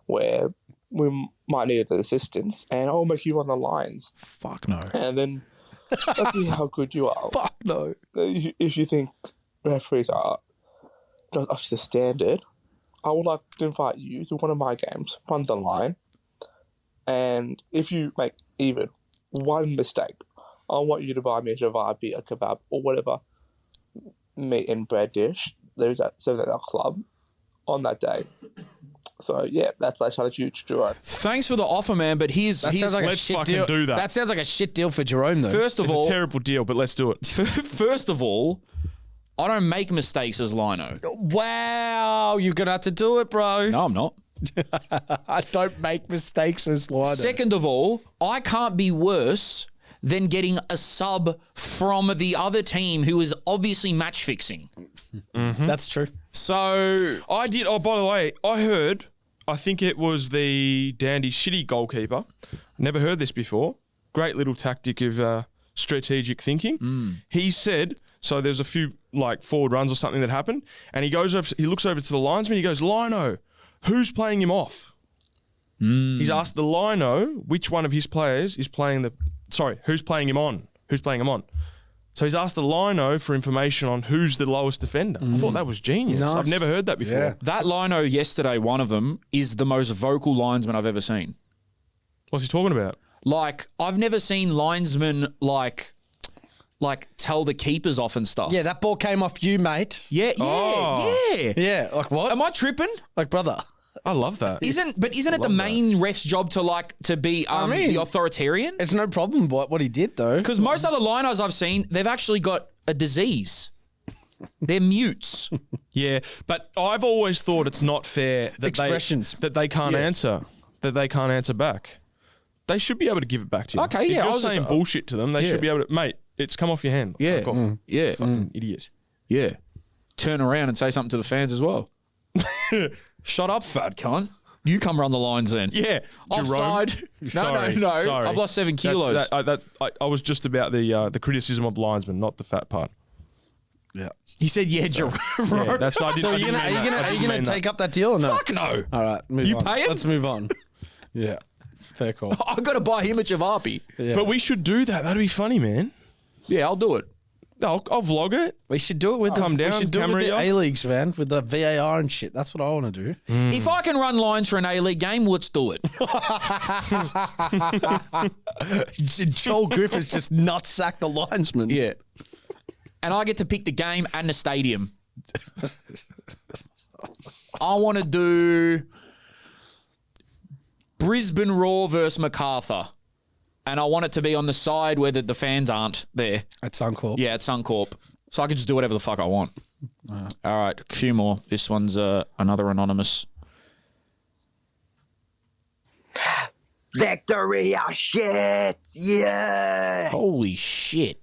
where we might need assistance, and I'll make you run the lines. Fuck no. And then let's see how good you are. Fuck no. If you think referees are not up to the standard, I would like to invite you to one of my games, run the line, and if you make even one mistake, I want you to buy me a javabi, a kebab, or whatever meat and bread dish there's served at our club on that day. So yeah, that's my challenge to you, Jerome. Thanks for the offer, man. But sounds like let's fucking do that. That sounds like a shit deal for Jerome, though. First of all, it's a terrible deal, but let's do it. First of all, I don't make mistakes as Lino. Wow, you're gonna have to do it, bro. No, I'm not. I don't make mistakes as Lino. Second of all, I can't be worse than getting a sub from the other team who is obviously match fixing. Mm-hmm. That's true. So I did. Oh, by the way, I think it was the Dandy City goalkeeper. Never heard this before. Great little tactic of strategic thinking. He said, so there's a few like forward runs or something that happened, and he looks over to the linesman. He goes, "Lino, who's playing him off?" He's asked the Lino which one of his players is playing who's playing him on? Who's playing him on? So he's asked the Lino for information on who's the lowest defender. I thought that was genius. Nice. I've never heard that before. Yeah. That Lino yesterday, one of them, is the most vocal linesman I've ever seen. What's he talking about? Like, I've never seen linesmen like tell the keepers off and stuff. Yeah, that ball came off you, mate. Yeah. Yeah, like what? Am I tripping? Like, brother. I love that. Isn't it the main ref's job to be the authoritarian? It's no problem what he did, though. Because most other linos I've seen, they've actually got a disease. They're mutes. Yeah, but I've always thought it's not fair that they can't answer, that they can't answer back. They should be able to give it back to you. Okay, if yeah. you're saying bullshit to them, they should be able to, mate, it's come off your hand. Yeah. Fuck off. Yeah. Fucking idiot. Yeah. Turn around and say something to the fans as well. Shut up, fat cunt. You come run the lines then. Yeah. Offside. Sorry. No. Sorry. I've lost 7 kilos. I was just about the criticism of linesmen, not the fat part. Yeah. He said, yeah, Jerome. Yeah, that's are you gonna take up that deal or no? Fuck no. All right, You pay him? Let's move on. Yeah. Fair call. I've got to buy him a Javapi. Yeah. But we should do that. That'd be funny, man. Yeah, I'll do it. I'll vlog it. We should do it with Come down, we should do it with the camera A-Leagues, man, with the VAR and shit. That's what I want to do. If I can run lines for an A-League game, let's do it. Joel Griffiths just nut sacked the linesman. Yeah. And I get to pick the game and the stadium. I want to do Brisbane Roar versus MacArthur. And I want it to be on the side where the fans aren't there. At Suncorp. Yeah, at Suncorp. So I can just do whatever the fuck I want. All right, a few more. This one's another anonymous. Victory, shit! Yeah! Holy shit.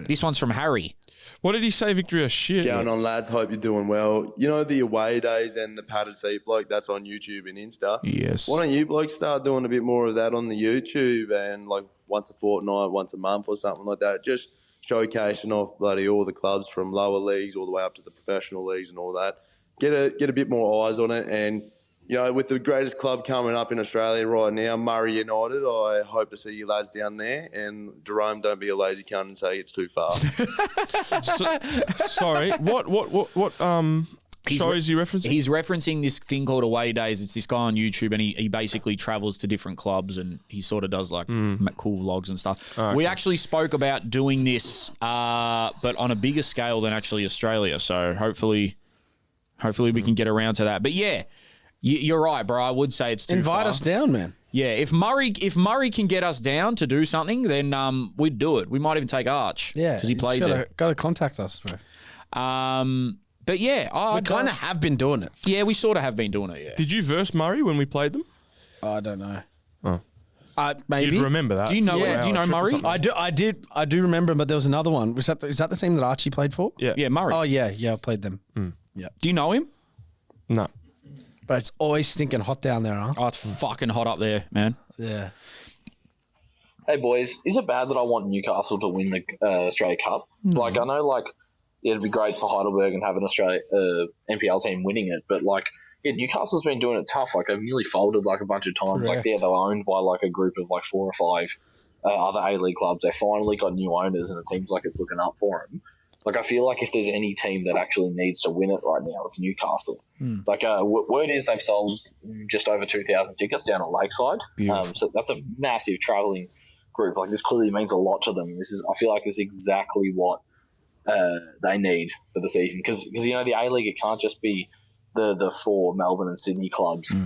This one's from Harry. What did he say, Victory? Shit. Going on, lads. Hope you're doing well. You know the away days and the padded seat bloke, that's on YouTube and Insta. Yes. Why don't you blokes start doing a bit more of that on the YouTube and like once a fortnight, once a month or something like that? Just showcasing off bloody all the clubs from lower leagues all the way up to the professional leagues and all that. Get a bit more eyes on it. And, you know, with the greatest club coming up in Australia right now, Murray United, I hope to see you lads down there. And Jerome, don't be a lazy cunt and say it's too far. Sorry, what show is he referencing? He's referencing this thing called Away Days. It's this guy on YouTube, and he basically travels to different clubs, and he sort of does like cool vlogs and stuff. Okay. We actually spoke about doing this, but on a bigger scale than actually Australia. So hopefully we can get around to that. But yeah, you're right, bro. I would say it's too Invite far. us down, man. Yeah, if Murray can get us down to do something, then we'd do it. We might even take Arch. Yeah, because he played there. Got to contact us, bro. But yeah, we kind of have been doing it. Yeah, we sort of have been doing it. Yeah. Did you verse Murray when we played them? I don't know. Oh, maybe. you'd remember that. Do you know? Yeah. Do you know Murray? I do remember him, but there was another one. Is that the team that Archie played for? Yeah. Yeah, Murray. Oh yeah, I played them. Yeah. Do you know him? No. But it's always stinking hot down there, huh? Oh, it's fucking hot up there, man. Yeah. Hey boys, is it bad that I want Newcastle to win the Australia Cup? Like, I know, like, it'd be great for Heidelberg and have an Australia NPL team winning it, but like, yeah, Newcastle's been doing it tough. Like, they've nearly folded like a bunch of times. Correct. Like, they're owned by like a group of like 4 or 5 other A-League clubs. They finally got new owners, and it seems like it's looking up for them. Like, I feel like if there's any team that actually needs to win it right now, it's Newcastle. Like, word is they've sold just over 2,000 tickets down at Lakeside. So that's a massive travelling group. Like, this clearly means a lot to them. I feel like this is exactly what they need for the season. Because you know, the A-League, it can't just be the 4 Melbourne and Sydney clubs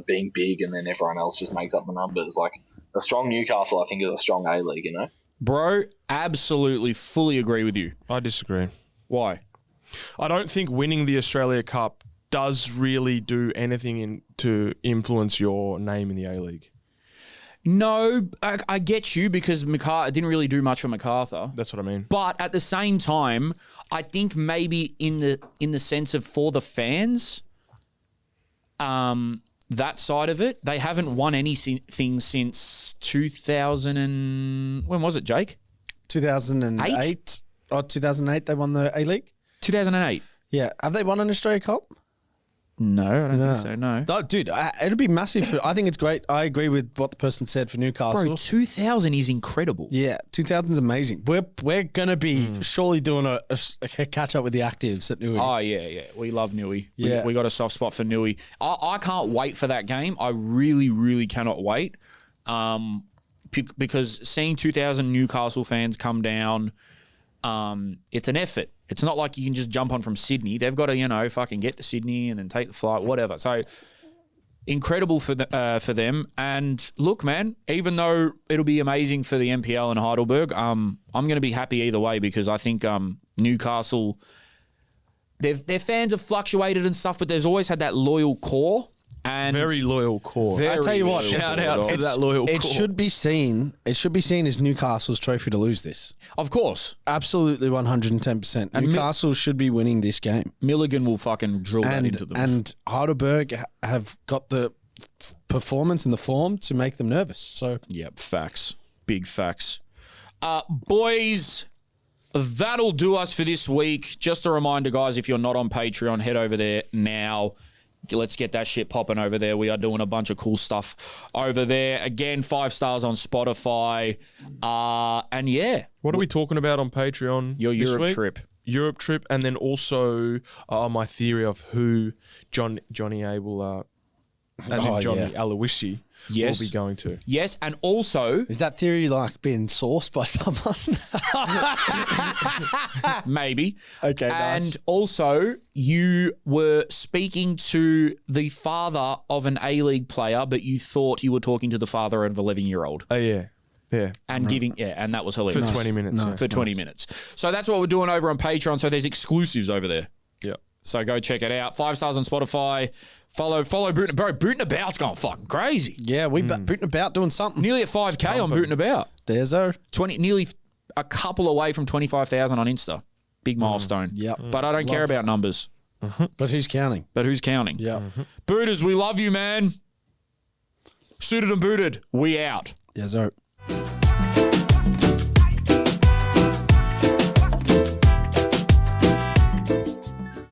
being big and then everyone else just makes up the numbers. Like, a strong Newcastle, I think, is a strong A-League, you know? Bro, absolutely, fully agree with you. I disagree. Why? I don't think winning the Australia Cup does really do anything to influence your name in the A-League. No, I get you, because it didn't really do much for MacArthur. That's what I mean. But at the same time, I think maybe in the sense of for the fans, that side of it, they haven't won anything since 2000 and... When was it, Jake? 2008. Oh, 2008 they won the A-League? 2008. Yeah. Have they won an Australia Cup? No, I don't think so, no. Oh, dude, it'll be massive. I think it's great. I agree with what the person said for Newcastle. Bro, 2000 is incredible. Yeah, 2000 is amazing. We're going to be surely doing a catch-up with the actives at Newey. Oh, yeah. We love Newey. Yeah. We got a soft spot for Newey. I can't wait for that game. I really, really cannot wait. Because seeing 2,000 Newcastle fans come down, it's an effort. It's not like you can just jump on from Sydney. They've got to, fucking get to Sydney and then take the flight, whatever. So incredible for them. And look, man, even though it'll be amazing for the NPL and Heidelberg, I'm going to be happy either way, because I think Newcastle, their fans have fluctuated and stuff, but there's always had that loyal core. And very loyal core. I tell you what, shout out to that loyal core. It should be seen as Newcastle's trophy to lose this. Of course. Absolutely 110%. And Newcastle should be winning this game. Milligan will fucking drill that into them. And Heidelberg have got the performance and the form to make them nervous. So yep, facts. Big facts. Boys, that'll do us for this week. Just a reminder, guys, if you're not on Patreon, head over there now. Let's get that shit popping over there. We are doing a bunch of cool stuff over there. Again, 5 stars on Spotify. And yeah. What are we talking about on Patreon? Your this Europe week? trip. Europe trip, and then also my theory of who Johnny Abel, as in Johnny Aloisi, will be going to. Yes, and also... Is that theory like being sourced by someone? Maybe. Okay, nice. And also, you were speaking to the father of an A-League player, but you thought you were talking to the father of an 11-year-old. Oh, yeah. Yeah. And and that was hilarious. For 20 minutes. For 20 minutes. So that's what we're doing over on Patreon. So there's exclusives over there. Yeah. So go check it out. 5 stars on Spotify. Follow Bruno. Bro, Bruno About's going fucking crazy. Yeah, Bruno About doing something. Nearly at 5K on Bruno About. There's our 20, nearly a couple away from 25,000 on Insta. Big milestone. Yep. But I don't care about numbers. But who's counting? Yeah. Booters, we love you, man. Suited and booted. We out. Yes, sir.